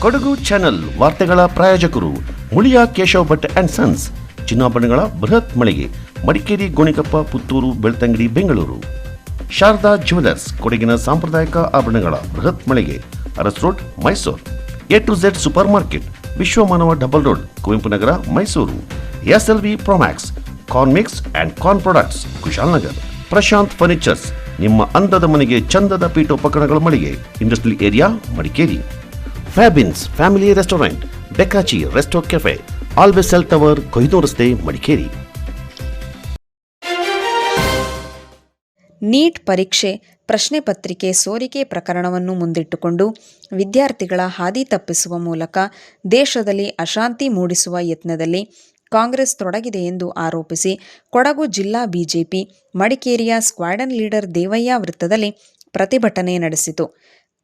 Kodagu channel ವಾರ್ತೆಗಳ ಪ್ರಾಯೋಜಕರು Muliya Keshav Bhat and sons, ಚಿನ್ನಾಭರಣಗಳ ಬೃಹತ್ ಮಳಿಗೆ, ಮಡಿಕೇರಿ, ಗೋಣಿಕೊಪ್ಪ, ಪುತ್ತೂರು, ಬೆಳ್ತಂಗಡಿ, ಬೆಂಗಳೂರು. ಶಾರದಾ ಜ್ಯುವೆಲರ್ಸ್, ಕೊಡಗಿನ ಸಾಂಪ್ರದಾಯಿಕ ಆಭರಣಗಳ ಬೃಹತ್ ಮಳಿಗೆ, Aras road, Mysuru. A to Z super market, Vishwamanava double road, Kuvempu Nagar, Mysuru. SLV Promax, corn mix and corn products, Kushalnagar. Prashanth furnitures, ನಿಮ್ಮ ಅಂದದ ಮನೆಗೆ ಚಂದದ ಪೀಠೋಪಕರಣಗಳ ಮಳಿಗೆ, industrial area, Madikeri. Fabins family restaurant, ಬೆಕಾಚಿ resto cafe, always cell tower, ಕೊಯ್ದು ರಸ್ತೆ, ಮಡಿಕೇರಿ. ನೀಟ್ ಪರೀಕ್ಷೆ ಪ್ರಶ್ನೆ ಪತ್ರಿಕೆ ಸೋರಿಕೆ ಪ್ರಕರಣವನ್ನು ಮುಂದಿಟ್ಟುಕೊಂಡು ವಿದ್ಯಾರ್ಥಿಗಳ ಹಾದಿ ತಪ್ಪಿಸುವ ಮೂಲಕ ದೇಶದಲ್ಲಿ ಅಶಾಂತಿ ಮೂಡಿಸುವ ಯತ್ನದಲ್ಲಿ ಕಾಂಗ್ರೆಸ್ ತೊಡಗಿದೆ ಎಂದು ಆರೋಪಿಸಿ ಕೊಡಗು ಜಿಲ್ಲಾ ಬಿಜೆಪಿ ಮಡಿಕೇರಿಯ ಸ್ಕ್ವಾಡನ್ ಲೀಡರ್ ದೇವಯ್ಯ ವೃತ್ತದಲ್ಲಿ ಪ್ರತಿಭಟನೆ ನಡೆಸಿತು.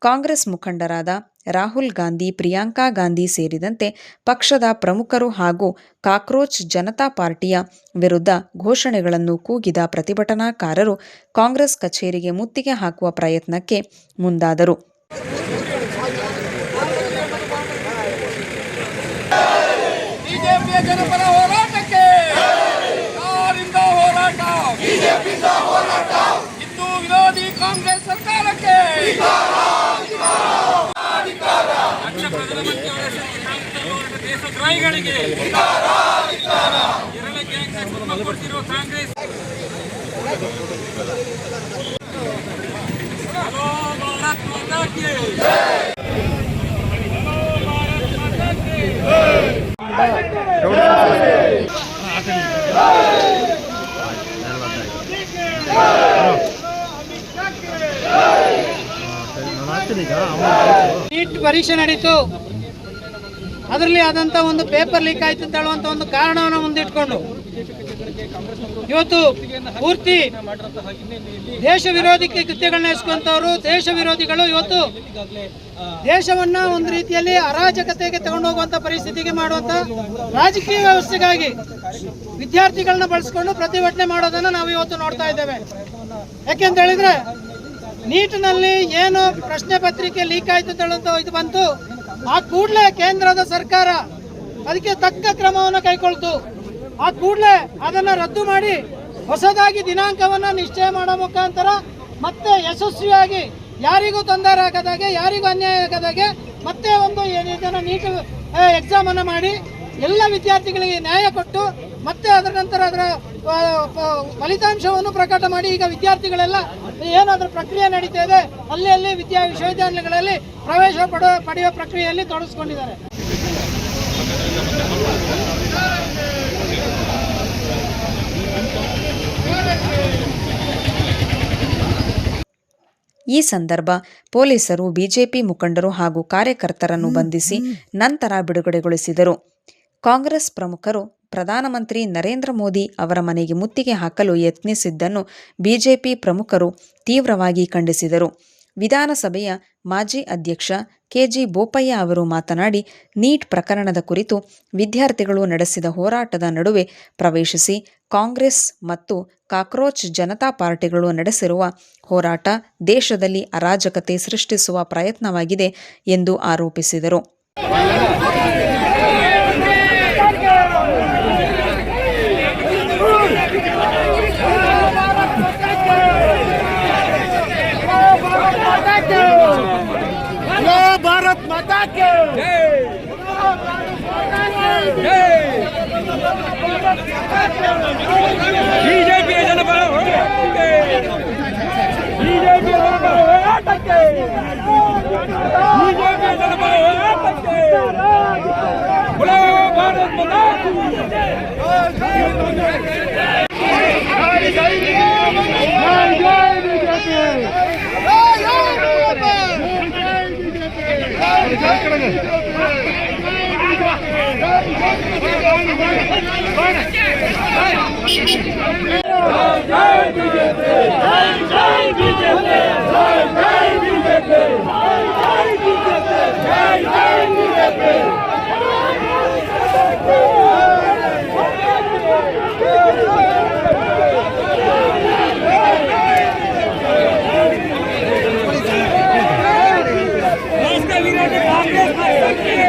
ಕಾಂಗ್ರೆಸ್ ಮುಖಂಡರಾದ ರಾಹುಲ್ ಗಾಂಧಿ, ಪ್ರಿಯಾಂಕಾ ಗಾಂಧಿ ಸೇರಿದಂತೆ ಪಕ್ಷದ ಪ್ರಮುಖರು ಹಾಗೂ ಕಾಕ್ರೋಚ್ ಜನತಾ ಪಾರ್ಟಿಯ ವಿರುದ್ಧ ಘೋಷಣೆಗಳನ್ನು ಕೂಗಿದ ಪ್ರತಿಭಟನಾಕಾರರು ಕಾಂಗ್ರೆಸ್ ಕಚೇರಿಗೆ ಮುತ್ತಿಗೆ ಹಾಕುವ ಪ್ರಯತ್ನಕ್ಕೆ ಮುಂದಾದರು. ಕಾಂಗ್ರೆಸ್ ಸರ್ಕಾರಕ್ಕೆ ದೇಶದ್ರೋಹಿಗಳಿಗೆ ಕೊಡ್ತಿರುವ ಕಾಂಗ್ರೆಸ್ ಭಾರತ್ ಮಾತಾ ಕಿ ನೀಟ್ ಪರೀಕ್ಷೆ ನಡೀತು, ಅದರಲ್ಲಿ ಆದಂತ ಒಂದು ಪೇಪರ್ ಲೀಕ್ ಆಯ್ತು ಅಂತ ಹೇಳುವಂತ ಒಂದು ಕಾರಣವನ್ನು ಮುಂದಿಟ್ಕೊಂಡು ಇವತ್ತು ಪೂರ್ತಿ ದೇಶ ವಿರೋಧಿ ಕೃತ್ಯಗಳನ್ನ ಎಸ್ಕೊಂತವರು ದೇಶ ವಿರೋಧಿಗಳು ಇವತ್ತು ದೇಶವನ್ನ ಒಂದು ರೀತಿಯಲ್ಲಿ ಅರಾಜಕತೆಗೆ ತಗೊಂಡು ಹೋಗುವಂತ ಪರಿಸ್ಥಿತಿಗೆ ಮಾಡುವಂತ ರಾಜಕೀಯ ವ್ಯವಸ್ಥೆಗಾಗಿ ವಿದ್ಯಾರ್ಥಿಗಳನ್ನ ಬಳಸ್ಕೊಂಡು ಪ್ರತಿಭಟನೆ ಮಾಡೋದನ್ನ ನಾವು ಇವತ್ತು ನೋಡ್ತಾ ಇದ್ದೇವೆ. ಯಾಕೆಂತ ಹೇಳಿದ್ರೆ ನೀಟ್ನಲ್ಲಿ ಏನು ಪ್ರಶ್ನೆ ಪತ್ರಿಕೆ ಲೀಕ್ ಆಯ್ತು ಅಂತ ಹೇಳುವಂತ ಇದು ಬಂತು, ಆ ಕೂಡಲೇ ಕೇಂದ್ರದ ಸರ್ಕಾರ ಅದಕ್ಕೆ ತಕ್ಕ ಕ್ರಮವನ್ನು ಕೈಗೊಳ್ತು. ಆ ಕೂಡಲೇ ಅದನ್ನ ರದ್ದು ಮಾಡಿ ಹೊಸದಾಗಿ ದಿನಾಂಕವನ್ನ ನಿಶ್ಚಯ ಮಾಡೋ ಮುಖಾಂತರ ಮತ್ತೆ ಯಶಸ್ವಿಯಾಗಿ ಯಾರಿಗೂ ತೊಂದರೆ ಆಗದಾಗೆ, ಯಾರಿಗೂ ಅನ್ಯಾಯ ಆಗದಾಗೆ ಮತ್ತೆ ಒಂದು ಇದನ್ನ ನೀಟ್ ಎಕ್ಸಾಮ್ ಅನ್ನ ಮಾಡಿ ಎಲ್ಲ ವಿದ್ಯಾರ್ಥಿಗಳಿಗೆ ನ್ಯಾಯ ಕೊಟ್ಟು ಮತ್ತೆ ಅದರ ನಂತರ ಅದರ ಫಲಿತಾಂಶವನ್ನು ಪ್ರಕಟ ಮಾಡಿ ಈಗ ವಿದ್ಯಾರ್ಥಿಗಳೆಲ್ಲ ಏನಾದರೂ ಪ್ರಕ್ರಿಯೆ ನಡೀತಾ ಇದೆ ಅಲ್ಲಿ ವಿಶ್ವವಿದ್ಯಾಲಯಗಳಲ್ಲಿ ಪ್ರವೇಶ ಪಡೆಯುವ ಪ್ರಕ್ರಿಯೆಯಲ್ಲಿ ತೊಡಗಿಸಿಕೊಂಡಿದ್ದಾರೆ. ಈ ಸಂದರ್ಭ ಪೊಲೀಸರು ಬಿಜೆಪಿ ಮುಖಂಡರು ಹಾಗೂ ಕಾರ್ಯಕರ್ತರನ್ನು ಬಂಧಿಸಿ ನಂತರ ಬಿಡುಗಡೆಗೊಳಿಸಿದರು. ಕಾಂಗ್ರೆಸ್ ಪ್ರಮುಖರು ಪ್ರಧಾನಮಂತ್ರಿ ನರೇಂದ್ರ ಮೋದಿ ಅವರ ಮನೆಗೆ ಮುತ್ತಿಗೆ ಹಾಕಲು ಯತ್ನಿಸಿದ್ದನ್ನು ಬಿಜೆಪಿ ಪ್ರಮುಖರು ತೀವ್ರವಾಗಿ ಖಂಡಿಸಿದರು. ವಿಧಾನಸಭೆಯ ಮಾಜಿ ಅಧ್ಯಕ್ಷ ಕೆಜಿ ಬೋಪಯ್ಯ ಅವರು ಮಾತನಾಡಿ, ನೀಟ್ ಪ್ರಕರಣದ ಕುರಿತು ವಿದ್ಯಾರ್ಥಿಗಳು ನಡೆಸಿದ ಹೋರಾಟದ ನಡುವೆ ಪ್ರವೇಶಿಸಿ ಕಾಂಗ್ರೆಸ್ ಮತ್ತು ಕಾಕ್ರೋಚ್ ಜನತಾ ಪಾರ್ಟಿಗಳು ನಡೆಸಿರುವ ಹೋರಾಟ ದೇಶದಲ್ಲಿ ಅರಾಜಕತೆ ಸೃಷ್ಟಿಸುವ ಪ್ರಯತ್ನವಾಗಿದೆ ಎಂದು ಆರೋಪಿಸಿದರು. ಭಾರತ್ ಮಾತಾ ಕಿ ಬಿಜೆಪಿ ಜನಪರ ಹೋರಾಟಕ್ಕೆ ಭಾರತ್ ಮಾತಾ ಕಾಂಗ್ರೆಸ್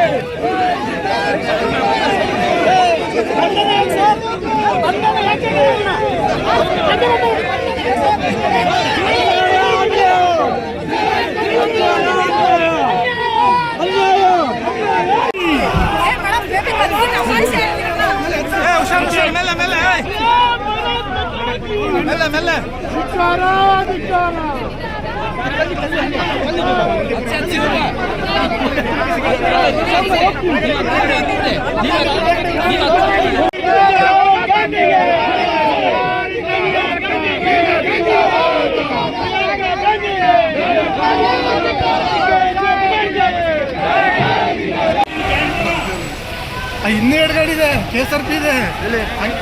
ಇನ್ನೆರಡು ಗಾಡಿ ಇದೆ, KSRP ಇದೆ.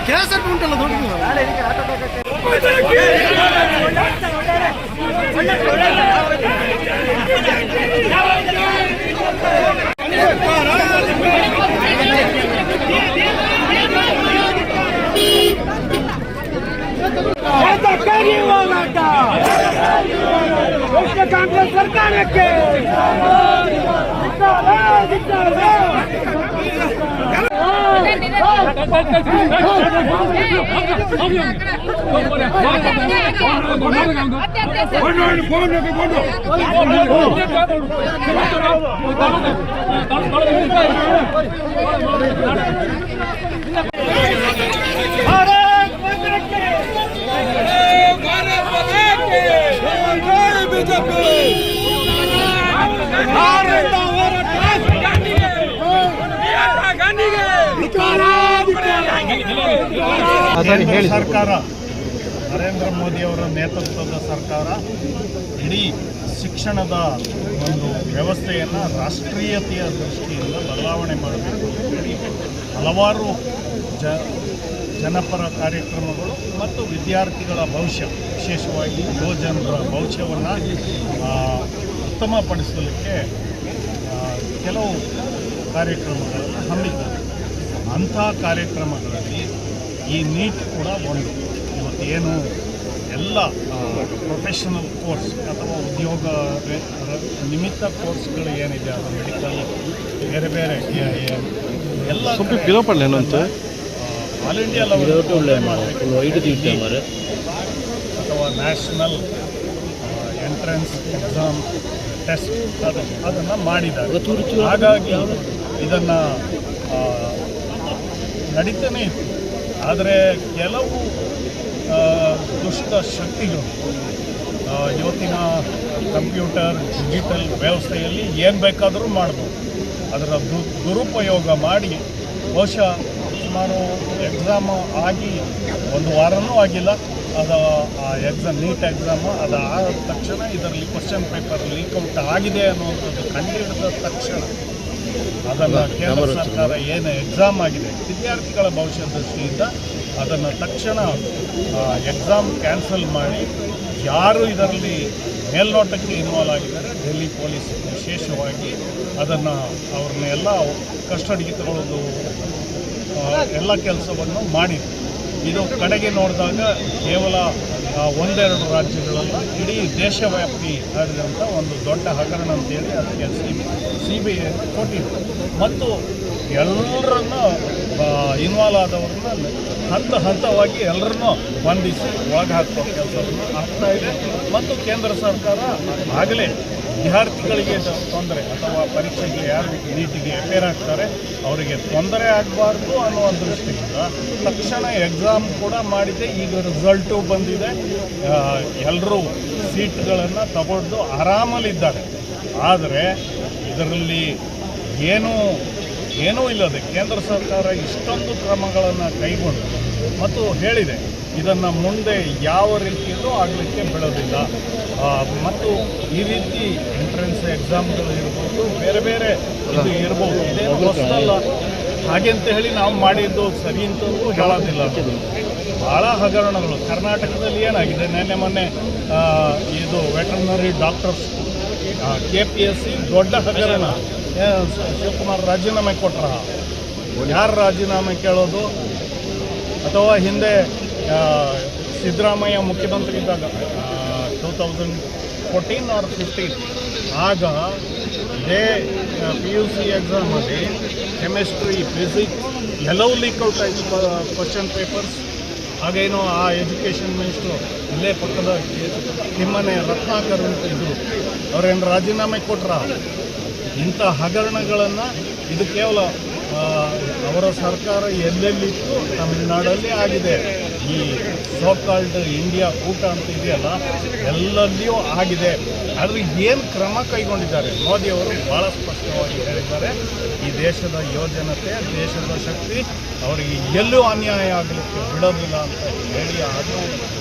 KSRP ಉಂಟಲ್ಲ ದೊಡ್ಡದು. ಕಾಂಗ್ರೆಸ್ ಸರ್ಕಾರಕ್ಕೆ ಸರ್ಕಾರ ನರೇಂದ್ರ ಮೋದಿಯವರ ನೇತೃತ್ವದ ಸರ್ಕಾರ ಇಡೀ ಶಿಕ್ಷಣದ ಒಂದು ವ್ಯವಸ್ಥೆಯನ್ನು ರಾಷ್ಟ್ರೀಯತೆಯ ದೃಷ್ಟಿಯಿಂದ ಬದಲಾವಣೆ ಮಾಡಬೇಕು ಅಂತೇಳಿ ಹಲವಾರು ಜನಪರ ಕಾರ್ಯಕ್ರಮಗಳು ಮತ್ತು ವಿದ್ಯಾರ್ಥಿಗಳ ಭವಿಷ್ಯ, ವಿಶೇಷವಾಗಿ ಯುವಜನರ ಭವಿಷ್ಯವನ್ನು ಉತ್ತಮಪಡಿಸಲಿಕ್ಕೆ ಕೆಲವು ಕಾರ್ಯಕ್ರಮಗಳನ್ನು ಹಮ್ಮಿದ್ದಾರೆ. ಅಂಥ ಕಾರ್ಯಕ್ರಮಗಳಲ್ಲಿ ಈ ನೀಟ್ ಕೂಡ ಒಂದು. ಇವತ್ತೇನು ಎಲ್ಲ ಪ್ರೊಫೆಷನಲ್ ಕೋರ್ಸ್ ಅಥವಾ ಉದ್ಯೋಗ ನಿಮಿತ್ತ ಕೋರ್ಸ್ಗಳು ಏನಿದೆ, ಅದು ಮೆಡಿಕಲ್ ಬೇರೆ ಬೇರೆ ಎಲ್ಲ ಆಲ್ ಇಂಡಿಯಾ ಲೆವೆಲ್ ಅಥವಾ ನ್ಯಾಷನಲ್ ಎಂಟ್ರೆನ್ಸ್ ಎಕ್ಸಾಮ್ ಟೆಸ್ಟ್ ಅದನ್ನು ಮಾಡಿದ್ದಾರೆ. ಹಾಗಾಗಿ ಇದನ್ನು ನಡೀತಾನೆ ಇತ್ತು. ಆದರೆ ಕೆಲವು ದುಷ್ಟ ಶಕ್ತಿಗಳು ಇವತ್ತಿನ ಕಂಪ್ಯೂಟರ್ ಡಿಜಿಟಲ್ ವ್ಯವಸ್ಥೆಯಲ್ಲಿ ಏನು ಬೇಕಾದರೂ ಮಾಡ್ಬೋದು. ಅದರ ದುರುಪಯೋಗ ಮಾಡಿ ಬಹುಶಃ ಸುಮಾರು ಎಕ್ಸಾಮ್ ಆಗಿ ಒಂದು ವಾರನೂ ಆಗಿಲ್ಲ, ಅದು ಆ ಎಕ್ಸಾಮ್ ನೀಟ್ ಎಕ್ಸಾಮು ಅದು ಆದ ತಕ್ಷಣ ಇದರಲ್ಲಿ ಕ್ವಶನ್ ಪೇಪರ್ ಲೀಕ್ಔಟ್ ಆಗಿದೆ ಅನ್ನುವಂಥದ್ದು ಕಂಡುಹಿಡಿದ ತಕ್ಷಣ ಅದನ್ನು ಕೇಂದ್ರ ಸರ್ಕಾರ ಏನು ಎಕ್ಸಾಮ್ ಆಗಿದೆ ವಿದ್ಯಾರ್ಥಿಗಳ ಭವಿಷ್ಯ ದೃಷ್ಟಿಯಿಂದ ಅದನ್ನು ತಕ್ಷಣ ಎಕ್ಸಾಮ್ ಕ್ಯಾನ್ಸಲ್ ಮಾಡಿ ಯಾರು ಇದರಲ್ಲಿ ಮೇಲ್ನೋಟಕ್ಕೆ ಇನ್ವಾಲ್ವ್ ಆಗಿದ್ದಾರೆ ಡೆಲ್ಲಿ ಪೊಲೀಸ್ ವಿಶೇಷವಾಗಿ ಅದನ್ನು ಅವ್ರನ್ನೆಲ್ಲ ಕಸ್ಟಡಿಗೆ ತಗೊಳ್ಳೋದು ಎಲ್ಲ ಕೆಲಸವನ್ನು ಮಾಡಿದೆ. ಇದು ಕಡೆಗೆ ನೋಡಿದಾಗ ಕೇವಲ ಒಂದೆರಡು ರಾಜ್ಯಗಳಲ್ಲ, ಇಡೀ ದೇಶವ್ಯಾಪಿ ಹರಿದಂಥ ಒಂದು ದೊಡ್ಡ ಹಗರಣ ಅಂತೇಳಿ ಅದಕ್ಕೆ CBI ಕೊಟ್ಟಿದೆ. ಮತ್ತು ಎಲ್ಲರನ್ನು ಇನ್ವಾಲ್ವ್ ಆದವ್ರನ್ನ ಹಂತವಾಗಿ ಎಲ್ಲರನ್ನೂ ಬಂಧಿಸಿ ಒಳಗೆ ಹಾಕುವ ಕೆಲಸವನ್ನು ಆಗ್ತಾ ಇದೆ. ಮತ್ತು ಕೇಂದ್ರ ಸರ್ಕಾರ ಆಗಲೇ ವಿದ್ಯಾರ್ಥಿಗಳಿಗೆ ತೊಂದರೆ ಅಥವಾ ಪರೀಕ್ಷೆಗೆ ಯಾರು ನೀಟಿಗೆ ಅಪೇರ್ ಆಗ್ತಾರೆ ಅವರಿಗೆ ತೊಂದರೆ ಆಗಬಾರ್ದು ಅನ್ನುವ ದೃಷ್ಟಿಯಿಂದ ತಕ್ಷಣ ಎಕ್ಸಾಮ್ ಕೂಡ ಮಾಡಿದೆ. ಈಗ ರಿಸಲ್ಟು ಬಂದಿದೆ, ಎಲ್ಲರೂ ಸೀಟ್ಗಳನ್ನು ತಗೊಂಡು ಆರಾಮಲ್ಲಿದ್ದಾರೆ. ಆದರೆ ಇದರಲ್ಲಿ ಏನೂ ಇಲ್ಲದೆ ಕೇಂದ್ರ ಸರ್ಕಾರ ಇಷ್ಟೊಂದು ಕ್ರಮಗಳನ್ನು ಕೈಗೊಂಡು ಮತ್ತು ಹೇಳಿದೆ ಇದನ್ನು ಮುಂದೆ ಯಾವ ರೀತಿಯಲ್ಲೂ ಆಗಲಿಕ್ಕೆ ಬಿಡೋದಿಲ್ಲ. ಮತ್ತು ಈ ರೀತಿ ಎಂಟ್ರೆನ್ಸ್ ಎಕ್ಸಾಮ್ಗಳು ಇರ್ಬೋದು, ಬೇರೆ ಬೇರೆ ಇದು ಇರ್ಬೋದು, ಇದೇನು ಹೊಸದಲ್ಲ. ಹಾಗೆ ಅಂತ ಹೇಳಿ ನಾವು ಮಾಡಿದ್ದು ಸರಿ ಅಂತಲೂ ಹೇಳೋದಿಲ್ಲ. ಭಾಳ ಹಗರಣಗಳು ಕರ್ನಾಟಕದಲ್ಲಿ ಏನಾಗಿದೆ, ಮೊನ್ನೆ ಇದು ವೆಟರ್ನರಿ ಡಾಕ್ಟರ್ಸ್ KPSC ದೊಡ್ಡ ಹಗರಣ. ಶಿವಕುಮಾರ್ ರಾಜೀನಾಮೆ ಕೊಟ್ರ, ಯಾರು ರಾಜೀನಾಮೆ ಕೇಳೋದು? ಅಥವಾ ಹಿಂದೆ ಸಿದ್ದರಾಮಯ್ಯ ಮುಖ್ಯಮಂತ್ರಿ ಇದ್ದಾಗ 2014 or 15 ಆಗ ಇದೇ PUC ಎಕ್ಸಾಮಲ್ಲಿ ಕೆಮಿಸ್ಟ್ರಿ, ಫಿಸಿಕ್ಸ್ ಎಲ್ಲವೂ ಲೀಕ್ಔಟ್ ಆಯಿತು ಕ್ವಶನ್ ಪೇಪರ್ಸ್. ಹಾಗೇನೋ ಆ ಎಜುಕೇಷನ್ ಮಿನಿಸ್ಟ್ರು ಇಲ್ಲೇ ಪಕ್ಕದ ಕಿಮ್ಮನೆ ರತ್ನಾಕರ್ ಅಂತ ಇದ್ದರು, ಅವರೇನು ರಾಜೀನಾಮೆ ಕೊಟ್ರ? ಇಂಥ ಹಗರಣಗಳನ್ನು ಇದು ಕೇವಲ ಅವರ ಸರ್ಕಾರ ಎಲ್ಲೆಲ್ಲಿತ್ತು ತಮಿಳುನಾಡಲ್ಲಿ ಆಗಿದೆ. ಈ ಸೋಕಾಲ್ಡ್ ಇಂಡಿಯಾ ಕೂಟ ಅಂತ ಇದೆಯಲ್ಲ, ಎಲ್ಲಲ್ಲಿಯೂ ಆಗಿದೆ. ಆದರೆ ಏನು ಕ್ರಮ ಕೈಗೊಂಡಿದ್ದಾರೆ ಮೋದಿಯವರು ಭಾಳ ಸ್ಪಷ್ಟವಾಗಿ ಹೇಳಿದ್ದಾರೆ. ಈ ದೇಶದ ಯೋಜನತೆ, ದೇಶದ ಶಕ್ತಿ ಅವರಿಗೆ ಎಲ್ಲೂ ಅನ್ಯಾಯ ಆಗಲಿಕ್ಕೆ ಬಿಡೋದಿಲ್ಲ ಅಂತ ಹೇಳಿ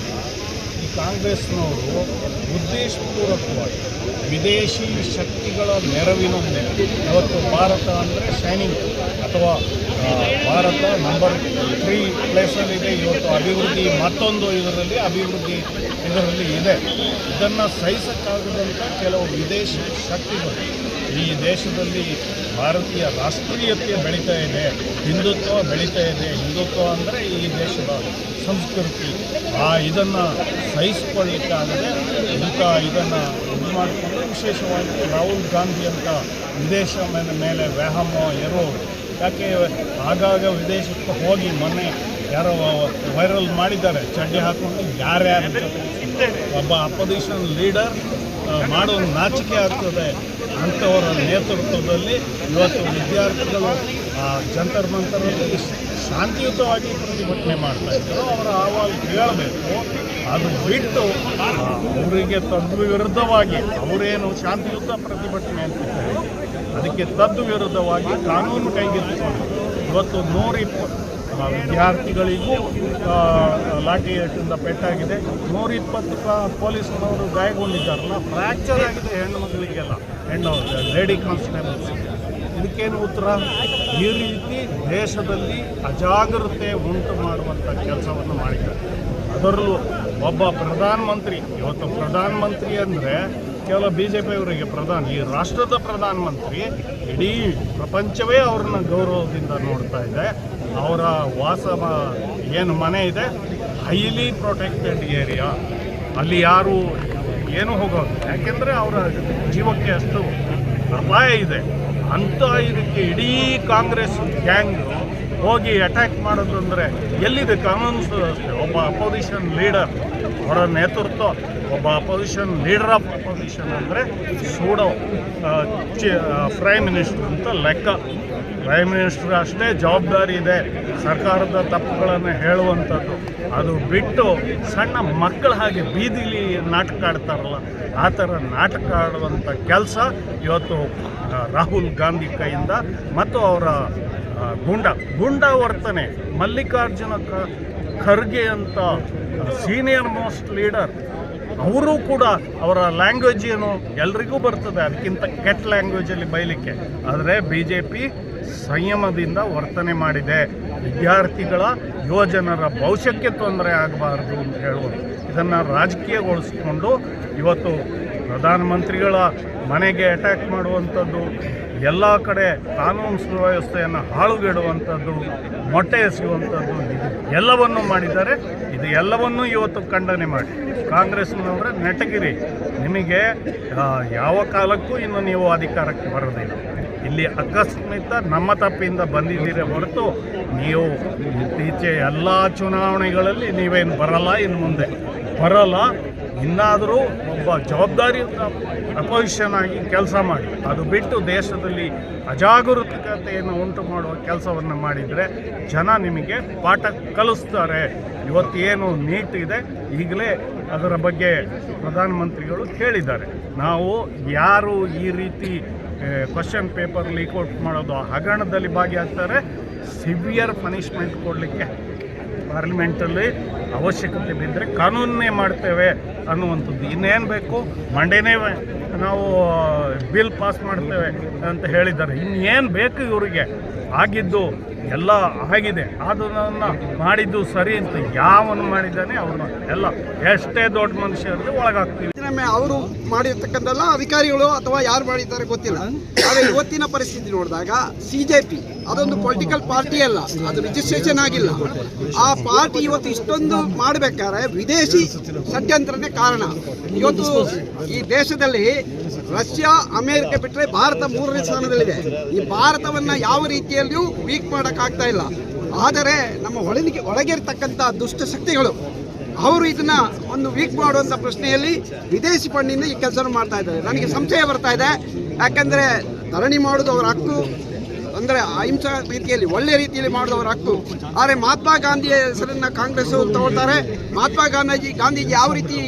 ಈ ಕಾಂಗ್ರೆಸ್ನವರು ಉದ್ದೇಶಪೂರ್ವಕವಾಗಿ ವಿದೇಶಿ ಶಕ್ತಿಗಳ ನೆರವಿನೊಂದಿಗೆ ಇವತ್ತು ಭಾರತ ಅಂದರೆ ಶೈನಿಂಗ್ ಅಥವಾ ಭಾರತ ನಂಬರ್ 3 ಪ್ಲೇಸಲ್ಲಿದೆ. ಇವತ್ತು ಅಭಿವೃದ್ಧಿ ಮತ್ತೊಂದು ಅಭಿವೃದ್ಧಿ ಇದರಲ್ಲಿ ಇದೆ. ಇದನ್ನು ಸಹಿಸಕ್ಕಾಗದಂಥ ಕೆಲವು ವಿದೇಶಿ ಶಕ್ತಿಗಳು ಈ ದೇಶದಲ್ಲಿ ಭಾರತೀಯ ರಾಷ್ಟ್ರೀಯತೆ ಬೆಳೀತಾ ಇದೆ, ಹಿಂದುತ್ವ ಬೆಳೀತಾ ಇದೆ. ಹಿಂದುತ್ವ ಅಂದರೆ ಈ ದೇಶದ ಸಂಸ್ಕೃತಿ. ಇದನ್ನು ಸಹಿಸಿಕೊಳ್ಳಿಕ್ಕಾಗದೆ ಇದನ್ನು ಇದು ಮಾಡಿಕೊಂಡು ವಿಶೇಷವಾಗಿ ರಾಹುಲ್ ಗಾಂಧಿ ಅಂತ ವಿದೇಶ ಮೇಲೆ ವ್ಯಾಮೋಹ ಇರೋರು. ಯಾಕೆ ಆಗಾಗ ವಿದೇಶಕ್ಕೆ ಹೋಗಿ ಮೊನ್ನೆ ಯಾರೋ ವೈರಲ್ ಮಾಡಿದ್ದಾರೆ, ಚಡ್ಡಿ ಹಾಕ್ಕೊಂಡು ಯಾರ್ಯಾರು ಒಬ್ಬ ಅಪೋಸಿಷನ್ ಲೀಡರ್ ಮಾಡೋ ನಾಚಿಕೆ ಆಗ್ತದೆ. ಅಂಥವರ ನೇತೃತ್ವದಲ್ಲಿ ಇವತ್ತು ವಿದ್ಯಾರ್ಥಿಗಳು ಜಂತರ್ ಮಂತರಲ್ಲಿ ಶಾಂತಿಯುತವಾಗಿ ಪ್ರತಿಭಟನೆ ಮಾಡ್ತಾಯಿದ್ರು. ಅವರ ಅಹವಾಲು ಕೇಳಬೇಕು. ಅದು ಬಿಟ್ಟು ಅವರಿಗೆ ತದ್ವಿರುದ್ಧವಾಗಿ ಅವರೇನು ಶಾಂತಿಯುತ ಪ್ರತಿಭಟನೆ ಅಂತಿದ್ದಾರೆ, ಅದಕ್ಕೆ ತದ್ವಿರುದ್ಧವಾಗಿ ಕಾನೂನು ಕೈಗೆತ್ತಿಕೊಂಡು ಇವತ್ತು 120 ವಿದ್ಯಾರ್ಥಿಗಳಿಗೂ ಲಾಠಿ ಏಟಿಂದ ಪೆಟ್ಟಾಗಿದೆ. 120 ಪೊಲೀಸ್ನವರು ಗಾಯಗೊಂಡಿದ್ದಾರಲ್ಲ, ಫ್ರ್ಯಾಕ್ಚರ್ ಆಗಿದೆ ಹೆಣ್ಣು ಮಕ್ಕಳಿಗೆಲ್ಲ, ಲೇಡಿ ಕಾನ್ಸ್ಟೇಬಲ್ಸ್. ಇದಕ್ಕೇನು ಉತ್ತರ? ಈ ರೀತಿ ದೇಶದಲ್ಲಿ ಅಜಾಗರೂಕತೆ ಉಂಟು ಮಾಡುವಂಥ ಕೆಲಸವನ್ನು ಮಾಡಿದ್ದಾರೆ. ಅದರಲ್ಲೂ ಒಬ್ಬ ಪ್ರಧಾನಮಂತ್ರಿ, ಇವತ್ತು ಪ್ರಧಾನಮಂತ್ರಿ ಅಂದರೆ ಕೇವಲ BJP ಅವರಿಗೆ ಪ್ರಧಾನಿ, ಈ ರಾಷ್ಟ್ರದ ಪ್ರಧಾನಮಂತ್ರಿ. ಇಡೀ ಪ್ರಪಂಚವೇ ಅವ್ರನ್ನ ಗೌರವದಿಂದ ನೋಡ್ತಾ ಇದೆ. ಅವರ ಏನು ಮನೆ ಇದೆ ಹೈಲಿ ಪ್ರೊಟೆಕ್ಟೆಡ್ ಏರಿಯಾ, ಅಲ್ಲಿ ಯಾರು ಏನೂ ಹೋಗೋದು, ಯಾಕೆಂದರೆ ಅವರ ಜೀವಕ್ಕೆ ಅಷ್ಟು ಅಪಾಯ ಇದೆ. ಅಂಥ ಇದಕ್ಕೆ ಇಡೀ ಕಾಂಗ್ರೆಸ್ ಗ್ಯಾಂಗ್ ಹೋಗಿ ಅಟ್ಯಾಕ್ ಮಾಡೋದು ಅಂದರೆ ಎಲ್ಲಿದೆ ಕಾನೂನು ಸುವ್ಯವಸ್ಥೆ? ಒಬ್ಬ ಅಪೋಸಿಷನ್ ಲೀಡರ್ ಅವರ ನೇತೃತ್ವ, ಒಬ್ಬ ಅಪೋಸಿಷನ್ ಲೀಡರ್ ಆಫ್ ಅಪೋಸಿಷನ್ ಅಂದರೆ ಸೂಡೋ ಪ್ರೈಮ್ ಮಿನಿಸ್ಟರ್ ಅಂತ ಲೆಕ್ಕ. ಪ್ರೈಮ್ ಮಿನಿಸ್ಟರ್ ಅಷ್ಟೇ ಜವಾಬ್ದಾರಿ ಇದೆ ಸರ್ಕಾರದ ತಪ್ಪುಗಳನ್ನು ಹೇಳುವಂಥದ್ದು. ಅದು ಬಿಟ್ಟು ಸಣ್ಣ ಮಕ್ಕಳ ಹಾಗೆ ಬೀದಿಲಿ ನಾಟಕ ಆಡ್ತಾರಲ್ಲ, ಆ ಥರ ನಾಟಕ ಆಡುವಂಥ ಕೆಲಸ ಇವತ್ತು ರಾಹುಲ್ ಗಾಂಧಿ ಕೈಯಿಂದ ಮತ್ತು ಅವರ ಗುಂಡ ವರ್ತನೆ. ಮಲ್ಲಿಕಾರ್ಜುನ ಖರ್ಗೆ ಅಂತ ಸೀನಿಯರ್ ಮೋಸ್ಟ್ ಲೀಡರ್, ಅವರು ಕೂಡ ಅವರ ಲ್ಯಾಂಗ್ವೇಜ್ ಏನು ಎಲ್ರಿಗೂ ಬರ್ತದೆ, ಅದಕ್ಕಿಂತ ಕೆಟ್ಟ ಲ್ಯಾಂಗ್ವೇಜಲ್ಲಿ ಬೈಲಿಕ್ಕೆ. ಆದರೆ BJP ಸಂಯಮದಿಂದ ವರ್ತನೆ ಮಾಡಿದೆ. ವಿದ್ಯಾರ್ಥಿಗಳ ಯುವಜನರ ಭವಿಷ್ಯಕ್ಕೆ ತೊಂದರೆ ಆಗಬಾರ್ದು ಅಂತ ಹೇಳುವುದು, ಇದನ್ನು ರಾಜಕೀಯಗೊಳಿಸಿಕೊಂಡು ಇವತ್ತು ಪ್ರಧಾನಮಂತ್ರಿಗಳ ಮನೆಗೆ ಅಟ್ಯಾಕ್ ಮಾಡುವಂಥದ್ದು, ಎಲ್ಲ ಕಡೆ ಕಾನೂನು ಸುವ್ಯವಸ್ಥೆಯನ್ನು ಹಾಳುಗೆಡುವಂಥದ್ದು, ಮೊಟ್ಟೆ ಎಸೆಯುವಂಥದ್ದು, ಎಲ್ಲವನ್ನೂ ಮಾಡಿದ್ದಾರೆ. ಇದು ಎಲ್ಲವನ್ನೂ ಇವತ್ತು ಖಂಡನೆ ಮಾಡಿ ಕಾಂಗ್ರೆಸ್ನವರೇ ನೆಟ್ಟಗಿರಿ. ನಿಮಗೆ ಯಾವ ಕಾಲಕ್ಕೂ ಇನ್ನು ನೀವು ಅಧಿಕಾರಕ್ಕೆ ಬರೋದಿಲ್ಲ. ಇಲ್ಲಿ ಅಕಸ್ಮಾತ್ ನಮ್ಮ ತಪ್ಪಿಂದ ಬಂದಿದ್ದೀರಿ ಹೊರತು ನೀವು ಇತ್ತೀಚೆ ಎಲ್ಲ ಚುನಾವಣೆಗಳಲ್ಲಿ ನೀವೇನು ಬರಲ್ಲ, ಇನ್ನು ಮುಂದೆ ಬರಲ್ಲ. ಇನ್ನಾದರೂ ಒಬ್ಬ ಜವಾಬ್ದಾರಿಯುತ ಅಪೋಸಿಷನ್ ಆಗಿ ಕೆಲಸ ಮಾಡಿ. ಅದು ಬಿಟ್ಟು ದೇಶದಲ್ಲಿ ಅಜಾಗರೂಕತೆಯನ್ನು ಉಂಟು ಮಾಡುವ ಕೆಲಸವನ್ನು ಮಾಡಿದರೆ ಜನ ನಿಮಗೆ ಪಾಠ ಕಲಿಸ್ತಾರೆ. ಇವತ್ತೇನು ನೀಟ್ ಇದೆ, ಈಗಲೇ ಅದರ ಬಗ್ಗೆ ಪ್ರಧಾನಮಂತ್ರಿಗಳು ಹೇಳಿದ್ದಾರೆ. ನಾವು ಯಾರು ಈ ರೀತಿ ಕ್ವಶನ್ ಪೇಪರ್ ಲೀಕ್ಔಟ್ ಮಾಡೋದು, ಹಗರಣದಲ್ಲಿ ಭಾಗಿಯಾಗ್ತಾರೆ, ಸಿವಿಯರ್ ಪನಿಷ್ಮೆಂಟ್ ಕೊಡಲಿಕ್ಕೆ ಪಾರ್ಲಿಮೆಂಟಲ್ಲಿ ಅವಶ್ಯಕತೆ ಬಿದ್ದರೆ ಕಾನೂನೇ ಮಾಡ್ತೇವೆ ಅನ್ನುವಂಥದ್ದು. ಇನ್ನೇನು ಬೇಕು? ಮಂಡೇನೇ ನಾವು ಬಿಲ್ ಪಾಸ್ ಮಾಡ್ತೇವೆ ಅಂತ ಹೇಳಿದ್ದಾರೆ. ಇನ್ನೇನು ಬೇಕು ಇವರಿಗೆ? ಆಗಿದ್ದು ಎಲ್ಲ ಆಗಿದೆ, ಅದನ್ನು ಮಾಡಿದ್ದು ಸರಿ ಅಂತ ಯಾವನು ಮಾಡಿದ್ದಾನೆ ಅವ್ರನ್ನ ಎಲ್ಲ ಎಷ್ಟೇ ದೊಡ್ಡ ಮನುಷ್ಯರಿಗೆ ಒಳಗಾಗ್ತೀವಿ. ಅವರು ಮಾಡಿರ್ತಕ್ಕಂಥಲ್ಲ ಅಧಿಕಾರಿಗಳು ಅಥವಾ ಯಾರು ಮಾಡಿದ್ದಾರೆ ಗೊತ್ತಿಲ್ಲ. ಆದರೆ ಇವತ್ತಿನ ಪರಿಸ್ಥಿತಿ ನೋಡಿದಾಗ CJP ಅದೊಂದು ಪೊಲಿಟಿಕಲ್ ಪಾರ್ಟಿ ಅಲ್ಲ, ಅದು ರಿಜಿಸ್ಟ್ರೇಷನ್ ಆಗಿಲ್ಲ. ಆ ಪಾರ್ಟಿ ಇವತ್ತು ಇಷ್ಟೊಂದು ಮಾಡಬೇಕಾದ್ರೆ ವಿದೇಶಿ ಷಡ್ಯಂತ್ರನೇ ಕಾರಣ. ಇವತ್ತು ಈ ದೇಶದಲ್ಲಿ ರಷ್ಯಾ, ಅಮೆರಿಕ ಬಿಟ್ಟರೆ ಭಾರತ 3ನೇ ಸ್ಥಾನದಲ್ಲಿದೆ. ಈ ಭಾರತವನ್ನು ಯಾವ ರೀತಿಯಲ್ಲಿಯೂ ವೀಕ್ ಮಾಡೋಕ್ಕಾಗ್ತಾ ಇಲ್ಲ. ಆದರೆ ನಮ್ಮ ಒಳಗಿರ್ತಕ್ಕಂಥ ದುಷ್ಟ ಶಕ್ತಿಗಳು ಅವರು ಇದನ್ನ ಒಂದು ವೀಕ್ ಮಾಡುವಂಥ ಪ್ರಶ್ನೆಯಲ್ಲಿ ವಿದೇಶಿ ಫಂಡಿಂದ ಈ ಕೆಲಸ ಮಾಡ್ತಾ ಇದ್ದಾರೆ. ನನಗೆ ಸಂಶಯ ಬರ್ತಾ ಇದೆ, ಯಾಕಂದರೆ ಧರಣಿ ಮಾಡೋದು ಅವರ ಹಕ್ಕು, ಅಂದರೆ ಅಹಿಂಸಾ ರೀತಿಯಲ್ಲಿ ಒಳ್ಳೆಯ ರೀತಿಯಲ್ಲಿ ಮಾಡೋದವರ ಹಕ್ಕು. ಆದರೆ ಮಹಾತ್ಮ ಗಾಂಧಿಯ ಹೆಸರನ್ನು ಕಾಂಗ್ರೆಸ್ ತಗೊಳ್ತಾರೆ. ಮಹಾತ್ಮ ಗಾಂಧೀಜಿ ಯಾವ ರೀತಿ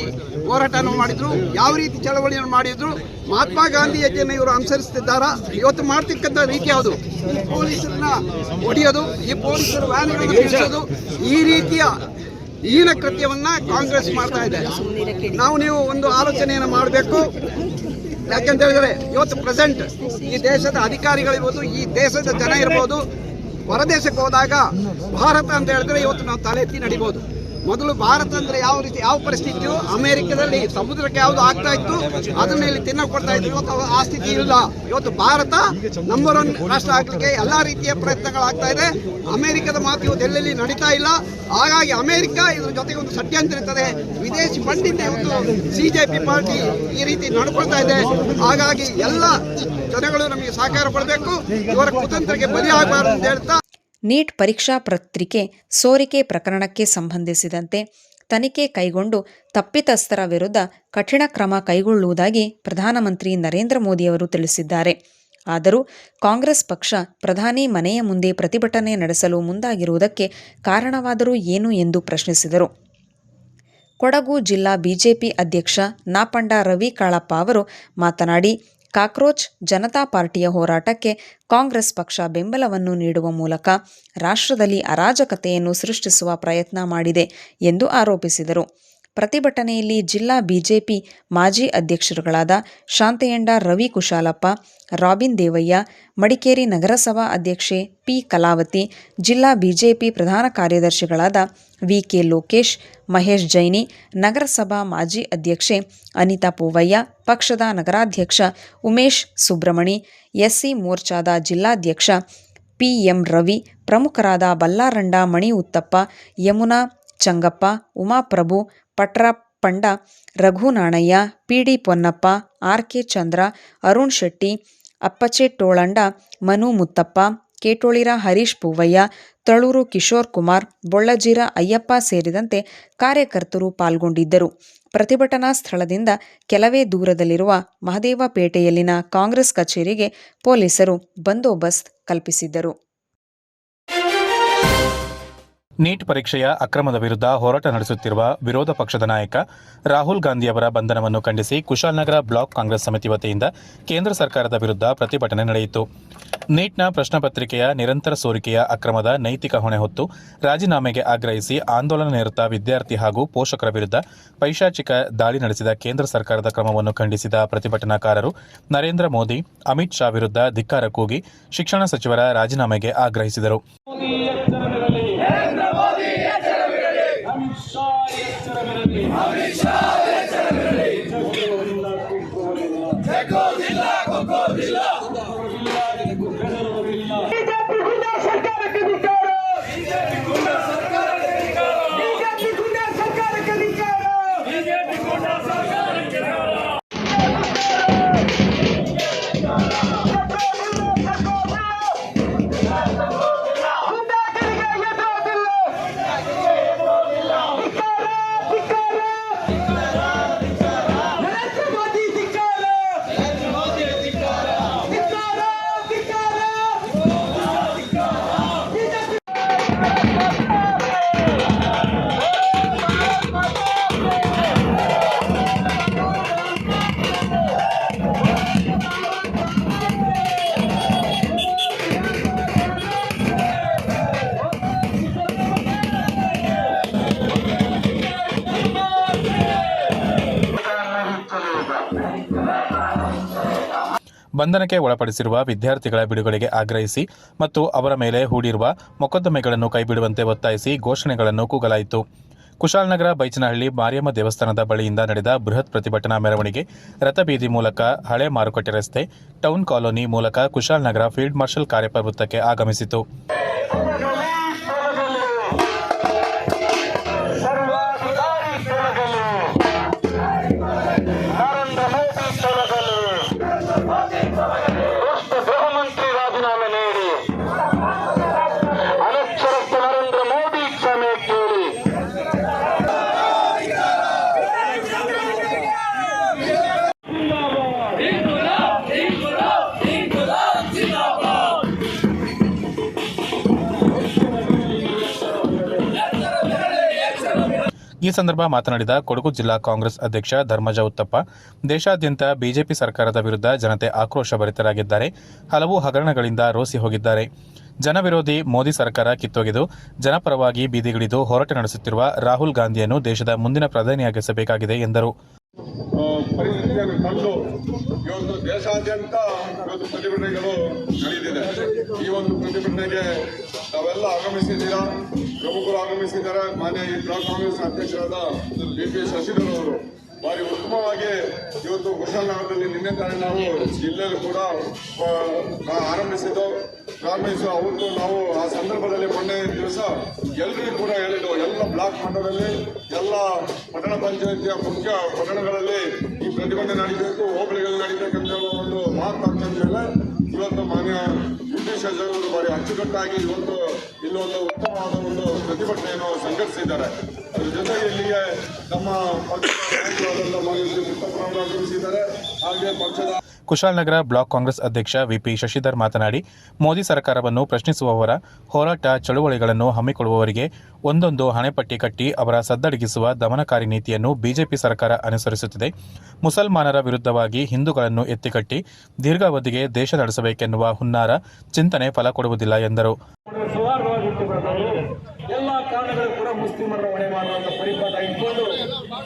ಹೋರಾಟವನ್ನು ಮಾಡಿದ್ರು, ಯಾವ ರೀತಿ ಚಳವಳಿಯನ್ನು ಮಾಡಿದ್ರು, ಮಹಾತ್ಮ ಗಾಂಧಿ ಹೆಜ್ಜೆಯನ್ನು ಇವರು ಅನುಸರಿಸುತ್ತಿದ್ದಾರಾ? ಇವತ್ತು ಮಾಡ್ತಿರ್ತಕ್ಕಂಥ ರೀತಿ ಯಾವುದು? ಈ ಪೊಲೀಸರನ್ನ ಹೊಡೆಯೋದು, ಈ ಪೊಲೀಸರು ವ್ಯಾನ್ಗಳನ್ನು ನಿಲ್ಲಿಸೋದು, ಈ ರೀತಿಯ ಹೀನ ಕೃತ್ಯವನ್ನ ಕಾಂಗ್ರೆಸ್ ಮಾಡ್ತಾ ಇದೆ. ನೀವು ಒಂದು ಆಲೋಚನೆಯನ್ನು ಮಾಡಬೇಕು. ಯಾಕೆಂತ ಹೇಳಿದ್ರೆ ಇವತ್ತು ಪ್ರೆಸೆಂಟ್ ಈ ದೇಶದ ಅಧಿಕಾರಿಗಳಿರ್ಬೋದು, ಈ ದೇಶದ ಜನ ಇರ್ಬೋದು, ಹೊರದೇಶಕ್ಕೆ ಹೋದಾಗ ಭಾರತ ಅಂತ ಹೇಳಿದ್ರೆ ಇವತ್ತು ನಾವು ತಲೆ ಎತ್ತಿ ನಡಿಬೋದು. ಮೊದಲು ಭಾರತ ಅಂದರೆ ಯಾವ ಪರಿಸ್ಥಿತಿಯು ಅಮೆರಿಕದಲ್ಲಿ ಸಮುದ್ರಕ್ಕೆ ಯಾವುದು ಆಗ್ತಾ ಇತ್ತು ಅದನ್ನ ಇಲ್ಲಿ ತಿನ್ನಕ್ಕೆ ಕೊಡ್ತಾ ಇತ್ತು. ಇವತ್ತು ಆ ಸ್ಥಿತಿ ಇಲ್ಲ. ಇವತ್ತು ಭಾರತ ನಂಬರ್ 1 ರಾಷ್ಟ್ರ ಆಗಲಿಕ್ಕೆ ಎಲ್ಲ ರೀತಿಯ ಪ್ರಯತ್ನಗಳಾಗ್ತಾ ಇದೆ. ಅಮೆರಿಕದ ಮಾತು ಇವತ್ತು ಎಲ್ಲೆಲ್ಲಿ ನಡೀತಾ ಇಲ್ಲ. ಹಾಗಾಗಿ ಅಮೆರಿಕ ಇದ್ರ ಜೊತೆಗೆ ಒಂದು ಷಡ್ಯಂತ್ರ ಇರ್ತದೆ. ವಿದೇಶಿ ಫಂಡಿಂದ ಇವತ್ತು CJP ಪಾರ್ಟಿ ಈ ರೀತಿ ನಡ್ಕೊಳ್ತಾ ಇದೆ. ಹಾಗಾಗಿ ಎಲ್ಲ ಜನಗಳು ನಮಗೆ ಸಹಕಾರ ಕೊಡಬೇಕು, ಇವರ ಕುತಂತ್ರಕ್ಕೆ ಬಲಿ ಆಗಬಾರದು ಅಂತ ಹೇಳ್ತಾ ನೀಟ್ ಪರೀಕ್ಷಾ ಪತ್ರಿಕೆ ಸೋರಿಕೆ ಪ್ರಕರಣಕ್ಕೆ ಸಂಬಂಧಿಸಿದಂತೆ ತನಿಖೆ ಕೈಗೊಂಡು ತಪ್ಪಿತಸ್ಥರ ವಿರುದ್ಧ ಕಠಿಣ ಕ್ರಮ ಕೈಗೊಳ್ಳುವುದಾಗಿ ಪ್ರಧಾನಮಂತ್ರಿ ನರೇಂದ್ರ ಮೋದಿಯವರು ತಿಳಿಸಿದ್ದಾರೆ. ಆದರೂ ಕಾಂಗ್ರೆಸ್ ಪಕ್ಷ ಪ್ರಧಾನಿ ಮನೆಯ ಮುಂದೆ ಪ್ರತಿಭಟನೆ ನಡೆಸಲು ಮುಂದಾಗಿರುವುದಕ್ಕೆ ಕಾರಣವಾದರೂ ಏನು ಎಂದು ಪ್ರಶ್ನಿಸಿದರು. ಕೊಡಗು ಜಿಲ್ಲಾ ಬಿಜೆಪಿ ಅಧ್ಯಕ್ಷ ನಾಪಂಡ ರವಿ ಕಾಳಪ್ಪ ಅವರು ಮಾತನಾಡಿ, ಕಾಕ್ರೋಚ್ ಜನತಾ ಪಾರ್ಟಿಯ ಹೋರಾಟಕ್ಕೆ ಕಾಂಗ್ರೆಸ್ ಪಕ್ಷ ಬೆಂಬಲವನ್ನು ನೀಡುವ ಮೂಲಕ ರಾಷ್ಟ್ರದಲ್ಲಿ ಅರಾಜಕತೆಯನ್ನು ಸೃಷ್ಟಿಸುವ ಪ್ರಯತ್ನ ಮಾಡಿದೆ ಎಂದು ಆರೋಪಿಸಿದರು. ಪ್ರತಿಭಟನೆಯಲ್ಲಿ ಜಿಲ್ಲಾ ಬಿಜೆಪಿ ಮಾಜಿ ಅಧ್ಯಕ್ಷರುಗಳಾದ ಶಾಂತಯ್ಯಂಡ ರವಿ ಕುಶಾಲಪ್ಪ, ರಾಬಿನ್ ದೇವಯ್ಯ, ಮಡಿಕೇರಿ ನಗರಸಭಾ ಅಧ್ಯಕ್ಷೆ ಪಿ ಕಲಾವತಿ, ಜಿಲ್ಲಾ ಬಿಜೆಪಿ ಪ್ರಧಾನ ಕಾರ್ಯದರ್ಶಿಗಳಾದ VK ಲೋಕೇಶ್, ಮಹೇಶ್ ಜೈನಿ, ನಗರಸಭಾ ಮಾಜಿ ಅಧ್ಯಕ್ಷೆ ಅನಿತಾ ಪೂವಯ್ಯ, ಪಕ್ಷದ ನಗರಾಧ್ಯಕ್ಷ ಉಮೇಶ್ ಸುಬ್ರಮಣಿ, SC ಮೋರ್ಚಾದ ಜಿಲ್ಲಾಧ್ಯಕ್ಷ PM ರವಿ, ಪ್ರಮುಖರಾದ ಬಲ್ಲಾರಂಡ ಮಣಿ ಉತ್ತಪ್ಪ, ಯಮುನಾ ಚಂಗಪ್ಪ, ಉಮಾಪ್ರಭು, ಪಟ್ರಾಪಂಡ, ರಘುನಾಣಯ್ಯ, PD ಪೊನ್ನಪ್ಪ, RK ಚಂದ್ರ, ಅರುಣ್ ಶೆಟ್ಟಿ, ಅಪ್ಪಚೆ ಟೋಳಂಡ, ಮನು ಮುತ್ತಪ್ಪ, ಕೇಟೋಳಿರ ಹರೀಶ್ ಪೂವಯ್ಯ, ತಳೂರು ಕಿಶೋರ್ ಕುಮಾರ್, ಬೊಳ್ಳಜೀರ ಅಯ್ಯಪ್ಪ ಸೇರಿದಂತೆ ಕಾರ್ಯಕರ್ತರು ಪಾಲ್ಗೊಂಡಿದ್ದರು. ಪ್ರತಿಭಟನಾ ಸ್ಥಳದಿಂದ ಕೆಲವೇ ದೂರದಲ್ಲಿರುವ ಮಹದೇವಪೇಟೆಯಲ್ಲಿನ ಕಾಂಗ್ರೆಸ್ ಕಚೇರಿಗೆ ಪೊಲೀಸರು ಬಂದೋಬಸ್ತ್ ಕಲ್ಪಿಸಿದ್ದರು. ನೀಟ್ ಪರೀಕ್ಷೆಯ ಅಕ್ರಮದ ವಿರುದ್ಧ ಹೋರಾಟ ನಡೆಸುತ್ತಿರುವ ವಿರೋಧ ಪಕ್ಷದ ನಾಯಕ ರಾಹುಲ್ ಗಾಂಧಿಯವರ ಬಂಧನವನ್ನು ಖಂಡಿಸಿ ಕುಶಾಲನಗರ ಬ್ಲಾಕ್ ಕಾಂಗ್ರೆಸ್ ಸಮಿತಿ ವತಿಯಿಂದ ಕೇಂದ್ರ ಸರ್ಕಾರದ ವಿರುದ್ಧ ಪ್ರತಿಭಟನೆ ನಡೆಯಿತು. ನೀಟ್ನ ಪ್ರಶ್ನೆ ಪತ್ರಿಕೆಯ ನಿರಂತರ ಸೋರಿಕೆಯ ಅಕ್ರಮದ ನೈತಿಕ ಹೊಣೆ ಹೊತ್ತು ರಾಜೀನಾಮೆಗೆ ಆಗ್ರಹಿಸಿ ಆಂದೋಲನ ನಿರತ ವಿದ್ಯಾರ್ಥಿ ಹಾಗೂ ಪೋಷಕರ ವಿರುದ್ಧ ಪೈಶಾಚಿಕ ದಾಳಿ ನಡೆಸಿದ ಕೇಂದ್ರ ಸರ್ಕಾರದ ಕ್ರಮವನ್ನು ಖಂಡಿಸಿದ ಪ್ರತಿಭಟನಾಕಾರರು ನರೇಂದ್ರ ಮೋದಿ, ಅಮಿತ್ ಶಾ ವಿರುದ್ಧ ಧಿಕ್ಕಾರ ಕೂಗಿ ಶಿಕ್ಷಣ ಸಚಿವರ ರಾಜೀನಾಮೆಗೆ ಆಗ್ರಹಿಸಿದರು. ಬಂಧನಕ್ಕೆ ಒಳಪಡಿಸಿರುವ ವಿದ್ಯಾರ್ಥಿಗಳ ಬಿಡುಗಡೆಗೆ ಆಗ್ರಹಿಸಿ ಮತ್ತು ಅವರ ಮೇಲೆ ಹೂಡಿರುವ ಮೊಕದ್ದಮೆಗಳನ್ನು ಕೈಬಿಡುವಂತೆ ಒತ್ತಾಯಿಸಿ ಘೋಷಣೆಗಳನ್ನು ಕೂಗಲಾಯಿತು. ಕುಶಾಲನಗರ ಬೈಚನಹಳ್ಳಿ ಮಾರಿಯಮ್ಮ ದೇವಸ್ಥಾನದ ಬಳಿಯಿಂದ ನಡೆದ ಬೃಹತ್ ಪ್ರತಿಭಟನಾ ಮೆರವಣಿಗೆ ರಥಬೀದಿ ಮೂಲಕ ಹಳೆ ಮಾರುಕಟ್ಟೆ ರಸ್ತೆ, ಟೌನ್ ಕಾಲೋನಿ ಮೂಲಕ ಕುಶಾಲನಗರ ಫೀಲ್ಡ್ ಮಾರ್ಷಲ್ ಕಾರ್ಯಪ ವೃತ್ತಕ್ಕೆ ಆಗಮಿಸಿತು. ಗೃಹಮಂತ್ರಿ ರಾಜೀನಾಮೆ ನೀಡಿ ಅನಕ್ಷರಸ್ಥರ ಈ ಸಂದರ್ಭ ಮಾತನಾಡಿದ ಕೊಡಗು ಜಿಲ್ಲಾ ಕಾಂಗ್ರೆಸ್ ಅಧ್ಯಕ್ಷ ಧರ್ಮಜ ಉತ್ತಪ್ಪ, ದೇಶಾದ್ಯಂತ ಬಿಜೆಪಿ ಸರ್ಕಾರದ ವಿರುದ್ಧ ಜನತೆ ಆಕ್ರೋಶಭರಿತರಾಗಿದ್ದಾರೆ. ಹಲವು ಹಗರಣಗಳಿಂದ ರೋಸಿ ಹೋಗಿದ್ದಾರೆ. ಜನವಿರೋಧಿ ಮೋದಿ ಸರ್ಕಾರ ಕಿತ್ತೊಗೆದು ಜನಪರವಾಗಿ ಬೀದಿಗಿಳಿದು ಹೋರಾಟ ನಡೆಸುತ್ತಿರುವ ರಾಹುಲ್ ಗಾಂಧಿಯನ್ನು ದೇಶದ ಮುಂದಿನ ಪ್ರಧಾನಿಯಾಗಿಸಬೇಕಾಗಿದೆ ಎಂದರು. ಪರಿಸ್ಥಿತಿಯನ್ನು ಕಂಡು ಇವತ್ತು ದೇಶಾದ್ಯಂತ ಇವತ್ತು ಪ್ರತಿಭಟನೆಗಳು ನಡೆದಿದೆ. ಈ ಒಂದು ಪ್ರತಿಭಟನೆಗೆ ತಾವೆಲ್ಲ ಆಗಮಿಸಿದ್ದೀರಾ, ಪ್ರಮುಖರು ಆಗಮಿಸಿದ್ದಾರೆ. ಮಾನ್ಯ ಈ ಬ್ಲಾಕ್ ಕಾಂಗ್ರೆಸ್ ಅಧ್ಯಕ್ಷರಾದ BP ಶಶಿಧರ್ ಅವರು ಭಾರಿ ಉತ್ತಮವಾಗಿ ಇವತ್ತು ಕುಶಾಲನಗರದಲ್ಲಿ ನಿನ್ನೆ ತಾನೇ ನಾವು ಜಿಲ್ಲೆಯಲ್ಲಿ ಕೂಡ ಪ್ರಾರಂಭಿಸಿದ್ದು. ಅವತ್ತು ನಾವು ಆ ಸಂದರ್ಭದಲ್ಲಿ ಮೊನ್ನೆ ದಿವಸ ಎಲ್ಲರಿಗೂ ಕೂಡ ಹೇಳಿದ್ದು, ಎಲ್ಲ ಬ್ಲಾಕ್ ಮಟ್ಟದಲ್ಲಿ ಎಲ್ಲ ಪಟ್ಟಣ ಪಂಚಾಯತಿಯ ಮುಖ್ಯ ಪಟ್ಟಣಗಳಲ್ಲಿ ಈ ಪ್ರತಿಭಟನೆ ನಡೀಬೇಕು, ಹೋಬಳಿಗಳಲ್ಲಿ ನಡೀಬೇಕಂತ ಹೇಳುವ ಒಂದು ಮಾತಾಡ್ತಿದ್ದೇವೆ. ಇವತ್ತು ಮಾನ್ಯ BP ಶಶಿಧರ್ ಅವರು ಭಾರಿ ಅಚ್ಚುಕಟ್ಟಾಗಿ ಇವತ್ತು ಇಲ್ಲೊಂದು ಉತ್ತಮವಾದ ಒಂದು ಪ್ರತಿಭಟನೆಯನ್ನು ಸಂಘಟಿಸಿದ್ದಾರೆ. ಅದ್ರ ಜೊತೆಗೆ ಇಲ್ಲಿಗೆ ನಮ್ಮ ಪಕ್ಷದ ಮಾನ್ಯ ಮುತ್ತಪ್ಪನವರು ಆಗಮಿಸಿದ್ದಾರೆ. ಹಾಗೆ ಪಕ್ಷದ ಕುಶಾಲನಗರ ಬ್ಲಾಕ್ ಕಾಂಗ್ರೆಸ್ ಅಧ್ಯಕ್ಷ VP ಶಶಿಧರ್ ಮಾತನಾಡಿ, ಮೋದಿ ಸರ್ಕಾರವನ್ನು ಪ್ರಶ್ನಿಸುವವರ ಹೋರಾಟ ಚಳುವಳಿಗಳನ್ನು ಹಮ್ಮಿಕೊಳ್ಳುವವರಿಗೆ ಒಂದೊಂದು ಹಣೆಪಟ್ಟಿ ಕಟ್ಟಿ ಅವರ ಸದ್ದಡಗಿಸುವ ದಮನಕಾರಿ ನೀತಿಯನ್ನು ಬಿಜೆಪಿ ಸರ್ಕಾರ ಅನುಸರಿಸುತ್ತಿದೆ. ಮುಸಲ್ಮಾನರ ವಿರುದ್ಧವಾಗಿ ಹಿಂದೂಗಳನ್ನು ಎತ್ತಿಕಟ್ಟಿ ದೀರ್ಘಾವಧಿಗೆ ದೇಶ ನಡೆಸಬೇಕೆನ್ನುವ ಹುನ್ನಾರ ಚಿಂತನೆ ಫಲ ಕೊಡುವುದಿಲ್ಲ ಎಂದರು. ಎಲ್ಲ ಕಾರಣಗಳು ಕೂಡ ಮುಸ್ಲಿಮರ ಹೊಣೆ ಮಾಡುವಂತ ಪರಿಪಾಠ ಇಟ್ಕೊಂಡು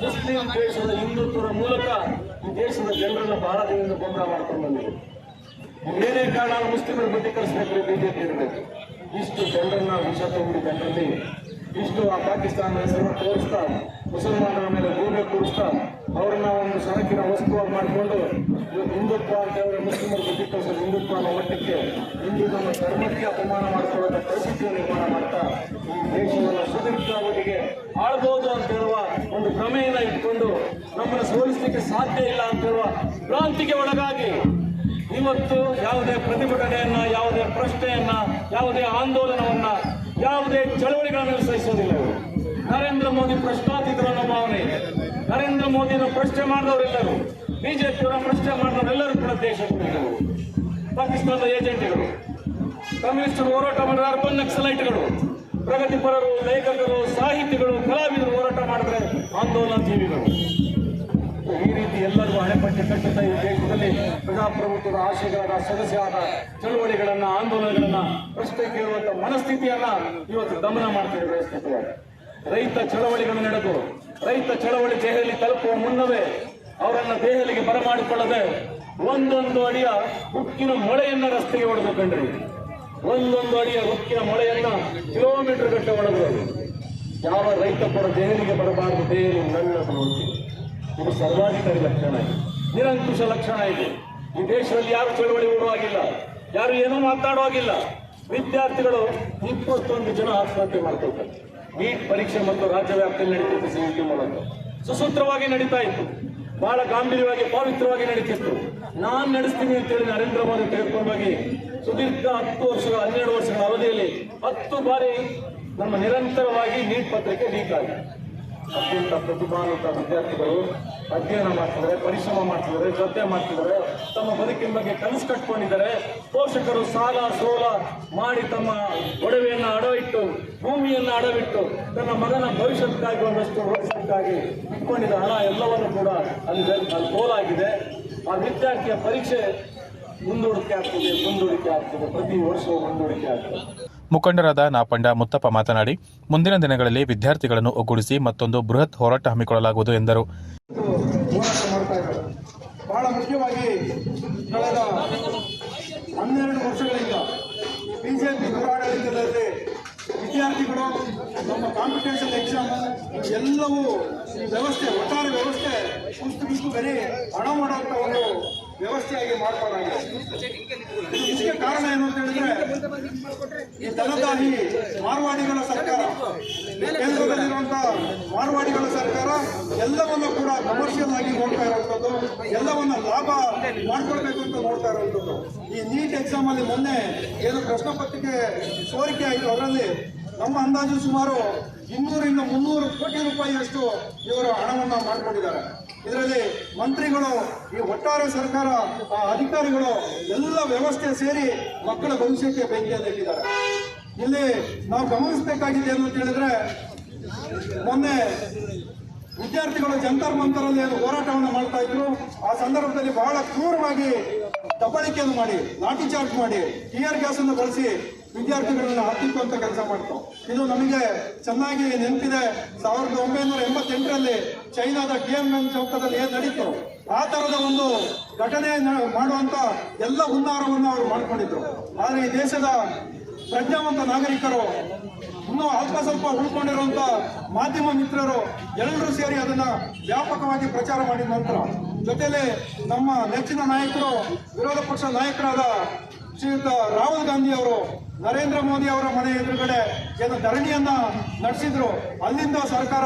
ಮುಸ್ಲಿಂ ದೇಶದ ಹಿಂದುತ್ವದ ಮೂಲಕ ಈ ದೇಶದ ಜನರನ್ನು ಬಹಳ ದಿನದಿಂದ ಗೊಂದಲ ಮಾಡ್ಕೊಂಡು ಬಂದಿದೆ. ಏನೇ ಕಾರಣ ಮುಸ್ಲಿಮರ ಬುದ್ಧಿ ಕಲಿಸಬೇಕು, ಬಿಜೆಪಿ ಇರಬೇಕು. ಇಷ್ಟು ಜನರನ್ನ ವಿಷ ತಗೊಂಡು ಜನರಲ್ಲಿ ಇಷ್ಟು ಆ ಪಾಕಿಸ್ತಾನದ ಹೆಸರನ್ನು ತೋರಿಸ್ತಾ, ಮುಸಲ್ಮಾನರ ಮೇಲೆ ಗೂಬೆ ಕೂರಿಸ್ತಾ, ಅವ್ರನ್ನ ಒಂದು ಸರಕಿನ ವಸ್ತುವಾಗಿ ಮಾಡಿಕೊಂಡು ಇವತ್ತು ಹಿಂದುತ್ವ ಅಂತ ಹೇಳಿದ್ರೆ ಮುಸ್ಲಿಮರ ಬುದ್ಧಿ ಕಲಿಸೋದು ಹಿಂದುತ್ವ ಅನ್ನೋ ಮಟ್ಟಕ್ಕೆ ಹಿಂದೂ ನಮ್ಮ ಧರ್ಮಕ್ಕೆ ಅಪಮಾನ ಮಾಡಿಕೊಳ್ಳುವಂಥ ಪರಿಸ್ಥಿತಿಯನ್ನು ನಿರ್ಮಾಣ ಮಾಡ್ತಾ ಈ ದೇಶವನ್ನು ಸುದೀರ್ಘಾವಧಿಗೆ ಆಳ್ಬೋದು ಅಂತ ಹೇಳುವ ಒಂದು ಭ್ರಮೆಯನ್ನು ಇಟ್ಕೊಂಡು ನಮ್ಮನ್ನು ಸೋಲಿಸಲಿಕ್ಕೆ ಸಾಧ್ಯ ಇಲ್ಲ ಅಂತ ಹೇಳುವ ಭ್ರಾಂತಿಗೆ ಒಳಗಾಗಿ ಇವತ್ತು ಯಾವುದೇ ಪ್ರತಿಭಟನೆಯನ್ನ, ಯಾವುದೇ ಪ್ರಶ್ನೆಯನ್ನ, ಯಾವುದೇ ಆಂದೋಲನವನ್ನ, ಯಾವುದೇ ಚಳವಳಿಗಳನ್ನು ಸಹಿಸೋದಿಲ್ಲ. ನರೇಂದ್ರ ಮೋದಿ ಪ್ರಶ್ನಾತೀತರ ಅನ್ನೋ ಭಾವನೆ ಇದೆ. ನರೇಂದ್ರ ಮೋದಿಯನ್ನು ಪ್ರಶ್ನೆ ಮಾಡಿದವರೆಲ್ಲರೂ, ಬಿಜೆಪಿಯವರ ಪ್ರಶ್ನೆ ಮಾಡಿದವರೆಲ್ಲರೂ ಕೂಡ ದೇಶದ್ರೋಹಿಗಳು, ಪಾಕಿಸ್ತಾನದ ಏಜೆಂಟ್ಗಳು, ಕಮ್ಯುನಿಸ್ಟರು ಹೋರಾಟ ಮಾಡಿದ ಅರ್ಬನ್ ನಕ್ಸಲೈಟ್ಗಳು, ಪ್ರಗತಿಪರರು, ಲೇಖಕರು, ಸಾಹಿತಿಗಳು, ಕಲಾವಿದರು ಹೋರಾಟ ಮಾಡಿದ್ರೆ ಆಂದೋಲನ ಜೀವಿಗಳು. ಈ ರೀತಿ ಎಲ್ಲರಿಗೂ ಹಣೆಪಟ್ಟಿ ಕಟ್ಟುತ್ತಾ ಈ ದೇಶದಲ್ಲಿ ಪ್ರಜಾಪ್ರಭುತ್ವದ ಆಶಯಗಳನ್ನ, ಸೊಗಸಾದ ಚಳುವಳಿಗಳನ್ನ, ಆಂದೋಲನಗಳನ್ನ ಪ್ರಶ್ನೆ ಕೇಳುವಂತ ಮನಸ್ಥಿತಿಯನ್ನ ಇವತ್ತು ದಮನ ಮಾಡ್ತಿದೆ ವ್ಯವಸ್ಥಿತವಾಗಿ. ರೈತ ಚಳವಳಿಗಳು ನಡೆದು ರೈತ ಚಳವಳಿ ದೆಹಲಿ ತಲುಪುವ ಮುನ್ನವೇ ಅವರನ್ನ ದೆಹಲಿಗೆ ಬರಮಾಡಿಕೊಳ್ಳದೆ ಒಂದೊಂದು ಅಡಿಯ ಉಕ್ಕಿನ ಮೊಳೆಯನ್ನ ರಸ್ತೆಗೆ ಹೊಡೆದು ಕಂಡ್ರಿ. ಒಂದೊಂದು ಅಡಿಯ ಉಕ್ಕಿನ ಮೊಳೆಯನ್ನ ಕಿಲೋಮೀಟರ್ ಗಟ್ಟೆ ಹೊಡೆದ್ರು. ಯಾವ ರೈತ ಕೂಡ ದೆಹಲಿಗೆ ಬರಬಾರದು, ದೆಹಲಿ ನನ್ನ ಇದು ಸರ್ವಾಧಿಕಾರಿ ಲಕ್ಷಣ ಇದೆ, ನಿರಂಕುಶ ಲಕ್ಷಣ ಇದೆ. ಈ ದೇಶದಲ್ಲಿ ಯಾರು ಚಳವಳಿ ಹೂಡುವಾಗಿಲ್ಲ, ಯಾರು ಏನೂ ಮಾತಾಡುವಾಗಿಲ್ಲ. ವಿದ್ಯಾರ್ಥಿಗಳು 21 ಜನ ಆತ್ಮಹತ್ಯೆ ಮಾಡ್ಕೊಳ್ತಾರೆ. ನೀಟ್ ಪರೀಕ್ಷೆ ಮತ್ತು ರಾಜ್ಯ ವ್ಯಾಪ್ತಿಯಲ್ಲಿ ನಡೀತಿತ್ತು, CET ಮೂಲಕ ಸುಸೂತ್ರವಾಗಿ ನಡೀತಾ ಇತ್ತು, ಬಹಳ ಗಾಂಭೀರ್ಯವಾಗಿ ಪವಿತ್ರವಾಗಿ ನಡೀತಿತ್ತು. ನಾನು ನಡೆಸ್ತೀನಿ ಅಂತೇಳಿ ನರೇಂದ್ರ ಮೋದಿ ತೆಗೆದುಕೊಂಡೋಗಿ ಸುದೀರ್ಘ 10 ವರ್ಷಗಳ 12 ವರ್ಷಗಳ ಅವಧಿಯಲ್ಲಿ 10 ಬಾರಿ ನಮ್ಮ ನಿರಂತರವಾಗಿ ನೀಟ್ ಪತ್ರಿಕೆ ಲೀಕ್ ಆಗಿದೆ. ಅತ್ಯಂತ ಪ್ರತಿಭಾನ್ವಿತ ವಿದ್ಯಾರ್ಥಿಗಳು ಅಧ್ಯಯನ ಮಾಡ್ತಿದ್ದಾರೆ, ಪರಿಶ್ರಮ ಮಾಡ್ತಿದ್ದಾರೆ, ಜೊತೆ ಮಾಡ್ತಿದ್ದಾರೆ, ತಮ್ಮ ಬದುಕಿನ ಬಗ್ಗೆ ಕನಸು ಕಟ್ಕೊಂಡಿದ್ದಾರೆ. ಪೋಷಕರು ಸಾಲ ಸೋಲ ಮಾಡಿ ತಮ್ಮ ಒಡವೆಯನ್ನು ಅಡವಿಟ್ಟು, ಭೂಮಿಯನ್ನು ಅಡವಿಟ್ಟು ತನ್ನ ಮಗನ ಭವಿಷ್ಯಕ್ಕಾಗಿ ಒಂದಷ್ಟು ವರ್ಷಕ್ಕಾಗಿ ಇಟ್ಕೊಂಡಿದ್ದ ಹಣ ಎಲ್ಲವನ್ನು ಕೂಡ ಅಲ್ಲಿ ಪೋಲಾಗಿದೆ. ಆ ವಿದ್ಯಾರ್ಥಿಯ ಪರೀಕ್ಷೆ ಮುಂದೂಡಿಕೆ ಆಗ್ತದೆ, ಪ್ರತಿ ವರ್ಷವೂ ಮುಂದೂಡಿಕೆ ಆಗ್ತದೆ. ಮುಖಂಡರಾದ ನಾಪಂಡ ಮುತ್ತಪ್ಪ ಮಾತನಾಡಿ, ಮುಂದಿನ ದಿನಗಳಲ್ಲಿ ವಿದ್ಯಾರ್ಥಿಗಳನ್ನು ಒಗ್ಗೂಡಿಸಿ ಮತ್ತೊಂದು ಬೃಹತ್ ಹೋರಾಟ ಹಮ್ಮಿಕೊಳ್ಳಲಾಗುವುದು ಎಂದರು. ಹೋರಾಟ ಮಾಡ್ತಾ ಇದ್ದಾರೆ. ಬಹಳ ಮುಖ್ಯವಾಗಿ ಕಳೆದ 12 ವರ್ಷಗಳಿಂದ ಬಿಜೆಪಿ ದುರಾಡಳಿತದಲ್ಲಿ ವಿದ್ಯಾರ್ಥಿಗಳು ನಮ್ಮ ಕಾಂಪಿಟೇಷನ್ ಎಕ್ಸಾಮ್ ಎಲ್ಲವೂ ಈ ವ್ಯವಸ್ಥೆ, ಒಟ್ಟಾರೆ ವ್ಯವಸ್ಥೆ ಪುಸ್ತಕಕ್ಕೂ ಬರೀ ಹಣ ಮಾಡುವಂಥ ಒಂದು ವ್ಯವಸ್ಥೆಯಾಗಿ ಮಾಡ್ಕೊಳ್ಳಾಗಿದೆ. ಇದಕ್ಕೆ ಕಾರಣ ಏನು ಅಂತ ಹೇಳಿದ್ರೆ ಈ ದನದಾಹಿ ಮಾರ್ವಾಡಿಗಳ ಸರ್ಕಾರ, ಕೇಂದ್ರದಲ್ಲಿರುವಂತಹ ಮಾರ್ವಾಡಿಗಳ ಸರ್ಕಾರ ಎಲ್ಲವನ್ನು ಕೂಡ ಕಮರ್ಷಿಯಲ್ ಆಗಿ ನೋಡ್ತಾ ಇರುವಂಥದ್ದು, ಎಲ್ಲವನ್ನ ಲಾಭ ಮಾಡ್ಕೊಳ್ಬೇಕು ಅಂತ ನೋಡ್ತಾ ಇರುವಂಥದ್ದು. ಈ ನೀಟ್ ಎಕ್ಸಾಮ್ ಅಲ್ಲಿ ಮೊನ್ನೆ ಏನು ಪ್ರಶ್ನೆ ಪತ್ರಿಕೆ ಸೋರಿಕೆ ಆಯಿತು, ಅದರಲ್ಲಿ ನಮ್ಮ ಅಂದಾಜು ಸುಮಾರು 200 - 300 ಕೋಟಿ ರೂಪಾಯಿಯಷ್ಟು ಇವರು ಹಣವನ್ನು ಮಾಡಿಕೊಂಡಿದ್ದಾರೆ. ಇದರಲ್ಲಿ ಮಂತ್ರಿಗಳು, ಈ ಒಟ್ಟಾರೆ ಸರ್ಕಾರ, ಅಧಿಕಾರಿಗಳು ಎಲ್ಲ ವ್ಯವಸ್ಥೆ ಸೇರಿ ಮಕ್ಕಳ ಭವಿಷ್ಯಕ್ಕೆ ಬೆಂಕಿಯನ್ನು ಇಟ್ಟಿದ್ದಾರೆ. ಇಲ್ಲಿ ನಾವು ಗಮನಿಸಬೇಕಾಗಿದೆ ಏನು ಅಂತ ಹೇಳಿದ್ರೆ, ಮೊನ್ನೆ ವಿದ್ಯಾರ್ಥಿಗಳು ಜಂತರ್ ಮಂತರಲ್ಲಿ ಏನು ಹೋರಾಟವನ್ನು ಮಾಡ್ತಾ ಇದ್ರು, ಆ ಸಂದರ್ಭದಲ್ಲಿ ಬಹಳ ಕ್ರೂರವಾಗಿ ದಬ್ಬಾಳಿಕೆಯನ್ನು ಮಾಡಿ, ಲಾಠಿ ಚಾರ್ಜ್ ಮಾಡಿ, ಟಿಯರ್ ಗ್ಯಾಸ್ ಅನ್ನು ಬಳಸಿ ವಿದ್ಯಾರ್ಥಿಗಳನ್ನ ಹತ್ತಿಕ್ಕುವಂತ ಕೆಲಸ ಮಾಡ್ತು. ಇದು ನಮಗೆ ಚೆನ್ನಾಗಿ ನೆನಪಿದೆ. 1988ರಲ್ಲಿ ಚೈನಾದ ಟಿಯನ್ಮೆನ್ ಚೌಕದಲ್ಲಿ ಏನ್ ನಡೀತು, ಆ ತರದ ಒಂದು ಘಟನೆ ಮಾಡುವಂತ ಎಲ್ಲ ಹುನ್ನಾರವನ್ನು ಅವರು ಮಾಡ್ಕೊಂಡಿದ್ರು. ಆದರೆ ಈ ದೇಶದ ಪ್ರಜ್ಞಾವಂತ ನಾಗರಿಕರು, ಇನ್ನೂ ಅಲ್ಪ ಸ್ವಲ್ಪ ಉಳ್ಕೊಂಡಿರುವಂತ ಮಾಧ್ಯಮ ಮಿತ್ರರು ಎಲ್ಲರೂ ಸೇರಿ ಅದನ್ನ ವ್ಯಾಪಕವಾಗಿ ಪ್ರಚಾರ ಮಾಡಿದ ನಂತರ, ಜೊತೆಯಲ್ಲಿ ನಮ್ಮ ನೆಚ್ಚಿನ ನಾಯಕರು, ವಿರೋಧ ಪಕ್ಷ ನಾಯಕರಾದ ಶ್ರೀಯುತ ರಾಹುಲ್ ಗಾಂಧಿ ಅವರು ನರೇಂದ್ರ ಮೋದಿ ಅವರ ಮನೆ ಎದುರುಗಡೆ ಏನು ಧರಣಿಯನ್ನ ನಡೆಸಿದ್ರು, ಅಲ್ಲಿಂದ ಸರ್ಕಾರ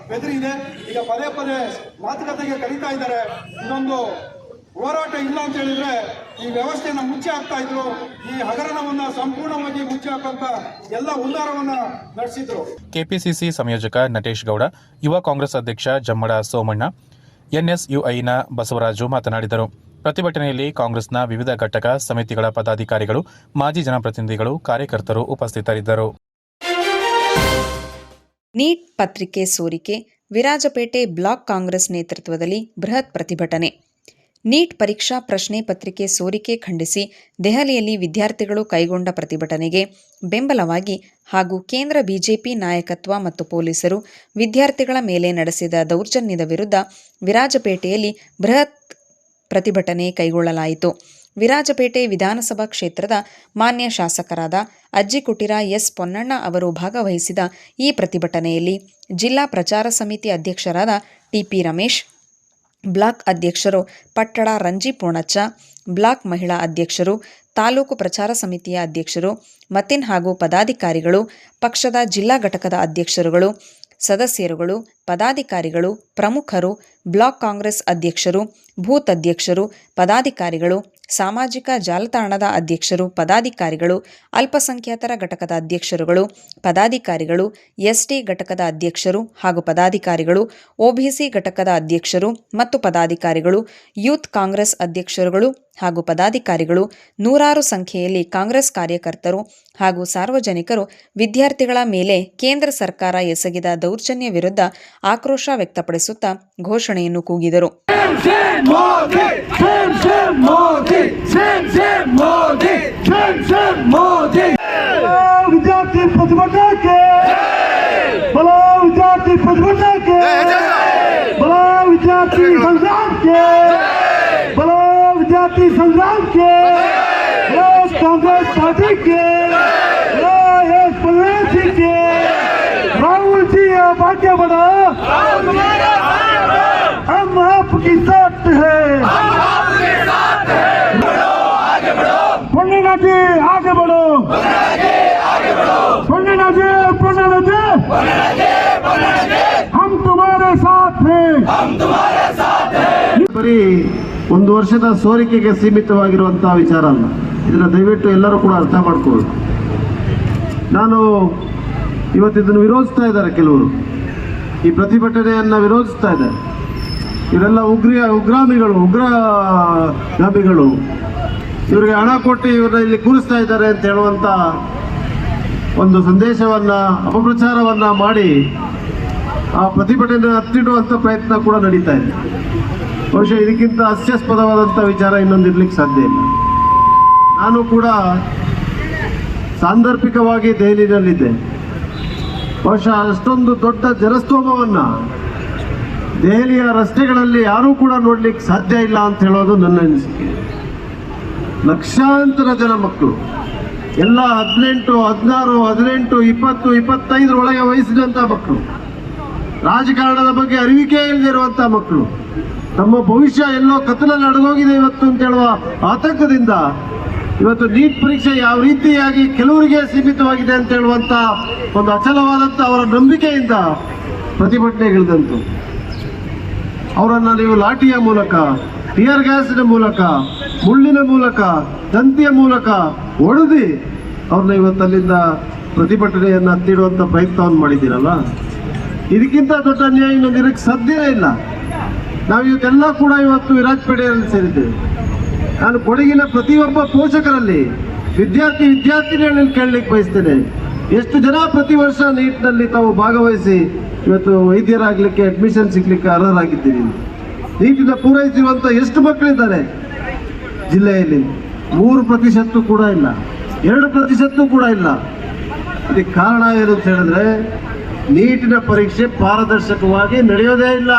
ಬೆದರಿದೆ. ಈಗ ಪದೇ ಪದೇ ಮಾತುಕತೆಗೆ ಕರೀತಾ ಇದ್ದಾರೆ. ಇದೊಂದು ಹೋರಾಟ ಇಲ್ಲ ಅಂತ ಹೇಳಿದ್ರೆ ಈ ವ್ಯವಸ್ಥೆಯನ್ನ ಮುಚ್ಚಿ ಹಾಕ್ತಾ ಇದ್ರು. ಈ ಹಗರಣವನ್ನ ಸಂಪೂರ್ಣವಾಗಿ ಮುಚ್ಚಿ ಹಾಕುವಂತ ಎಲ್ಲ ಹುನ್ನಾರವನ್ನ ನಡೆಸಿದ್ರು. ಕೆಪಿಸಿಸಿ ಸಂಯೋಜಕ ನಟೇಶ್ ಗೌಡ, ಯುವ ಕಾಂಗ್ರೆಸ್ ಅಧ್ಯಕ್ಷ ಜಮ್ಮಡ ಸೋಮಣ್ಣ, ಎನ್ಎಸ್ಯುಐನ ಬಸವರಾಜು ಮಾತನಾಡಿದರು. ಪ್ರತಿಭಟನೆಯಲ್ಲಿ ಕಾಂಗ್ರೆಸ್ನ ವಿವಿಧ ಘಟಕ ಸಮಿತಿಗಳ ಪದಾಧಿಕಾರಿಗಳು, ಮಾಜಿ ಜನಪ್ರತಿನಿಧಿಗಳು, ಕಾರ್ಯಕರ್ತರು ಉಪಸ್ಥಿತರಿದ್ದರು. ನೀಟ್ ಪತ್ರಿಕೆ ಸೋರಿಕೆ, ವಿರಾಜಪೇಟೆ ಬ್ಲಾಕ್ ಕಾಂಗ್ರೆಸ್ ನೇತೃತ್ವದಲ್ಲಿ ಬೃಹತ್ ಪ್ರತಿಭಟನೆ. ನೀಟ್ ಪರೀಕ್ಷಾ ಪ್ರಶ್ನೆ ಪತ್ರಿಕೆ ಸೋರಿಕೆ ಖಂಡಿಸಿ ದೆಹಲಿಯಲ್ಲಿ ವಿದ್ಯಾರ್ಥಿಗಳು ಕೈಗೊಂಡ ಪ್ರತಿಭಟನೆಗೆ ಬೆಂಬಲವಾಗಿ ಹಾಗೂ ಕೇಂದ್ರ ಬಿಜೆಪಿ ನಾಯಕತ್ವ ಮತ್ತು ಪೊಲೀಸರು ವಿದ್ಯಾರ್ಥಿಗಳ ಮೇಲೆ ನಡೆಸಿದ ದೌರ್ಜನ್ಯದ ವಿರುದ್ಧ ವಿರಾಜಪೇಟೆಯಲ್ಲಿ ಬೃಹತ್ ಪ್ರತಿಭಟನೆ ಕೈಗೊಳ್ಳಲಾಯಿತು. ವಿರಾಜಪೇಟೆ ವಿಧಾನಸಭಾ ಕ್ಷೇತ್ರದ ಮಾನ್ಯ ಶಾಸಕರಾದ ಅಜ್ಜಿಕುಟಿರ ಎಸ್ ಪೊನ್ನಣ್ಣ ಅವರು ಭಾಗವಹಿಸಿದ ಈ ಪ್ರತಿಭಟನೆಯಲ್ಲಿ ಜಿಲ್ಲಾ ಪ್ರಚಾರ ಸಮಿತಿ ಅಧ್ಯಕ್ಷರಾದ ಟಿಪಿ ರಮೇಶ್, ಬ್ಲಾಕ್ ಅಧ್ಯಕ್ಷರು ಪಟ್ಟಣ ರಂಜಿ ಪೂರ್ಣಚ್ಚ, ಬ್ಲಾಕ್ ಮಹಿಳಾ ಅಧ್ಯಕ್ಷರು, ತಾಲೂಕು ಪ್ರಚಾರ ಸಮಿತಿಯ ಅಧ್ಯಕ್ಷರು, ಮತಿನ್ ಹಾಗೂ ಪದಾಧಿಕಾರಿಗಳು, ಪಕ್ಷದ ಜಿಲ್ಲಾ ಘಟಕದ ಅಧ್ಯಕ್ಷರುಗಳು, ಸದಸ್ಯರುಗಳು, ಪದಾಧಿಕಾರಿಗಳು, ಪ್ರಮುಖರು, ಬ್ಲಾಕ್ ಕಾಂಗ್ರೆಸ್ ಅಧ್ಯಕ್ಷರು, ಬೂತ್ ಅಧ್ಯಕ್ಷರು, ಪದಾಧಿಕಾರಿಗಳು, ಸಾಮಾಜಿಕ ಜಾಲತಾಣದ ಅಧ್ಯಕ್ಷರು, ಪದಾಧಿಕಾರಿಗಳು, ಅಲ್ಪಸಂಖ್ಯಾತರ ಘಟಕದ ಅಧ್ಯಕ್ಷರುಗಳು, ಪದಾಧಿಕಾರಿಗಳು, ಎಸ್ಟಿ ಘಟಕದ ಅಧ್ಯಕ್ಷರು ಹಾಗೂ ಪದಾಧಿಕಾರಿಗಳು, ಒಬಿಸಿ ಘಟಕದ ಅಧ್ಯಕ್ಷರು ಮತ್ತು ಪದಾಧಿಕಾರಿಗಳು, ಯೂತ್ ಕಾಂಗ್ರೆಸ್ ಅಧ್ಯಕ್ಷರುಗಳು ಹಾಗೂ ಪದಾಧಿಕಾರಿಗಳು, ನೂರಾರು ಸಂಖ್ಯೆಯಲ್ಲಿ ಕಾಂಗ್ರೆಸ್ ಕಾರ್ಯಕರ್ತರು ಹಾಗೂ ಸಾರ್ವಜನಿಕರು ವಿದ್ಯಾರ್ಥಿಗಳ ಮೇಲೆ ಕೇಂದ್ರ ಸರ್ಕಾರ ಎಸಗಿದ ದೌರ್ಜನ್ಯ ವಿರುದ್ಧ ಆಕ್ರೋಶ ವ್ಯಕ್ತಪಡಿಸುತ್ತಾ ಘೋಷಣೆಯನ್ನು ಕೂಗಿದರು. ವಿದ್ಯಾರ್ಥಿ ಪ್ರತಿಭಟನೆ, ಬಲೋ ವಿದ್ಯಾರ್ಥಿ ಪ್ರತಿಭಟನೆ, ಬಲೋ ವಿದ್ಯಾರ್ಥಿ ಸಂಗ್ರಾಮಕ್ಕೆ, ಬಲೋ विद्यार्थी संग्राम के, कांग्रेस पार्टी के, जी के, राहुल जी आप आगे बढ़ो, हम आपके साथ हैं, पन्ना जी आगे बढ़ो, पन्ना जी हम तुम्हारे साथ हैं, ಬರೀ ಒಂದು ವರ್ಷದ ಸೋರಿಕೆಗೆ ಸೀಮಿತವಾಗಿರುವಂತಹ ವಿಚಾರ ಅಲ್ಲ. ಇದನ್ನು ದಯವಿಟ್ಟು ಎಲ್ಲರೂ ಕೂಡ ಅರ್ಥ ಮಾಡ್ಕೊಳ್ಳಿ. ನಾನು ಇವತ್ತಿದನ್ನು ವಿರೋಧಿಸ್ತಾ ಇದ್ದಾರೆ, ಕೆಲವರು ಈ ಪ್ರತಿಭಟನೆಯನ್ನು ವಿರೋಧಿಸ್ತಾ ಇದ್ದಾರೆ. ಇವರೆಲ್ಲ ಉಗ್ರಗಾಮಿಗಳು, ಇವರಿಗೆ ಹಣ ಕೊಟ್ಟು ಇವರನ್ನ ಇಲ್ಲಿ ಕೂರಿಸ್ತಾ ಇದ್ದಾರೆ ಅಂತ ಹೇಳುವಂಥ ಒಂದು ಸಂದೇಶವನ್ನು, ಅಪಪ್ರಚಾರವನ್ನು ಮಾಡಿ ಆ ಪ್ರತಿಭಟನೆ ಹತ್ತಿಡುವಂಥ ಪ್ರಯತ್ನ ಕೂಡ ನಡೀತಾ ಇದೆ. ಬಹುಶಃ ಇದಕ್ಕಿಂತ ಹಾಸ್ಯಾಸ್ಪದವಾದಂಥ ವಿಚಾರ ಇನ್ನೊಂದು ಇರ್ಲಿಕ್ಕೆ ಸಾಧ್ಯ ಇಲ್ಲ. ನಾನು ಕೂಡ ಸಾಂದರ್ಭಿಕವಾಗಿ ದೆಹಲಿಯಲ್ಲಿದ್ದೆ. ಬಹುಶಃ ಅಷ್ಟೊಂದು ದೊಡ್ಡ ಜನಸ್ತೋಮವನ್ನು ದೆಹಲಿಯ ರಸ್ತೆಗಳಲ್ಲಿ ಯಾರೂ ಕೂಡ ನೋಡ್ಲಿಕ್ಕೆ ಸಾಧ್ಯ ಇಲ್ಲ ಅಂತ ಹೇಳೋದು ನನ್ನ ಅನಿಸಿಕೆ. ಲಕ್ಷಾಂತರ ಜನ ಮಕ್ಕಳು, ಎಲ್ಲ 18, 16, 18, 20, 25 ಒಳಗೆ ವಯಸ್ಸಿನಂಥ ಮಕ್ಕಳು, ರಾಜಕಾರಣದ ಬಗ್ಗೆ ಅರಿವಿಕೆ ಇಲ್ಲದಿರುವಂಥ ಮಕ್ಕಳು, ನಮ್ಮ ಭವಿಷ್ಯ ಎಲ್ಲೋ ಕತ್ತಲಲ್ಲಿ ಅಡಗೋಗಿದೆ ಇವತ್ತು ಅಂತ ಹೇಳುವ ಆತಂಕದಿಂದ ಇವತ್ತು ನೀಟ್ ಪರೀಕ್ಷೆ ಯಾವ ರೀತಿಯಾಗಿ ಕೆಲವರಿಗೆ ಸೀಮಿತವಾಗಿದೆ ಅಂತ ಹೇಳುವಂಥ ಒಂದು ಅಚಲವಾದಂಥ ಅವರ ನಂಬಿಕೆಯಿಂದ ಪ್ರತಿಭಟನೆಗಳಿದಂತು. ಅವರನ್ನು ನೀವು ಲಾಠಿಯ ಮೂಲಕ, ಟಿಯರ್ ಗ್ಯಾಸಿನ ಮೂಲಕ, ಮುಳ್ಳಿನ ಮೂಲಕ, ತಂತಿಯ ಮೂಲಕ ಹೊಡೆದು ಅವ್ರನ್ನ ಇವತ್ತಲ್ಲಿಂದ ಪ್ರತಿಭಟನೆಯನ್ನು ಹತ್ತಿಡುವಂಥ ಪ್ರಯತ್ನವನ್ನು ಮಾಡಿದ್ದೀರಲ್ಲ, ಇದಕ್ಕಿಂತ ದೊಡ್ಡ ಅನ್ಯಾಯ ಇನ್ನೊಂದು ಇರಕ್ಕೆ ಸಾಧ್ಯವೇ ಇಲ್ಲ. ನಾವು ಇವತ್ತೆಲ್ಲ ಕೂಡ ಇವತ್ತು ವಿರಾಜಪೇಟೆಯಲ್ಲಿ ಸೇರಿದ್ದೇವೆ. ನಾನು ಕೊಡಗಿನ ಪ್ರತಿಯೊಬ್ಬ ಪೋಷಕರಲ್ಲಿ, ವಿದ್ಯಾರ್ಥಿನಿಗಳಲ್ಲಿ ಕೇಳಲಿಕ್ಕೆ ಬಯಸ್ತೇನೆ, ಎಷ್ಟು ಜನ ಪ್ರತಿ ವರ್ಷ ನೀಟ್ನಲ್ಲಿ ತಾವು ಭಾಗವಹಿಸಿ ಇವತ್ತು ವೈದ್ಯರಾಗಲಿಕ್ಕೆ ಅಡ್ಮಿಷನ್ ಸಿಗ್ಲಿಕ್ಕೆ ಅರ್ಹರಾಗಿದ್ದೀರಿ? ನೀಟಿನ ಪೂರೈಸಿರುವಂಥ ಎಷ್ಟು ಮಕ್ಕಳಿದ್ದಾರೆ ಜಿಲ್ಲೆಯಲ್ಲಿ? 3% ಕೂಡ ಇಲ್ಲ, 2% ಕೂಡ ಇಲ್ಲ. ಇದಕ್ಕೆ ಕಾರಣ ಏನು ಅಂತ ಹೇಳಿದ್ರೆ ನೀಟಿನ ಪರೀಕ್ಷೆ ಪಾರದರ್ಶಕವಾಗಿ ನಡೆಯೋದೇ ಇಲ್ಲ.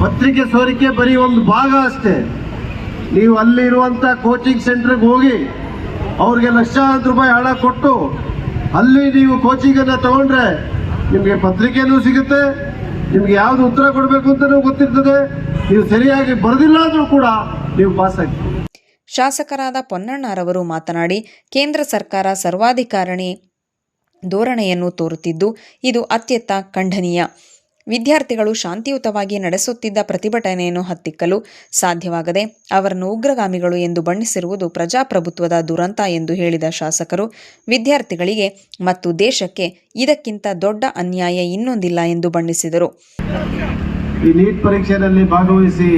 ಪತ್ರಿಕೆ ಸೋರಿಕೆ ಬರೀ ಒಂದು ಭಾಗ ಅಷ್ಟೇ. ನೀವು ಅಲ್ಲಿರುವಂಥ ಕೋಚಿಂಗ್ ಸೆಂಟ್ರಿಗೆ ಹೋಗಿ ಅವ್ರಿಗೆ ಲಕ್ಷಾಂತರ ರೂಪಾಯಿ ಹಣ ಕೊಟ್ಟು ಅಲ್ಲಿ ನೀವು ಕೋಚಿಂಗನ್ನು ತಗೊಂಡ್ರೆ ನಿಮಗೆ ಪತ್ರಿಕೆನೂ ಸಿಗುತ್ತೆ, ನಿಮ್ಗೆ ಯಾವುದು ಉತ್ತರ ಕೊಡಬೇಕು ಅಂತಲೂ ಗೊತ್ತಿರ್ತದೆ. ನೀವು ಸರಿಯಾಗಿ ಬರೆದಿಲ್ಲ ಅಂದ್ರೂ ಕೂಡ ನೀವು ಪಾಸ್ ಆಗ್ತೀವಿ. ಶಾಸಕರಾದ ಪೊನ್ನಣ್ಣರವರು ಮಾತನಾಡಿ, ಕೇಂದ್ರ ಸರ್ಕಾರ ಸರ್ವಾಧಿಕಾರಣಿ ಧೋರಣೆಯನ್ನು ತೋರುತ್ತಿದ್ದು ಇದು ಅತ್ಯಂತ ಖಂಡನೀಯ. ವಿದ್ಯಾರ್ಥಿಗಳು ಶಾಂತಿಯುತವಾಗಿ ನಡೆಸುತ್ತಿದ್ದ ಪ್ರತಿಭಟನೆಯನ್ನು ಹತ್ತಿಕ್ಕಲು ಸಾಧ್ಯವಾಗದೆ ಅವರನ್ನು ಉಗ್ರಗಾಮಿಗಳು ಎಂದು ಬಣ್ಣಿಸಿರುವುದು ಪ್ರಜಾಪ್ರಭುತ್ವದ ದುರಂತ ಎಂದು ಹೇಳಿದ ಶಾಸಕರು, ವಿದ್ಯಾರ್ಥಿಗಳಿಗೆ ಮತ್ತು ದೇಶಕ್ಕೆ ಇದಕ್ಕಿಂತ ದೊಡ್ಡ ಅನ್ಯಾಯ ಇನ್ನೊಂದಿಲ್ಲ ಎಂದು ಬಣ್ಣಿಸಿದರು. ಈ ನೀಟ್ ಪರೀಕ್ಷೆಯಲ್ಲಿ ಭಾಗವಹಿಸಿ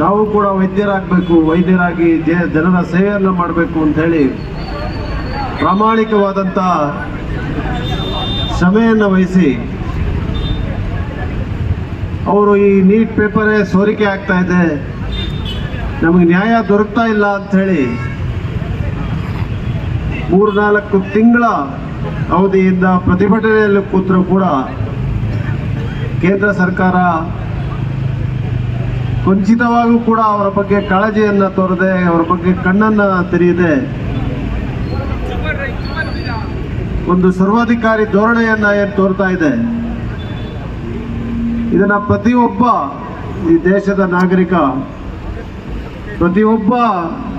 ನಾವು ಕೂಡ ವೈದ್ಯರಾಗಬೇಕು, ವೈದ್ಯರಾಗಿ ಜನರ ಸೇವೆಯನ್ನು ಮಾಡಬೇಕು ಅಂತ ಹೇಳಿ ಪ್ರಾಮಾಣಿಕವಾದಂಥ ಶ್ರಮೆಯನ್ನು ವಹಿಸಿ ಅವರು ಈ ನೀಟ್ ಪೇಪರೇ ಸೋರಿಕೆ ಆಗ್ತಾ ಇದೆ, ನಮಗೆ ನ್ಯಾಯ ದೊರಕ್ತಾ ಇಲ್ಲ ಅಂಥೇಳಿ 3-4 ತಿಂಗಳ ಅವಧಿಯಿಂದ ಪ್ರತಿಭಟನೆಯಲ್ಲಿ ಕೂತರೂ ಕೂಡ ಕೇಂದ್ರ ಸರ್ಕಾರ ಕೊಂಚಿತವಾಗೂ ಕೂಡ ಅವರ ಬಗ್ಗೆ ಕಾಳಜಿಯನ್ನು ತೋರದೆ, ಅವರ ಬಗ್ಗೆ ಕಣ್ಣನ್ನು ತೆರೆಯದೆ ಒಂದು ಸರ್ವಾಧಿಕಾರಿ ಧೋರಣೆಯನ್ನ ಏನು ತೋರ್ತಾ ಇದೆ. ಇದನ್ನ ಪ್ರತಿಯೊಬ್ಬ ಈ ದೇಶದ ನಾಗರಿಕ, ಪ್ರತಿಯೊಬ್ಬ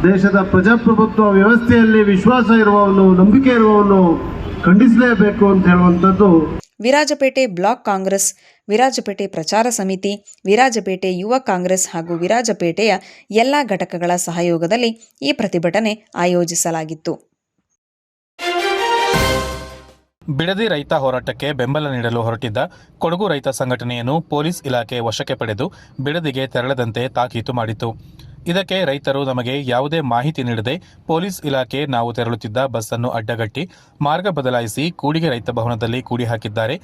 ದೇಶದ ಪ್ರಜಾಪ್ರಭುತ್ವ ವ್ಯವಸ್ಥೆಯಲ್ಲಿ ವಿಶ್ವಾಸ ಇರುವವನು, ನಂಬಿಕೆ ಇರುವವನು ಖಂಡಿಸಲೇಬೇಕು ಅಂತ ಹೇಳುವಂಥದ್ದು. ವಿರಾಜಪೇಟೆ ಬ್ಲಾಕ್ ಕಾಂಗ್ರೆಸ್, ವಿರಾಜಪೇಟೆ ಪ್ರಚಾರ ಸಮಿತಿ, ವಿರಾಜಪೇಟೆ ಯುವ ಕಾಂಗ್ರೆಸ್ ಹಾಗೂ ವಿರಾಜಪೇಟೆಯ ಎಲ್ಲ ಘಟಕಗಳ ಸಹಯೋಗದಲ್ಲಿ ಈ ಪ್ರತಿಭಟನೆ ಆಯೋಜಿಸಲಾಗಿತ್ತು. ಬಿಡದಿ ರೈತ ಹೋರಾಟಕ್ಕೆ ಬೆಂಬಲ ನೀಡಲು ಹೊರಟಿದ್ದ ಕೊಡಗು ರೈತ ಸಂಘಟನೆಯನ್ನು ಪೊಲೀಸ್ ಇಲಾಖೆ ವಶಕ್ಕೆ ಪಡೆದು ಬಿಡದಿಗೆ ತೆರಳದಂತೆ ತಾಕೀತು ಮಾಡಿತು. ಇದಕ್ಕೆ ರೈತರು ನಮಗೆ ಯಾವುದೇ ಮಾಹಿತಿ ನೀಡದೆ ಪೊಲೀಸ್ ಇಲಾಖೆ ನಾವು ತೆರಳುತ್ತಿದ್ದ ಬಸ್ಸನ್ನು ಅಡ್ಡಗಟ್ಟಿ ಮಾರ್ಗ ಬದಲಾಯಿಸಿ ಕೂಡಿಗೆ ರೈತ ಭವನದಲ್ಲಿ ಕೂಡಿ ಹಾಕಿದ್ದಾರೆ.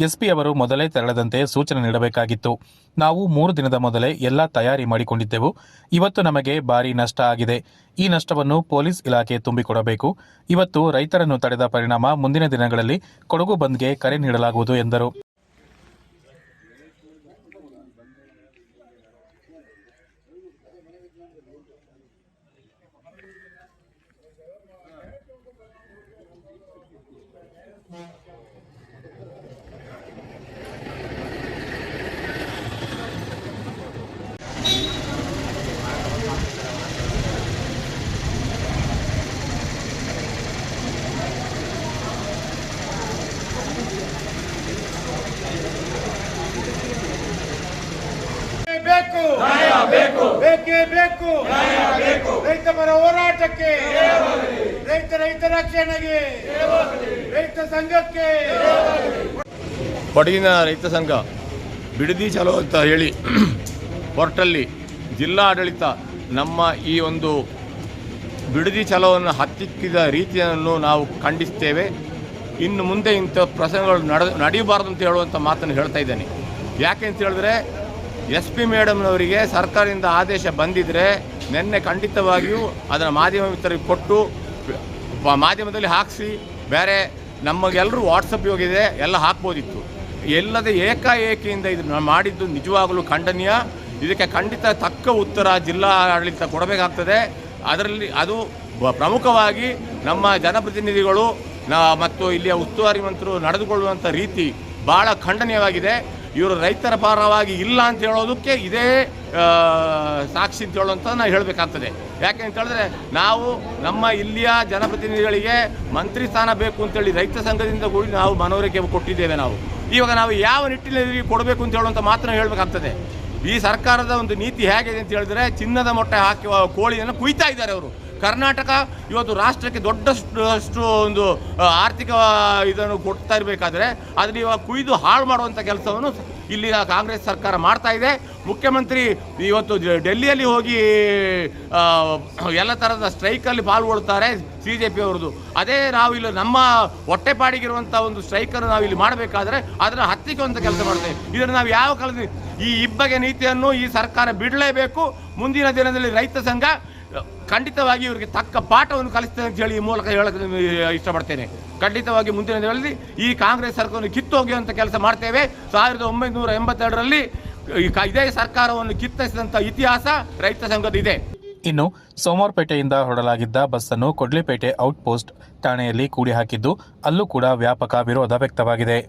ಎಸ್ಪಿ ಅವರು ಮೊದಲೇ ತೆರಳದಂತೆ ಸೂಚನೆ ನೀಡಬೇಕಾಗಿತ್ತು. ನಾವು 3 ದಿನದ ಮೊದಲೇ ಎಲ್ಲ ತಯಾರಿ ಮಾಡಿಕೊಂಡಿದ್ದೆವು. ಇವತ್ತು ನಮಗೆ ಭಾರಿ ನಷ್ಟ ಆಗಿದೆ. ಈ ನಷ್ಟವನ್ನು ಪೊಲೀಸ್ ಇಲಾಖೆ ತುಂಬಿಕೊಡಬೇಕು. ಇವತ್ತು ರೈತರನ್ನು ತಡೆದ ಪರಿಣಾಮ ಮುಂದಿನ ದಿನಗಳಲ್ಲಿ ಕೊಡಗು ಬಂದ್ಗೆ ಕರೆ ನೀಡಲಾಗುವುದು ಎಂದರು. ಬೇಕೇ ಬೇಕು ರೈತ ಪರ ಹೋರಾಟಕ್ಕೆ, ರೈತ ರಕ್ಷಣೆಗೆ, ರೈತ ಸಂಘಕ್ಕೆ. ಕೊಡಗಿನ ರೈತ ಸಂಘ ಬಿಡದಿ ಚಲೋ ಅಂತ ಹೇಳಿ ಹೊರಟಲ್ಲಿ ಜಿಲ್ಲಾ ಆಡಳಿತ ನಮ್ಮ ಈ ಒಂದು ಬಿಡದಿ ಚಲೋವನ್ನು ಹತ್ತಿಕ್ಕಿದ ರೀತಿಯನ್ನು ನಾವು ಖಂಡಿಸ್ತೇವೆ. ಇನ್ನು ಮುಂದೆ ಇಂಥ ಪ್ರಸಂಗಗಳು ನಡೆಯಬಾರ್ದು ಅಂತ ಹೇಳುವಂಥ ಮಾತನ್ನು ಹೇಳ್ತಾ ಇದ್ದೇನೆ. ಯಾಕೆ ಅಂತ ಹೇಳಿದ್ರೆ SP ಮೇಡಮ್ನವರಿಗೆ ಸರ್ಕಾರದಿಂದ ಆದೇಶ ಬಂದಿದ್ದರೆ ನಿನ್ನೆ ಖಂಡಿತವಾಗಿಯೂ ಅದನ್ನು ಮಾಧ್ಯಮ ಮಿತ್ರರಿಗೆ ಕೊಟ್ಟು ಮಾಧ್ಯಮದಲ್ಲಿ ಹಾಕಿಸಿ ಬೇರೆ ನಮಗೆಲ್ಲರೂ ವಾಟ್ಸಪ್ ಹೋಗಿದೆ ಎಲ್ಲ ಹಾಕ್ಬೋದಿತ್ತು. ಎಲ್ಲದೆ ಏಕಾಏಕಿಯಿಂದ ಇದು ಮಾಡಿದ್ದು ನಿಜವಾಗಲೂ ಖಂಡನೀಯ. ಇದಕ್ಕೆ ಖಂಡಿತ ತಕ್ಕ ಉತ್ತರ ಜಿಲ್ಲಾ ಆಡಳಿತ ಕೊಡಬೇಕಾಗ್ತದೆ. ಅದರಲ್ಲಿ ಅದು ಪ್ರಮುಖವಾಗಿ ನಮ್ಮ ಜನಪ್ರತಿನಿಧಿಗಳು ಮತ್ತು ಇಲ್ಲಿಯ ಉಸ್ತುವಾರಿ ಮಂತ್ರಿಗಳು ನಡೆದುಕೊಳ್ಳುವಂಥ ರೀತಿ ಭಾಳ ಖಂಡನೀಯವಾಗಿದೆ. ಇವರು ರೈತರ ಪರವಾಗಿ ಇಲ್ಲ ಅಂತ ಹೇಳೋದಕ್ಕೆ ಇದೇ ಸಾಕ್ಷಿ ಅಂತ ಹೇಳುವಂಥ ನಾವು ಹೇಳಬೇಕಾಗ್ತದೆ. ಯಾಕೆ ಅಂತ ಹೇಳಿದ್ರೆ ನಾವು ನಮ್ಮ ಇಲ್ಲಿಯ ಜನಪ್ರತಿನಿಧಿಗಳಿಗೆ ಮಂತ್ರಿ ಸ್ಥಾನ ಬೇಕು ಅಂತೇಳಿ ರೈತ ಸಂಘದಿಂದ ಕೂಡಿ ನಾವು ಮನವರಿಕೆ ಕೊಟ್ಟಿದ್ದೇವೆ. ಇವಾಗ ನಾವು ಯಾವ ನಿಟ್ಟಿನಲ್ಲಿ ಕೊಡಬೇಕು ಅಂತ ಹೇಳುವಂಥ ಮಾತನ್ನು ಹೇಳಬೇಕಾಗ್ತದೆ. ಈ ಸರ್ಕಾರದ ಒಂದು ನೀತಿ ಹೇಗಿದೆ ಅಂತ ಹೇಳಿದ್ರೆ ಚಿನ್ನದ ಮೊಟ್ಟೆ ಹಾಕಿ ಕೋಳಿಯನ್ನು ಕುಯ್ತಾ ಇದ್ದಾರೆ ಅವರು. ಕರ್ನಾಟಕ ಇವತ್ತು ರಾಷ್ಟ್ರಕ್ಕೆ ದೊಡ್ಡಷ್ಟು ಒಂದು ಆರ್ಥಿಕ ಇದನ್ನು ಕೊಡ್ತಾ ಇರಬೇಕಾದ್ರೆ ಅದನ್ನು ಇವಾಗ ಕುಯ್ದು ಹಾಳು ಮಾಡುವಂಥ ಕೆಲಸವನ್ನು ಇಲ್ಲಿನ ಕಾಂಗ್ರೆಸ್ ಸರ್ಕಾರ ಮಾಡ್ತಾ ಇದೆ. ಮುಖ್ಯಮಂತ್ರಿ ಇವತ್ತು ಡೆಲ್ಲಿಯಲ್ಲಿ ಹೋಗಿ ಎಲ್ಲ ಥರದ ಸ್ಟ್ರೈಕಲ್ಲಿ ಪಾಲ್ಗೊಳ್ತಾರೆ CJP ಅವರದು. ಅದೇ ನಾವು ಇಲ್ಲಿ ನಮ್ಮ ಹೊಟ್ಟೆಪಾಡಿಗಿರುವಂಥ ಒಂದು ಸ್ಟ್ರೈಕನ್ನು ನಾವು ಇಲ್ಲಿ ಮಾಡಬೇಕಾದ್ರೆ ಅದನ್ನು ಹತ್ತಿಕ್ಕುವಂಥ ಕೆಲಸ ಮಾಡ್ತೇವೆ. ಇದನ್ನು ನಾವು ಯಾವ ಕಾಲದಲ್ಲಿ ಈ ಇಬ್ಬಗೆ ನೀತಿಯನ್ನು ಈ ಸರ್ಕಾರ ಬಿಡಲೇಬೇಕು. ಮುಂದಿನ ದಿನದಲ್ಲಿ ರೈತ ಸಂಘ ಖಂಡಿತವಾಗಿ ಇವರಿಗೆ ತಕ್ಕ ಪಾಠವನ್ನು ಕಲಿಸ್ತೇನೆ ಅಂತ ಹೇಳಿ ಈ ಮೂಲಕ ಹೇಳಕ್ಕೆ ಇಷ್ಟಪಡ್ತೇನೆ. ಖಂಡಿತವಾಗಿ ಮುಂದಿನ ದಿನದಲ್ಲಿ ಈ ಕಾಂಗ್ರೆಸ್ ಸರ್ಕಾರವನ್ನು ಕಿತ್ತೋಗಿರುವಂಥ ಕೆಲಸ ಮಾಡ್ತೇವೆ. 1982ರಲ್ಲಿ ಇದೇ ಸರ್ಕಾರವನ್ನು ಕಿತ್ತಿಸಿದಂಥ ಇತಿಹಾಸ ರೈತ ಸಂಘದ ಇದೆ. ಇನ್ನು ಸೋಮವಾರಪೇಟೆಯಿಂದ ಹೊರಡಲಾಗಿದ್ದ ಬಸ್ಸನ್ನು ಕೊಡ್ಲಿಪೇಟೆ ಔಟ್ಪೋಸ್ಟ್ ಠಾಣೆಯಲ್ಲಿ ಕೂಡಿ ಹಾಕಿದ್ದು ಅಲ್ಲೂ ಕೂಡ ವ್ಯಾಪಕ ವಿರೋಧ ವ್ಯಕ್ತವಾಗಿದೆ.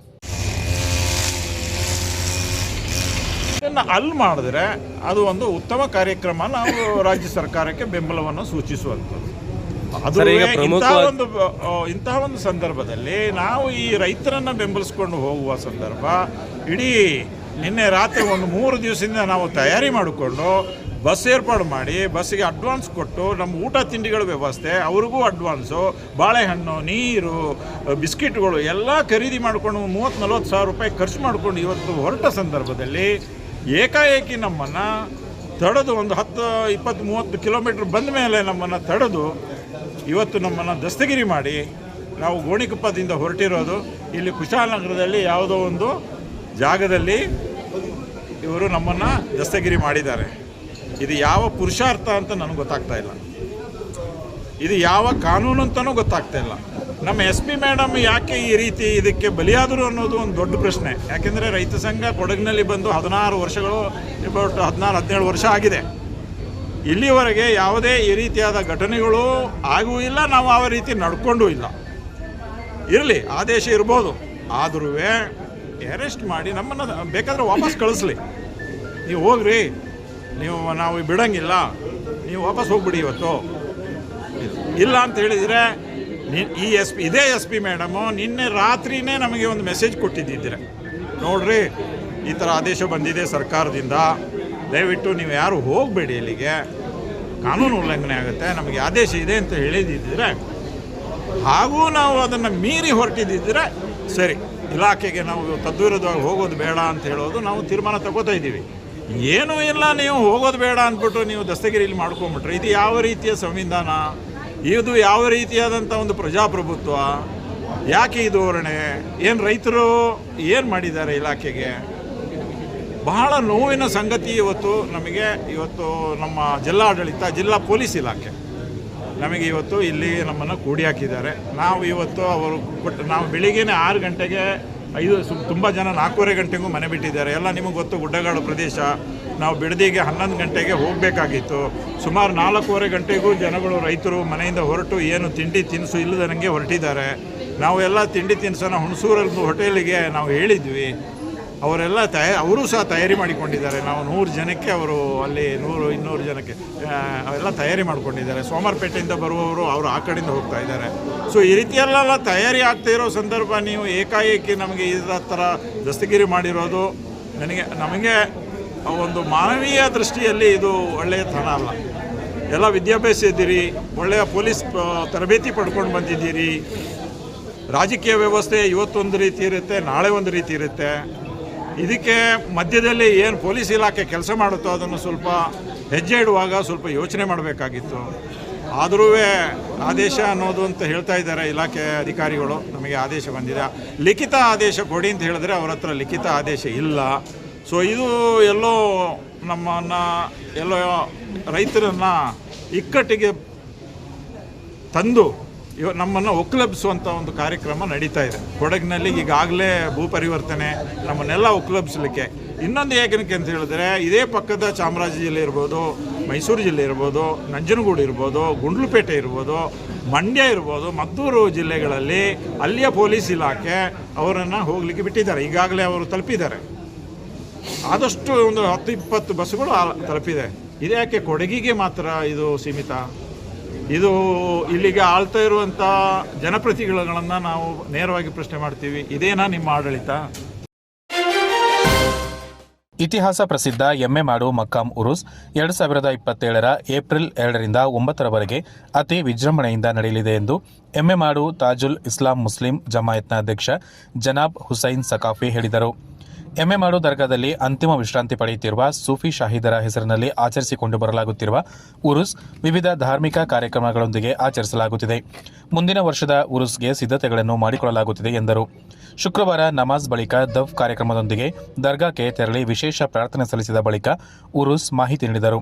ಇದನ್ನು ಅಲ್ಲಿ ಮಾಡಿದ್ರೆ ಅದು ಒಂದು ಉತ್ತಮ ಕಾರ್ಯಕ್ರಮ. ನಾವು ರಾಜ್ಯ ಸರ್ಕಾರಕ್ಕೆ ಬೆಂಬಲವನ್ನು ಸೂಚಿಸುವಂಥದ್ದು. ಅದು ಇಂತಹ ಒಂದು ಸಂದರ್ಭದಲ್ಲಿ ನಾವು ಈ ರೈತರನ್ನು ಬೆಂಬಲಿಸ್ಕೊಂಡು ಹೋಗುವ ಸಂದರ್ಭ ಇಡೀ ನಿನ್ನೆ ರಾತ್ರಿ ಒಂದು 3 ದಿವಸದಿಂದ ನಾವು ತಯಾರಿ ಮಾಡಿಕೊಂಡು ಬಸ್ ಏರ್ಪಾಡು ಮಾಡಿ ಬಸ್ಸಿಗೆ ಅಡ್ವಾನ್ಸ್ ಕೊಟ್ಟು ನಮ್ಮ ಊಟ ತಿಂಡಿಗಳ ವ್ಯವಸ್ಥೆ, ಅವ್ರಿಗೂ ಅಡ್ವಾನ್ಸು, ಬಾಳೆಹಣ್ಣು, ನೀರು, ಬಿಸ್ಕಿಟ್ಗಳು ಎಲ್ಲ ಖರೀದಿ ಮಾಡಿಕೊಂಡು 30-40 ಸಾವಿರ ರೂಪಾಯಿ ಖರ್ಚು ಮಾಡಿಕೊಂಡು ಇವತ್ತು ಹೊರಟ ಸಂದರ್ಭದಲ್ಲಿ ಏಕಾಏಕಿ ನಮ್ಮನ್ನು ತಡೆದು ಒಂದು 10-20-30 ಕಿಲೋಮೀಟ್ರ್ ಬಂದ ಮೇಲೆ ನಮ್ಮನ್ನು ತಡೆದು ಇವತ್ತು ನಮ್ಮನ್ನು ದಸ್ತಗಿರಿ ಮಾಡಿ ನಾವು ಗೋಣಿಕೊಪ್ಪದಿಂದ ಹೊರಟಿರೋದು ಇಲ್ಲಿ ಕುಶಾಲನಗರದಲ್ಲಿ ಯಾವುದೋ ಒಂದು ಜಾಗದಲ್ಲಿ ಇವರು ನಮ್ಮನ್ನು ದಸ್ತಗಿರಿ ಮಾಡಿದ್ದಾರೆ. ಇದು ಯಾವ ಪುರುಷಾರ್ಥ ಅಂತ ನನಗೆ ಗೊತ್ತಾಗ್ತಾ ಇಲ್ಲ. ಇದು ಯಾವ ಕಾನೂನು ಅಂತಲೂ ಗೊತ್ತಾಗ್ತಾ ಇಲ್ಲ. ನಮ್ಮ SP ಮೇಡಮ್ ಯಾಕೆ ಈ ರೀತಿ ಇದಕ್ಕೆ ಬಲಿಯಾದರು ಅನ್ನೋದು ಒಂದು ದೊಡ್ಡ ಪ್ರಶ್ನೆ. ಯಾಕೆಂದರೆ ರೈತ ಸಂಘ ಕೊಡಗಿನಲ್ಲಿ ಬಂದು 16 ವರ್ಷಗಳು, 16-17 ವರ್ಷ ಆಗಿದೆ. ಇಲ್ಲಿವರೆಗೆ ಯಾವುದೇ ಈ ರೀತಿಯಾದ ಘಟನೆಗಳು ಆಗೂ ಇಲ್ಲ, ನಾವು ಆ ರೀತಿ ನಡ್ಕೊಂಡೂ ಇಲ್ಲ. ಇರಲಿ, ಆದೇಶ ಇರ್ಬೋದು, ಆದರೂ ಅರೆಸ್ಟ್ ಮಾಡಿ ನಮ್ಮನ್ನು ಬೇಕಾದರೆ ವಾಪಸ್ ಕಳಿಸ್ಲಿ. ನೀವು ಹೋಗ್ರಿ, ನಾವು ಬಿಡೋಂಗಿಲ್ಲ, ನೀವು ವಾಪಸ್ ಹೋಗ್ಬಿಡಿ ಇವತ್ತು. ಇಲ್ಲ ಅಂತ ಹೇಳಿದರೆ ಇದೇ SP ಮೇಡಮು ನಿನ್ನೆ ರಾತ್ರಿನೇ ನಮಗೆ ಒಂದು ಮೆಸೇಜ್ ಕೊಟ್ಟಿದ್ದಿದ್ದೀರ, ನೋಡ್ರಿ ಈ ಥರ ಆದೇಶ ಬಂದಿದೆ ಸರ್ಕಾರದಿಂದ, ದಯವಿಟ್ಟು ನೀವು ಯಾರು ಹೋಗಬೇಡಿ, ಇಲ್ಲಿಗೆ ಕಾನೂನು ಉಲ್ಲಂಘನೆ ಆಗುತ್ತೆ, ನಮಗೆ ಆದೇಶ ಇದೆ ಅಂತ ಹೇಳಿದ್ದಿದ್ರೆ ಹಾಗೂ ನಾವು ಅದನ್ನು ಮೀರಿ ಹೊರಟಿದ್ದಿದ್ರೆ ಸರಿ, ಇಲಾಖೆಗೆ ನಾವು ತದ್ವಿರುದ್ಧವಾಗಿ ಹೋಗೋದು ಬೇಡ ಅಂತ ಹೇಳೋದು ನಾವು ತೀರ್ಮಾನ ತಗೋತಾ ಇದ್ದೀವಿ. ಏನೂ ಇಲ್ಲ, ನೀವು ಹೋಗೋದು ಬೇಡ ಅಂದ್ಬಿಟ್ಟು ನೀವು ದಸ್ತಗಿರಿಲಿ ಮಾಡ್ಕೊಂಬಿಟ್ರೆ ಇದು ಯಾವ ರೀತಿಯ ಸಂವಿಧಾನ, ಇದು ಯಾವ ರೀತಿಯಾದಂಥ ಒಂದು ಪ್ರಜಾಪ್ರಭುತ್ವ, ಯಾಕೆ ಈ ಧೋರಣೆ? ಏನು ರೈತರು ಏನು ಮಾಡಿದ್ದಾರೆ ಇಲಾಖೆಗೆ? ಬಹಳ ನೋವಿನ ಸಂಗತಿ ಇವತ್ತು ನಮ್ಮ ಜಿಲ್ಲಾಡಳಿತ, ಜಿಲ್ಲಾ ಪೊಲೀಸ್ ಇಲಾಖೆ ನಮಗೆ ಇವತ್ತು ಇಲ್ಲಿ ನಮ್ಮನ್ನು ಕೂಡಿ ಹಾಕಿದ್ದಾರೆ. ನಾವು ಇವತ್ತು ಅವರು ನಾವು ಬೆಳಿಗ್ಗೆನೇ 6 ಗಂಟೆಗೆ ತುಂಬ ಜನ 4:15 ಗಂಟೆಗೂ ಮನೆ ಬಿಟ್ಟಿದ್ದಾರೆ. ಎಲ್ಲ ನಿಮಗೆ ಗೊತ್ತು, ಗುಡ್ಡಗಾಡು ಪ್ರದೇಶ. ನಾವು ಬಿಡದಿಗೆ 11 ಗಂಟೆಗೆ ಹೋಗಬೇಕಾಗಿತ್ತು. ಸುಮಾರು 4:15 ಗಂಟೆಗೂ ಜನಗಳು, ರೈತರು ಮನೆಯಿಂದ ಹೊರಟು ಏನು ತಿಂಡಿ ತಿನಿಸು ಇಲ್ಲದಂಗೆ ಹೊರಟಿದ್ದಾರೆ. ನಾವು ಎಲ್ಲ ತಿಂಡಿ ತಿನಿಸನ್ನು ಹುಣಸೂರಲ್ಲಿ ಹೋಟೆಲಿಗೆ ನಾವು ಹೇಳಿದ್ವಿ. ಅವರೆಲ್ಲ ಅವರೂ ಸಹ ತಯಾರಿ ಮಾಡಿಕೊಂಡಿದ್ದಾರೆ. ನಾವು 100 ಜನಕ್ಕೆ ಅವರು ಅಲ್ಲಿ 100-200 ಜನಕ್ಕೆ ಎಲ್ಲ ತಯಾರಿ ಮಾಡ್ಕೊಂಡಿದ್ದಾರೆ. ಸೋಮವಾರಪೇಟೆಯಿಂದ ಬರುವವರು ಅವರು ಆ ಕಡೆಯಿಂದ ಹೋಗ್ತಾ ಇದ್ದಾರೆ. ಸೊ ಈ ರೀತಿಯಲ್ಲೆಲ್ಲ ತಯಾರಿ ಆಗ್ತಾ ಇರೋ ಸಂದರ್ಭ ನೀವು ಏಕಾಏಕಿ ನಮಗೆ ಇದೇ ಥರ ದಸ್ತಗಿರಿ ಮಾಡಿರೋದು ನಮಗೆ ಒಂದು ಮಾನವೀಯ ದೃಷ್ಟಿಯಲ್ಲಿ ಇದು ಒಳ್ಳೆಯ ತನ ಅಲ್ಲ. ಎಲ್ಲ ವಿದ್ಯಾಭ್ಯಾಸ ಇದ್ದೀರಿ, ಒಳ್ಳೆಯ ಪೊಲೀಸ್ ತರಬೇತಿ ಪಡ್ಕೊಂಡು ಬಂದಿದ್ದೀರಿ. ರಾಜಕೀಯ ವ್ಯವಸ್ಥೆ ಇವತ್ತೊಂದು ರೀತಿ ಇರುತ್ತೆ, ನಾಳೆ ಒಂದು ರೀತಿ ಇರುತ್ತೆ. ಇದಕ್ಕೆ ಮಧ್ಯದಲ್ಲಿ ಏನು ಪೊಲೀಸ್ ಇಲಾಖೆ ಕೆಲಸ ಮಾಡುತ್ತೋ ಅದನ್ನು ಸ್ವಲ್ಪ ಹೆಜ್ಜೆ ಇಡುವಾಗ ಸ್ವಲ್ಪ ಯೋಚನೆ ಮಾಡಬೇಕಾಗಿತ್ತು. ಆದರೂ ಆದೇಶ ಅನ್ನೋದು ಅಂತ ಹೇಳ್ತಾ ಇದ್ದಾರೆ ಇಲಾಖೆ ಅಧಿಕಾರಿಗಳು. ನಮಗೆ ಆದೇಶ ಬಂದಿದೆ, ಲಿಖಿತ ಆದೇಶ ಕೊಡಿ ಅಂತ ಹೇಳಿದ್ರೆ ಅವ್ರ ಹತ್ರ ಲಿಖಿತ ಆದೇಶ ಇಲ್ಲ. ಸೊ ಇದು ಎಲ್ಲೋ ರೈತರನ್ನು ಇಕ್ಕಟ್ಟಿಗೆ ತಂದು ನಮ್ಮನ್ನು ಒಕ್ಕಲೆಬ್ಬಿಸುವಂಥ ಒಂದು ಕಾರ್ಯಕ್ರಮ ನಡೀತಾ ಇದೆ ಕೊಡಗಿನಲ್ಲಿ. ಈಗಾಗಲೇ ಭೂ ಪರಿವರ್ತನೆ ನಮ್ಮನ್ನೆಲ್ಲ ಒಕ್ಕಲೆಬ್ಬಿಸಲಿಕ್ಕೆ. ಇನ್ನೊಂದು ಏಕನಕ್ಕೆ ಅಂತ ಹೇಳಿದ್ರೆ, ಇದೇ ಪಕ್ಕದ ಚಾಮರಾಜ ಜಿಲ್ಲೆ ಇರ್ಬೋದು, ಮೈಸೂರು ಜಿಲ್ಲೆ ಇರ್ಬೋದು, ನಂಜನಗೂಡು ಇರ್ಬೋದು, ಗುಂಡ್ಲುಪೇಟೆ ಇರ್ಬೋದು, ಮಂಡ್ಯ ಇರ್ಬೋದು, ಮದ್ದೂರು ಜಿಲ್ಲೆಗಳಲ್ಲಿ ಅಲ್ಲಿಯ ಪೊಲೀಸ್ ಇಲಾಖೆ ಅವರನ್ನು ಹೋಗಲಿಕ್ಕೆ ಬಿಟ್ಟಿದ್ದಾರೆ. ಈಗಾಗಲೇ ಅವರು ತಲುಪಿದ್ದಾರೆ. ಆದಷ್ಟು ಒಂದು 10-20 ಬಸ್ಸುಗಳು ತಲುಪಿದೆ. ಇದ್ಯಾಕೆ ಕೊಡಗಿಗೆ ಮಾತ್ರ ಇದು ಸೀಮಿತ? ಇದು ಇಲ್ಲಿಗೆ ಆಳ್ತಾ ಇರುವಂಥ ಜನಪ್ರತಿನಿಧಿಗಳನ್ನು ನಾವು ನೇರವಾಗಿ ಪ್ರಶ್ನೆ ಮಾಡ್ತೀವಿ, ಇದೇನಾ ನಿಮ್ಮ ಆಡಳಿತ? ಇತಿಹಾಸ ಪ್ರಸಿದ್ಧ ಎಮ್ಮೆಮಾಡು ಮಕ್ಕಾಂ ಉರುಸ್ 2027ರ ಏಪ್ರಿಲ್ 2ರಿಂದ 9ರವರೆಗೆ ಅತಿ ವಿಜೃಂಭಣೆಯಿಂದ ನಡೆಯಲಿದೆ ಎಂದು ಎಮ್ಮೆಮಾಡು ತಾಜುಲ್ ಇಸ್ಲಾಂ ಮುಸ್ಲಿಂ ಜಮಾಯತ್ನ ಅಧ್ಯಕ್ಷ ಜನಾಬ್ ಹುಸೈನ್ ಸಕಾಫಿ ಹೇಳಿದರು. ಎಮ್ಮೆಮಾಡು ದರ್ಗಾದಲ್ಲಿ ಅಂತಿಮ ವಿಶ್ರಾಂತಿ ಪಡೆಯುತ್ತಿರುವ ಸೂಫಿ ಶಾಹಿದರ ಹೆಸರಿನಲ್ಲಿ ಆಚರಿಸಿಕೊಂಡು ಬರಲಾಗುತ್ತಿರುವ ಉರುಸ್ ವಿವಿಧ ಧಾರ್ಮಿಕ ಕಾರ್ಯಕ್ರಮಗಳೊಂದಿಗೆ ಆಚರಿಸಲಾಗುತ್ತಿದೆ. ಮುಂದಿನ ವರ್ಷದ ಉರುಸ್ಗೆ ಸಿದ್ಧತೆಗಳನ್ನು ಮಾಡಿಕೊಳ್ಳಲಾಗುತ್ತಿದೆ ಎಂದರು. ಶುಕ್ರವಾರ ನಮಾಜ್ ಬಳಿಕ ದಫ್ ಕಾರ್ಯಕ್ರಮದೊಂದಿಗೆ ದರ್ಗಾಕ್ಕೆ ತೆರಳಿ ವಿಶೇಷ ಪ್ರಾರ್ಥನೆ ಸಲ್ಲಿಸಿದ ಬಳಿಕ ಉರುಸ್ ಮಾಹಿತಿ ನೀಡಿದರು.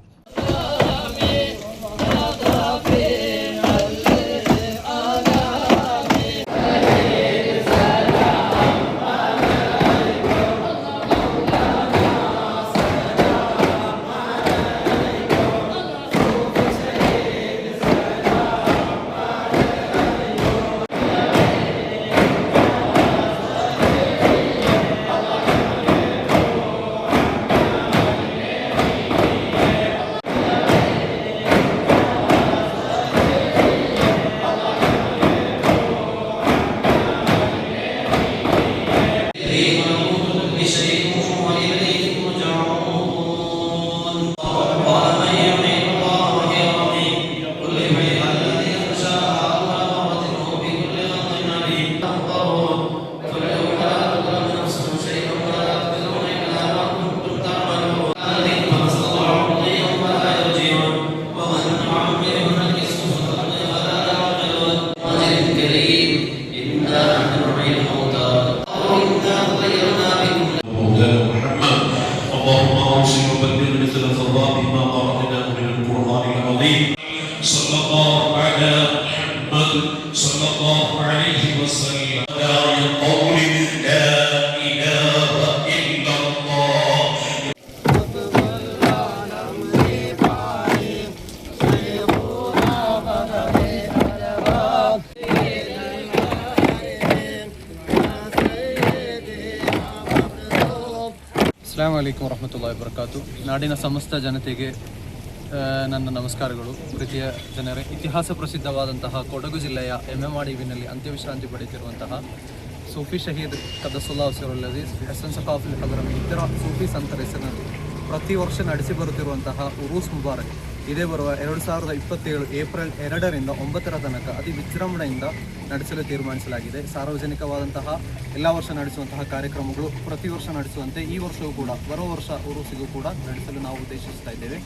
ಅಸ್ಸಲಾಮು ಅಲೈಕುಂ ವರಹಮತುಲ್ಲಾಹಿ ವಬರಕಾತು. ನಾಡಿನ ಸಮಸ್ತ ಜನತೆಗೆ ನನ್ನ ನಮಸ್ಕಾರಗಳು. ಪ್ರೀತಿಯ ಜನರೇ, ಇತಿಹಾಸ ಪ್ರಸಿದ್ಧವಾದಂತಹ ಕೊಡಗು ಜಿಲ್ಲೆಯ ಎಮ್ಮೆಮಾಡಿವಿನಲ್ಲಿ ಅಂತ್ಯವಿಶ್ರಾಂತಿ ಪಡೆಯುತ್ತಿರುವಂತಹ ಸೂಫಿ ಶಹೀದ್ ಕದಸುಲ್ಲಾ ಹುಸೇನ್ ಅಜೀಜ್ ಹಸನ್ ಸಖಾಫುಲ್ ಹಜರಮಿ ಇತರ ಸೂಫಿ ಸಂತರ ಹೆಸರಿನಲ್ಲಿ ಪ್ರತಿ ವರ್ಷ ನಡೆಸಿ ಬರುತ್ತಿರುವಂತಹ ಉರೂಸ್ ಮುಬಾರಕ್ ಇದೇ ಬರುವ 2027 ಏಪ್ರಿಲ್ 2ರಿಂದ 9ರ ತನಕ ಅತಿ ವಿಜೃಂಭಣೆಯಿಂದ ನಡೆಸಲು ತೀರ್ಮಾನಿಸಲಾಗಿದೆ. ಸಾರ್ವಜನಿಕವಾದಂತಹ ಎಲ್ಲ ವರ್ಷ ನಡೆಸುವಂತಹ ಕಾರ್ಯಕ್ರಮಗಳು ಪ್ರತಿ ವರ್ಷ ನಡೆಸುವಂತೆ ಈ ವರ್ಷವೂ ಕೂಡ ಬರುವ ವರ್ಷ ಉರೂಸಿಗೂ ಕೂಡ ನಡೆಸಲು ನಾವು ಉದ್ದೇಶಿಸ್ತಾ ಇದ್ದೇವೆ.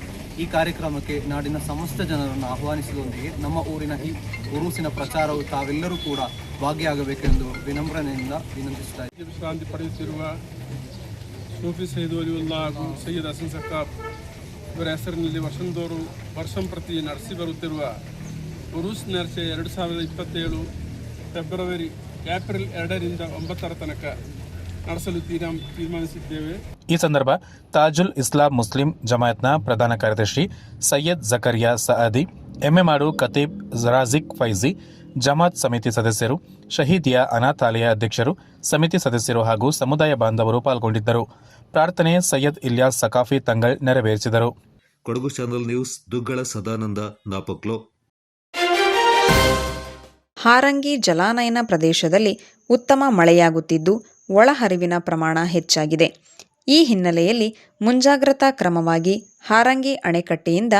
ಈ ಕಾರ್ಯಕ್ರಮಕ್ಕೆ ನಾಡಿನ ಸಮಸ್ತ ಜನರನ್ನು ಆಹ್ವಾನಿಸುವುದರೊಂದಿಗೆ ನಮ್ಮ ಊರಿನ ಈ ಉರೂಸಿನ ಪ್ರಚಾರವು ತಾವೆಲ್ಲರೂ ಕೂಡ ಭಾಗಿಯಾಗಬೇಕೆಂದು ವಿನಮ್ರನೆಯಿಂದ ವಿನಂತಿಸ್ತಾ ಇದ್ದೇವೆ. ವಿಶ್ರಾಂತಿ ಪಡೆಯುತ್ತಿರುವ ಸೂಫಿ ಸೈಯದ್ ವಲಿಯುಲ್ಲಾ ಹಾಗೂ ಸೈಯದ್ ಹಸನ್ ಸಖಾಫ್ ಇವರ ಹೆಸರಿನಲ್ಲಿ ವರ್ಷಂ ಪ್ರತಿ ನಡೆಸಿ ಬರುತ್ತಿರುವ ಉರೂಸ್ ನರ್ಸೆ 2027 ಏಪ್ರಿಲ್ 2ರಿಂದ 9ರ ತನಕ ನಡೆಸಲು ತೀರ್ಮಾನಿಸಿದ್ದೇವೆ. ಈ ಸಂದರ್ಭ ತಾಜುಲ್ ಇಸ್ಲಾಂ ಮುಸ್ಲಿಂ ಜಮಾಯತ್ನ ಪ್ರಧಾನ ಕಾರ್ಯದರ್ಶಿ ಸೈಯದ್ ಜಕರಿಯಾ ಸಅದಿ, ಎಮ್ಮೆಮಾಡು ಖತೀಬ್ ರಾಜಿಕ್ ಫೈಜಿ, ಜಮಾತ್ ಸಮಿತಿ ಸದಸ್ಯರು, ಶಹೀದಿಯಾ ಅನಾಥಾಲಯ ಅಧ್ಯಕ್ಷರು, ಸಮಿತಿ ಸದಸ್ಯರು ಹಾಗೂ ಸಮುದಾಯ ಬಾಂಧವರು ಪಾಲ್ಗೊಂಡಿದ್ದರು. ಪ್ರಾರ್ಥನೆ ಸೈಯದ್ ಇಲ್ಯಾಸ್ ಸಕಾಫಿ ತಂಗಳ್ ನೆರವೇರಿಸಿದರು. Kodagu channel news Duggala Sadananda ನಾಪಕ್ಲೋ. ಹಾರಂಗಿ ಜಲಾನಯನ ಪ್ರದೇಶದಲ್ಲಿ ಉತ್ತಮ ಮಳೆಯಾಗುತ್ತಿದ್ದು ಒಳಹರಿವಿನ ಪ್ರಮಾಣ ಹೆಚ್ಚಾಗಿದೆ. ಈ ಹಿನ್ನೆಲೆಯಲ್ಲಿ ಮುಂಜಾಗ್ರತಾ ಕ್ರಮವಾಗಿ ಹಾರಂಗಿ ಅಣೆಕಟ್ಟೆಯಿಂದ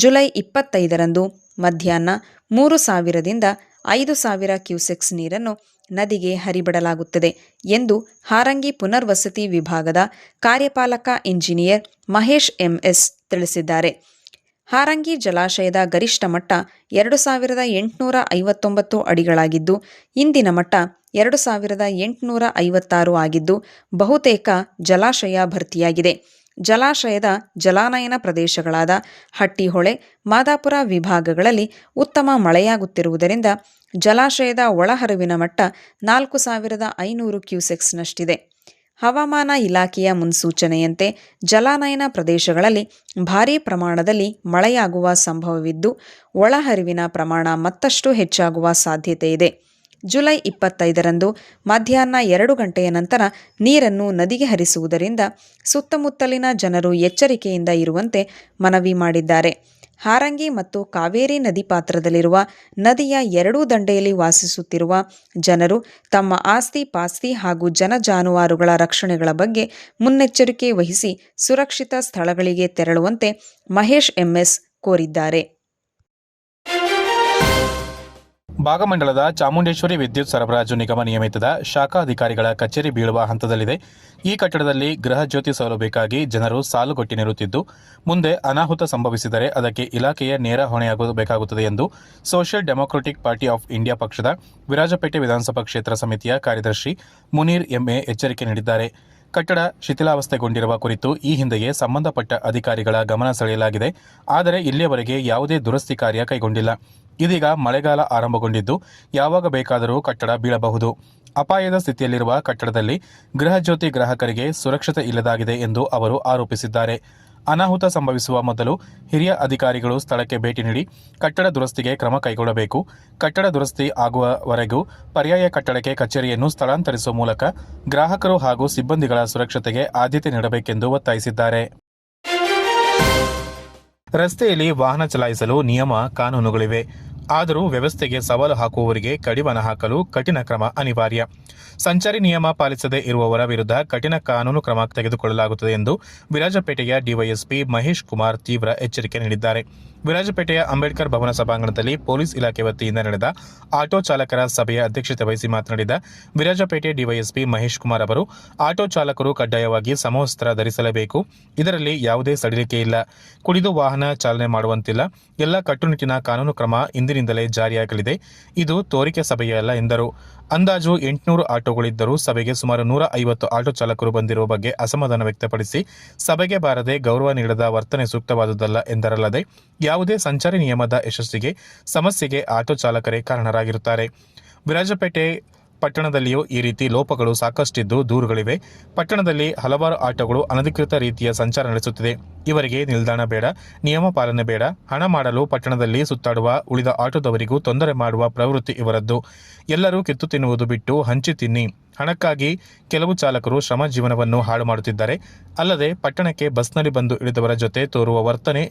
ಜುಲೈ 25ರಂದು ಮಧ್ಯಾಹ್ನ 3000ದಿಂದ 5000 ಕ್ಯೂಸೆಕ್ಸ್ ನೀರನ್ನು ನದಿಗೆ ಹರಿಬಿಡಲಾಗುತ್ತದೆ ಎಂದು ಹಾರಂಗಿ ಪುನರ್ವಸತಿ ವಿಭಾಗದ ಕಾರ್ಯಪಾಲಕ ಇಂಜಿನಿಯರ್ ಮಹೇಶ್ ಎಂಎಸ್ ತಿಳಿಸಿದ್ದಾರೆ. ಹಾರಂಗಿ ಜಲಾಶಯದ ಗರಿಷ್ಠ ಮಟ್ಟ 2859 ಅಡಿಗಳಾಗಿದ್ದು ಇಂದಿನ ಮಟ್ಟ 2856 ಆಗಿದ್ದು ಬಹುತೇಕ ಜಲಾಶಯ ಭರ್ತಿಯಾಗಿದೆ. ಜಲಾಶಯದ ಜಲಾನಯನ ಪ್ರದೇಶಗಳಾದ ಹಟ್ಟಿಹೊಳೆ, ಮಾದಾಪುರ ವಿಭಾಗಗಳಲ್ಲಿ ಉತ್ತಮ ಮಳೆಯಾಗುತ್ತಿರುವುದರಿಂದ ಜಲಾಶಯದ ಒಳಹರಿವಿನ ಮಟ್ಟ 4500 ಕ್ಯೂಸೆಕ್ಸ್ನಷ್ಟಿದೆ. ಹವಾಮಾನ ಇಲಾಖೆಯ ಮುನ್ಸೂಚನೆಯಂತೆ ಜಲಾನಯನ ಪ್ರದೇಶಗಳಲ್ಲಿ ಭಾರೀ ಪ್ರಮಾಣದಲ್ಲಿ ಮಳೆಯಾಗುವ ಸಂಭವವಿದ್ದು ಒಳಹರಿವಿನ ಪ್ರಮಾಣ ಮತ್ತಷ್ಟು ಹೆಚ್ಚಾಗುವ ಸಾಧ್ಯತೆ ಇದೆ. ಜುಲೈ 25ರಂದು ಮಧ್ಯಾಹ್ನ 2 ಗಂಟೆಯ ನಂತರ ನೀರನ್ನು ನದಿಗೆ ಹರಿಸುವುದರಿಂದ ಸುತ್ತಮುತ್ತಲಿನ ಜನರು ಎಚ್ಚರಿಕೆಯಿಂದ ಇರುವಂತೆ ಮನವಿ ಮಾಡಿದ್ದಾರೆ. ಹಾರಂಗಿ ಮತ್ತು ಕಾವೇರಿ ನದಿ ಪಾತ್ರದಲ್ಲಿರುವ ನದಿಯ ಎರಡೂ ದಂಡೆಯಲ್ಲಿ ವಾಸಿಸುತ್ತಿರುವ ಜನರು ತಮ್ಮ ಆಸ್ತಿ ಪಾಸ್ತಿ ಹಾಗೂ ಜಾನುವಾರುಗಳ ರಕ್ಷಣೆಗಳ ಬಗ್ಗೆ ಮುನ್ನೆಚ್ಚರಿಕೆ ವಹಿಸಿ ಸುರಕ್ಷಿತ ಸ್ಥಳಗಳಿಗೆ ತೆರಳುವಂತೆ ಮಹೇಶ್ ಎಂಎಸ್ ಕೋರಿದ್ದಾರೆ. ಭಾಗಮಂಡಲದ ಚಾಮುಂಡೇಶ್ವರಿ ವಿದ್ಯುತ್ ಸರಬರಾಜು ನಿಗಮ ನಿಯಮಿತದ ಶಾಖಾ ಅಧಿಕಾರಿಗಳ ಕಚೇರಿ ಬೀಳುವ ಹಂತದಲ್ಲಿದೆ. ಈ ಕಟ್ಟಡದಲ್ಲಿ ಗೃಹ ಜ್ಯೋತಿ ಸೌಲಭ್ಯಕ್ಕಾಗಿ ಜನರು ಸಾಲುಗಟ್ಟಿ ನಿಲ್ಲುತ್ತಿದ್ದು, ಮುಂದೆ ಅನಾಹುತ ಸಂಭವಿಸಿದರೆ ಅದಕ್ಕೆ ಇಲಾಖೆಯ ನೇರ ಹೊಣೆಯಾಗಬೇಕಾಗುತ್ತದೆ ಎಂದು social democratic party of India ಪಕ್ಷದ ವಿರಾಜಪೇಟೆ ವಿಧಾನಸಭಾ ಕ್ಷೇತ್ರ ಸಮಿತಿಯ ಕಾರ್ಯದರ್ಶಿ ಮುನೀರ್ ಎಂಎ ಎಚ್ಚರಿಕೆ ನೀಡಿದ್ದಾರೆ. ಕಟ್ಟಡ ಶಿಥಿಲಾವಸ್ಥೆಗೊಂಡಿರುವ ಕುರಿತು ಈ ಹಿಂದೆಯೇ ಸಂಬಂಧಪಟ್ಟ ಅಧಿಕಾರಿಗಳ ಗಮನ ಸೆಳೆಯಲಾಗಿದೆ. ಆದರೆ ಇಲ್ಲಿಯವರೆಗೆ ಯಾವುದೇ ದುರಸ್ತಿ ಕಾರ್ಯ ಕೈಗೊಂಡಿಲ್ಲ. ಇದೀಗ ಮಳೆಗಾಲ ಆರಂಭಗೊಂಡಿದ್ದು, ಯಾವಾಗ ಬೇಕಾದರೂ ಕಟ್ಟಡ ಬೀಳಬಹುದು. ಅಪಾಯದ ಸ್ಥಿತಿಯಲ್ಲಿರುವ ಕಟ್ಟಡದಲ್ಲಿ ಗೃಹ ಜ್ಯೋತಿ ಗ್ರಾಹಕರಿಗೆ ಸುರಕ್ಷತೆ ಇಲ್ಲದಾಗಿದೆ ಎಂದು ಅವರು ಆರೋಪಿಸಿದ್ದಾರೆ. ಅನಾಹುತ ಸಂಭವಿಸುವ ಮೊದಲು ಹಿರಿಯ ಅಧಿಕಾರಿಗಳು ಸ್ಥಳಕ್ಕೆ ಭೇಟಿ ನೀಡಿ ಕಟ್ಟಡ ದುರಸ್ತಿಗೆ ಕ್ರಮ ಕೈಗೊಳ್ಳಬೇಕು. ಕಟ್ಟಡ ದುರಸ್ತಿ ಆಗುವವರೆಗೂ ಪರ್ಯಾಯ ಕಟ್ಟಡಕ್ಕೆ ಕಚೇರಿಯನ್ನು ಸ್ಥಳಾಂತರಿಸುವ ಮೂಲಕ ಗ್ರಾಹಕರು ಹಾಗೂ ಸಿಬ್ಬಂದಿಗಳ ಸುರಕ್ಷತೆಗೆ ಆದ್ಯತೆ ನೀಡಬೇಕೆಂದು ಒತ್ತಾಯಿಸಿದ್ದಾರೆ. ರಸ್ತೆಯಲ್ಲಿ ವಾಹನ ಚಲಾಯಿಸಲು ನಿಯಮ ಕಾನೂನುಗಳಿವೆ. ಆದರೂ ವ್ಯವಸ್ಥೆಗೆ ಸವಾಲು ಹಾಕುವವರಿಗೆ ಕಡಿವಾಣ ಹಾಕಲು ಕಠಿಣ ಕ್ರಮ ಅನಿವಾರ್ಯ. ಸಂಚಾರಿ ನಿಯಮ ಪಾಲಿಸದೇ ಇರುವವರ ವಿರುದ್ಧ ಕಠಿಣ ಕಾನೂನು ಕ್ರಮ ತೆಗೆದುಕೊಳ್ಳಲಾಗುತ್ತದೆ ಎಂದು ವಿರಾಜಪೇಟೆಯ ಡಿವೈಎಸ್ಪಿ ಮಹೇಶ್ ಕುಮಾರ್ ತೀವ್ರ ಎಚ್ಚರಿಕೆ ನೀಡಿದ್ದಾರೆ. ವಿರಾಜಪೇಟೆಯ ಅಂಬೇಡ್ಕರ್ ಭವನ ಸಭಾಂಗಣದಲ್ಲಿ ಪೊಲೀಸ್ ಇಲಾಖೆ ವತಿಯಿಂದ ನಡೆದ ಆಟೋ ಚಾಲಕರ ಸಭೆಯ ಅಧ್ಯಕ್ಷತೆ ವಹಿಸಿ ಮಾತನಾಡಿದ ವಿರಾಜಪೇಟೆ ಡಿವೈಎಸ್ಪಿ ಮಹೇಶ್ ಕುಮಾರ್ ಅವರು, ಆಟೋ ಚಾಲಕರು ಕಡ್ಡಾಯವಾಗಿ ಸಮವಸ್ತ್ರ ಧರಿಸಲೇಬೇಕು. ಇದರಲ್ಲಿ ಯಾವುದೇ ಸಡಿಲಿಕೆ ಇಲ್ಲ. ಕುಡಿದು ವಾಹನ ಚಾಲನೆ ಮಾಡುವಂತಿಲ್ಲ. ಎಲ್ಲ ಕಟ್ಟುನಿಟ್ಟಿನ ಕಾನೂನು ಕ್ರಮ ಇಂದಿನಿಂದಲೇ ಜಾರಿಯಾಗಲಿದೆ. ಇದು ತೋರಿಕೆ ಸಭೆಯಲ್ಲ ಎಂದರು. ಅಂದಾಜು 800 ಆಟೋಗಳಿದ್ದರೂ ಸಭೆಗೆ ಸುಮಾರು 150 ಆಟೋ ಚಾಲಕರು ಬಂದಿರುವ ಬಗ್ಗೆ ಅಸಮಾಧಾನ ವ್ಯಕ್ತಪಡಿಸಿ, ಸಭೆಗೆ ಬಾರದೆ ಗೌರವ ನೀಡದ ವರ್ತನೆ ಸೂಕ್ತವಾದುದಲ್ಲ ಎಂದರಲ್ಲದೆ, ಯಾವುದೇ ಸಂಚಾರಿ ನಿಯಮದ ಯಶಸ್ಸಿಗೆ ಸಮಸ್ಯೆಗೆ ಆಟೋ ಚಾಲಕರೇ ಕಾರಣರಾಗಿರುತ್ತಾರೆ. ವಿರಾಜಪೇಟೆ ಪಟ್ಟಣದಲ್ಲಿಯೂ ಈ ರೀತಿ ಲೋಪಗಳು ಸಾಕಷ್ಟಿದ್ದು ದೂರುಗಳಿವೆ. ಪಟ್ಟಣದಲ್ಲಿ ಹಲವಾರು ಆಟೋಗಳು ಅನಧಿಕೃತ ರೀತಿಯ ಸಂಚಾರ ನಡೆಸುತ್ತಿದೆ. ಇವರಿಗೆ ನಿಲ್ದಾಣ ಬೇಡ, ನಿಯಮ ಪಾಲನೆ ಬೇಡ. ಹಣ ಮಾಡಲು ಪಟ್ಟಣದಲ್ಲಿ ಸುತ್ತಾಡುವ ಉಳಿದ ಆಟೋದವರಿಗೂ ತೊಂದರೆ ಮಾಡುವ ಪ್ರವೃತ್ತಿ ಇವರದ್ದು. ಎಲ್ಲರೂ ಕಿತ್ತು ತಿನ್ನುವುದು ಬಿಟ್ಟು ಹಂಚಿ ತಿನ್ನಿ. ಹಣಕ್ಕಾಗಿ ಕೆಲವು ಚಾಲಕರು ಶ್ರಮ ಜೀವನವನ್ನು ಹಾಳು ಮಾಡುತ್ತಿದ್ದಾರೆ. ಅಲ್ಲದೆ ಪಟ್ಟಣಕ್ಕೆ ಬಸ್ನಲ್ಲಿ ಬಂದು ಇಳಿದವರ ಜೊತೆ ತೋರುವ ವರ್ತನೆ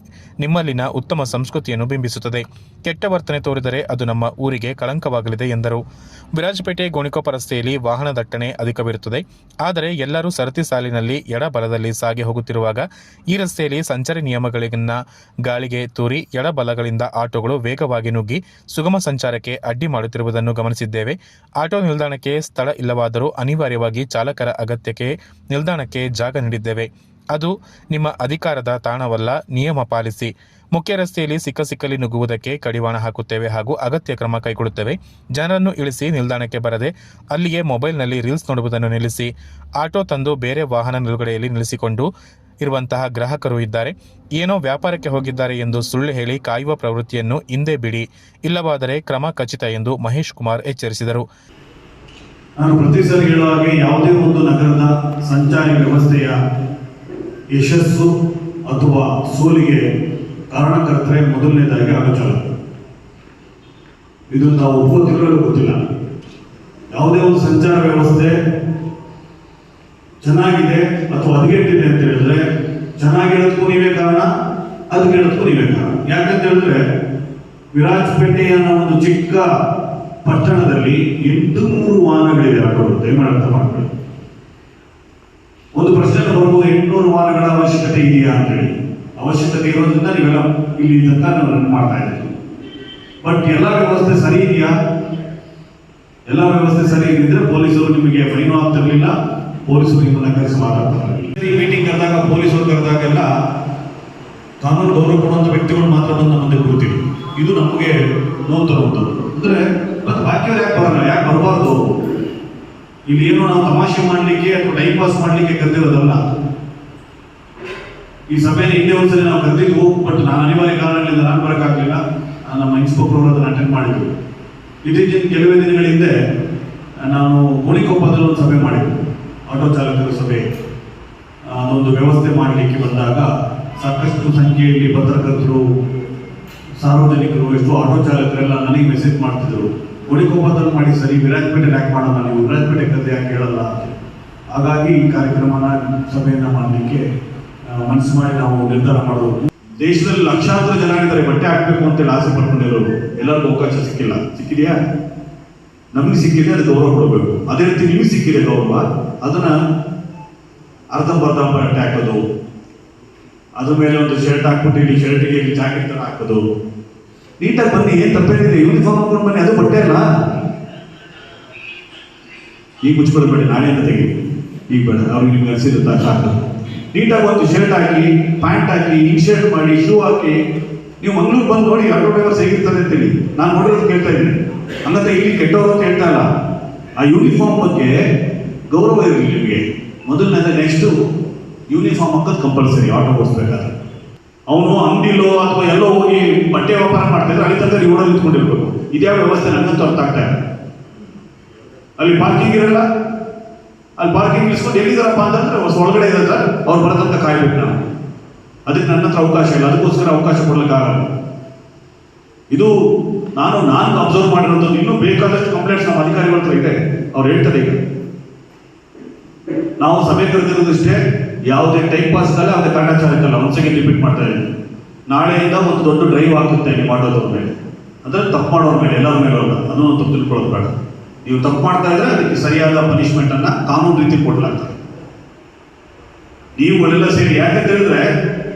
ನಿಮ್ಮಲ್ಲಿನ ಉತ್ತಮ ಸಂಸ್ಕೃತಿಯನ್ನು ಬಿಂಬಿಸುತ್ತದೆ. ಕೆಟ್ಟ ವರ್ತನೆ ತೋರಿದರೆ ಅದು ನಮ್ಮ ಊರಿಗೆ ಕಳಂಕವಾಗಲಿದೆ ಎಂದರು. ವಿರಾಜಪೇಟೆ ಗೋಣಿಕೊಪ್ಪ ರಸ್ತೆಯಲ್ಲಿ ವಾಹನ ದಟ್ಟಣೆ ಅಧಿಕವಿರುತ್ತದೆ. ಆದರೆ ಎಲ್ಲರೂ ಸರತಿ ಸಾಲಿನಲ್ಲಿ ಎಡಬಲದಲ್ಲಿ ಸಾಗಿ ಹೋಗುತ್ತಿರುವಾಗ ಈ ರಸ್ತೆಯಲ್ಲಿ ಸಂಚಾರಿ ನಿಯಮಗಳಿಗಿನ್ನ ಗಾಳಿಗೆ ತೂರಿ ಎಡಬಲಗಳಿಂದ ಆಟೋಗಳು ವೇಗವಾಗಿ ನುಗ್ಗಿ ಸುಗಮ ಸಂಚಾರಕ್ಕೆ ಅಡ್ಡಿ ಮಾಡುತ್ತಿರುವುದನ್ನು ಗಮನಿಸಿದ್ದೇವೆ. ಆಟೋ ನಿಲ್ದಾಣಕ್ಕೆ ಸ್ಥಳ ಇಲ್ಲವಾದರೂ ಅನಿವಾರ್ಯವಾಗಿ ಚಾಲಕರ ಅಗತ್ಯಕ್ಕೆ ನಿಲ್ದಾಣಕ್ಕೆ ಜಾಗ ನೀಡಿದ್ದೇವೆ. ಅದು ನಿಮ್ಮ ಅಧಿಕಾರದ ತಾಣವಲ್ಲ. ನಿಯಮ ಪಾಲಿಸಿ. ಮುಖ್ಯ ರಸ್ತೆಯಲ್ಲಿ ಸಿಕ್ಕಲ್ಲಿ ನುಗ್ಗುವುದಕ್ಕೆ ಕಡಿವಾಣ ಹಾಕುತ್ತೇವೆ ಹಾಗೂ ಅಗತ್ಯ ಕ್ರಮ ಕೈಗೊಳ್ಳುತ್ತೇವೆ. ಜನರನ್ನು ಇಳಿಸಿ ನಿಲ್ದಾಣಕ್ಕೆ ಬರದೆ ಅಲ್ಲಿಯೇ ಮೊಬೈಲ್ನಲ್ಲಿ ರೀಲ್ಸ್ ನೋಡುವುದನ್ನು ನಿಲ್ಲಿಸಿ. ಆಟೋ ತಂದು ಬೇರೆ ವಾಹನ ನಿಲುಗಡೆಯಲ್ಲಿ ನಿಲ್ಲಿಸಿಕೊಂಡು ಇರುವಂತಹ ಗ್ರಾಹಕರು ಇದ್ದಾರೆ. ಏನೋ ವ್ಯಾಪಾರಕ್ಕೆ ಹೋಗಿದ್ದಾರೆ ಎಂದು ಸುಳ್ಳು ಹೇಳಿ ಕಾಯುವ ಪ್ರವೃತ್ತಿಯನ್ನು ಹಿಂದೆ ಬಿಡಿ. ಇಲ್ಲವಾದರೆ ಕ್ರಮ ಖಚಿತ ಎಂದು ಮಹೇಶ್ ಕುಮಾರ್ ಎಚ್ಚರಿಸಿದರು. ನಾನು ಪ್ರತಿ ಸಲ ಹೇಳುವ ಹಾಗೆ ಯಾವುದೇ ಒಂದು ನಗರದ ಸಂಚಾರಿ ವ್ಯವಸ್ಥೆಯ ಯಶಸ್ಸು ಅಥವಾ ಸೋಲಿಗೆ ಕಾರಣಕರ್ತರೆ ಮೊದಲನೇದಾಗಿ ಆಟೋ ಚಾಲಕ. ಇದು ನಾವು ಒಪ್ಪುತ್ತಿರಲು ಗೊತ್ತಿಲ್ಲ. ಯಾವುದೇ ಒಂದು ಸಂಚಾರ ವ್ಯವಸ್ಥೆ ಚೆನ್ನಾಗಿದೆ ಅಥವಾ ಹದಗೆಟ್ಟಿದೆ ಅಂತ ಹೇಳಿದ್ರೆ, ಚೆನ್ನಾಗಿರೋದಕ್ಕೂ ನೀವೇ ಕಾರಣ, ಹದಗೆಡೋದಕ್ಕೂ ನೀವೇ ಕಾರಣ. ಯಾಕಂತ ಹೇಳಿದ್ರೆ ವಿರಾಜಪೇಟೆಯ ಒಂದು ಚಿಕ್ಕ ಪಟ್ಟಣದಲ್ಲಿ 800 ವಾಹನಗಳಿದೆ ಆಟೋಗಳು. ದಯಮಾಡಿ ಅರ್ಥ ಮಾಡ್ಕೊಳ್ಳಿ. ಒಂದು ಪ್ರಶ್ನೆ ಬರ್ಬೋದು, 800 ವಾಹನಗಳ ಅವಶ್ಯಕತೆ ಇದೆಯಾ ಅಂತ ಹೇಳಿ. ಅವಶ್ಯಕತೆ ಇರೋದ್ರಿಂದ ನೀವೆಲ್ಲ ಇಲ್ಲಿ ತನಕ ರನ್ ಮಾಡ್ತಾ ಇದ್ದೀವಿ. ಬಟ್ ಎಲ್ಲ ವ್ಯವಸ್ಥೆ ಸರಿ ಇದೆಯಾ? ಎಲ್ಲ ವ್ಯವಸ್ಥೆ ಸರಿ ಇದ್ದಿದ್ರೆ ಪೊಲೀಸರು ನಿಮಗೆ ಫೈನ್ ಆಗ್ತಿರ್ಲಿಲ್ಲ, ಪೊಲೀಸರು ನಿಮ್ಮನ್ನ ಕರೆಸಿ ಮಾತಾಡ್ತಾರೆ. ಈ ಮೀಟಿಂಗ್ ಕರೆದಾಗ ಪೊಲೀಸರು ಕರೆದಾಗೆಲ್ಲ ಕಾನೂನು ಗೌರವ ಕೊಡುವಂಥ ವ್ಯಕ್ತಿಗಳು ಮಾತ್ರ ಬಂದು ನಮ್ಮ ಮುಂದೆ ಕೂರ್ತೀವಿ. ಇದು ನಮಗೆ ನೋವು ತರುವಂಥದ್ದು. ಅಂದ್ರೆ ಮತ್ತೆ ಬಾಕಿಯವ್ರು ಯಾಕೆ ಬರಲ್ಲ, ಯಾಕೆ ಬರಬಾರ್ದು? ಇಲ್ಲಿ ಏನೋ ನಾವು ತಮಾಷೆ ಮಾಡಲಿಕ್ಕೆ ಅಥವಾ ಟೈಮ್ ಪಾಸ್ ಮಾಡಲಿಕ್ಕೆ ಕರೆದಿರೋದಲ್ಲ. ಈ ಸಭೆಯಲ್ಲಿ ಹಿಂದೆ ಒಂದ್ಸರಿ ನಾವು ಕರೆದಿದ್ವು, ಬಟ್ ನಾನು ಅನಿವಾರ್ಯ ಕಾರಣಗಳಿಂದ ನಾನು ಬರೋಕ್ಕಾಗಲಿಲ್ಲ. ನಮ್ಮ ಇನ್ಸ್ಪೆಕ್ಟರ್ ಅವರು ಅದನ್ನು ಅಟೆಂಡ್ ಮಾಡಿದ್ವಿ. ಇತ್ತೀಚಿನ ಕೆಲವೇ ದಿನಗಳ ಹಿಂದೆ ನಾನು ಗೋಣಿಕೊಪ್ಪದಲ್ಲಿ ಒಂದು ಸಭೆ ಮಾಡಿದ್ವಿ, ಆಟೋ ಚಾಲಕರ ಸಭೆ. ಅದೊಂದು ವ್ಯವಸ್ಥೆ ಮಾಡಲಿಕ್ಕೆ ಬಂದಾಗ ಸಾಕಷ್ಟು ಸಂಖ್ಯೆಯಲ್ಲಿ ಪತ್ರಕರ್ತರು, ಸಾರ್ವಜನಿಕರು, ಎಷ್ಟೋ ಆಟೋ ಚಾಲಕರೆಲ್ಲ ನನಗೆ ಮೆಸೇಜ್ ಮಾಡ್ತಿದ್ರು, ಗೋಣಿಕೊಪ್ಪದಲ್ಲಿ ಮಾಡಿ ಸರಿ, ವಿರಾಜಪೇಟೆ ಯಾಕೆ ಮಾಡೋಣ, ನೀವು ವಿರಾಜಪೇಟೆ ಕತೆ ಯಾಕೆ ಹೇಳಲ್ಲ. ಹಾಗಾಗಿ ಈ ಕಾರ್ಯಕ್ರಮನ ಸಭೆಯನ್ನು ಮಾಡಲಿಕ್ಕೆ ಮನಸ್ಸು ಮಾಡಿ ನಾವು ನಿರ್ಧಾರ ಮಾಡೋದು. ದೇಶದಲ್ಲಿ ಲಕ್ಷಾಂತರ ಜನ ಇದ್ದಾರೆ ಬಟ್ಟೆ ಹಾಕಬೇಕು ಅಂತೇಳಿ ಆಸೆ ಪಡ್ಕೊಂಡಿರೋರು. ಎಲ್ಲರಿಗೂ ಅವಕಾಶ ಸಿಕ್ಕಿಲ್ಲ. ಸಿಕ್ಕಿದೆಯಾ? ನಮ್ಗೆ ಸಿಕ್ಕಿದೆ, ಅದು ಗೌರವ ಕೊಡಬೇಕು. ಅದೇ ರೀತಿ ನಿಮಗೆ ಸಿಕ್ಕಿದೆ ಗೌರವ, ಅದನ್ನ ಅರ್ಧಂಬರ್ಧ ಬಟ್ಟೆ ಹಾಕೋದು, ಅದ್ರ ಮೇಲೆ ಒಂದು ಶರ್ಟ್ ಹಾಕ್ಬಿಟ್ಟು ಇಲ್ಲಿ ಶರ್ಟಿಗೆ ಇಲ್ಲಿ ಜಾಕೆಟ್ ತರ ಹಾಕೋದು, ನೀಟಾಗಿ ಬನ್ನಿ, ಏನು ತಪ್ಪೇನಿದೆ, ಯೂನಿಫಾರ್ಮ್ ಹಾಕೊಂಡು ಬನ್ನಿ, ಅದು ಬಟ್ಟೆ ಅಲ್ಲ. ಈಗ ಮುಚ್ಕೊಳ್ಬೇಡಿ, ನಾಳೆಯಿಂದ ತೆಗಿ, ಈಗ ಬೇಡ, ಅವ್ರಿಗೆ ನಿಮ್ಗೆ ಅನಿಸಿರುತ್ತಾ ಸಾಕು. ನೀಟಾಗಿ ಒಂದು ಶರ್ಟ್ ಹಾಕಿ, ಪ್ಯಾಂಟ್ ಹಾಕಿ, ಇನ್ಶರ್ಟ್ ಮಾಡಿ, ಶೂ ಹಾಕಿ, ನೀವು ಮಂಗ್ಳೂರು ಬಂದು ನೋಡಿ ಆಟೋ ಡ್ರೈವರ್ಸ್ ಹೇಗಿರ್ತಾರೆ ಅಂತೇಳಿ. ನಾನು ನೋಡಿರೋದು ಕೇಳ್ತಾ ಇದ್ದೀನಿ, ಹಂಗಂತ ಇಲ್ಲಿ ಕೆಟ್ಟವರು ಅಂತ ಹೇಳ್ತಾ ಇಲ್ಲ. ಆ ಯೂನಿಫಾರ್ಮ್ ಬಗ್ಗೆ ಗೌರವ ಇರಲಿ ನಿಮಗೆ. ಮೊದಲನೇದ ನೆಕ್ಸ್ಟು ಯೂನಿಫಾರ್ಮ್ ಹಾಕೋದು ಕಂಪಲ್ಸರಿ ಆಟೋ ಓಡಿಸ್ಬೇಕಾದ್ರೆ. ಅವನು ಅಂಗಡಿಲೋ ಅಥವಾ ಎಲ್ಲೋ ಹೋಗಿ ಬಟ್ಟೆ ವ್ಯಾಪಾರ ಮಾಡ್ತಿದ್ರೆ ಅಲ್ಲಿ ತನಕ ನೀವು ಓಡೋದು ನಿಂತ್ಕೊಂಡಿರ್ಬೇಕು. ಇದ್ಯಾವ ವ್ಯವಸ್ಥೆ ನನಗಂತೂ ಅರ್ಥ ಆಗ್ತಾ ಇಲ್ಲ. ಅಲ್ಲಿ ಪಾರ್ಕಿಂಗ್ ಇರಲ್ಲ, ಅಲ್ಲಿ ಪಾರ್ಕಿಂಗ್ ನಿಲ್ಸ್ಕೊಂಡು ಎಲ್ಲಿದ್ದಾರಪ್ಪ ಅಂತಂದ್ರೆ ಒಳಗಡೆ ಇದ್ರೆ ಅವ್ರು ಬರೋದಂತ ಕಾಯ್ಬೇಕು ನಾವು. ಅದಕ್ಕೆ ನನ್ನ ಹತ್ರ ಅವಕಾಶ ಇಲ್ಲ, ಅದಕ್ಕೋಸ್ಕರ ಅವಕಾಶ ಕೊಡ್ಲಿಕ್ಕಾಗಲ್ಲ. ಇದು ನಾನು ಅಬ್ಸರ್ವ್ ಮಾಡಿರೋದು. ಇನ್ನೂ ಬೇಕಾದಷ್ಟು ಕಂಪ್ಲೇಂಟ್ಸ್ ನಮ್ಮ ಅಧಿಕಾರಿಗಳ ಹತ್ರ ಇದೆ. ಅವ್ರು ಹೇಳ್ತಾರೆ ಈಗ ನಾವು ಸಭೆ ಕರೆದಿರೋದಷ್ಟೇ, ಯಾವುದೇ ಟೈಮ್ ಪಾಸ್ ಅಲ್ಲ, ಯಾವುದೇ ಕಾಟಾಚಾರಕ್ಕಲ್ಲ. ಒಂದು ಸೆಕೆಂಡ್ ರಿಪೀಟ್ ಮಾಡ್ತಾ ಇದ್ದೀನಿ. ನಾಳೆಯಿಂದ ಒಂದು ದೊಡ್ಡ ಡ್ರೈವ್ ಆಗುತ್ತೆ ನೀವು ಮಾಡೋದ್ರ ಮೇಲೆ, ಅಂದರೆ ತಪ್ಪು ಮಾಡೋರ ಮೇಲೆ, ಎಲ್ಲರ ಮೇಲೆ ಅಲ್ಲ. ಅದನ್ನು ತಪ್ಪು ತಿಳ್ಕೊಳ್ಳೋದು ಬೇಡ. ನೀವು ತಪ್ಪು ಮಾಡ್ತಾ ಇದ್ರೆ ಅದಕ್ಕೆ ಸರಿಯಾದ ಪನಿಷ್ಮೆಂಟ್ ಅನ್ನ ಕಾನೂನು ರೀತಿ ಕೊಡಲಾಗ್ತದೆ. ನೀವುಗಳೆಲ್ಲ ಸೇರಿ, ಯಾಕಂತ ಹೇಳಿದ್ರೆ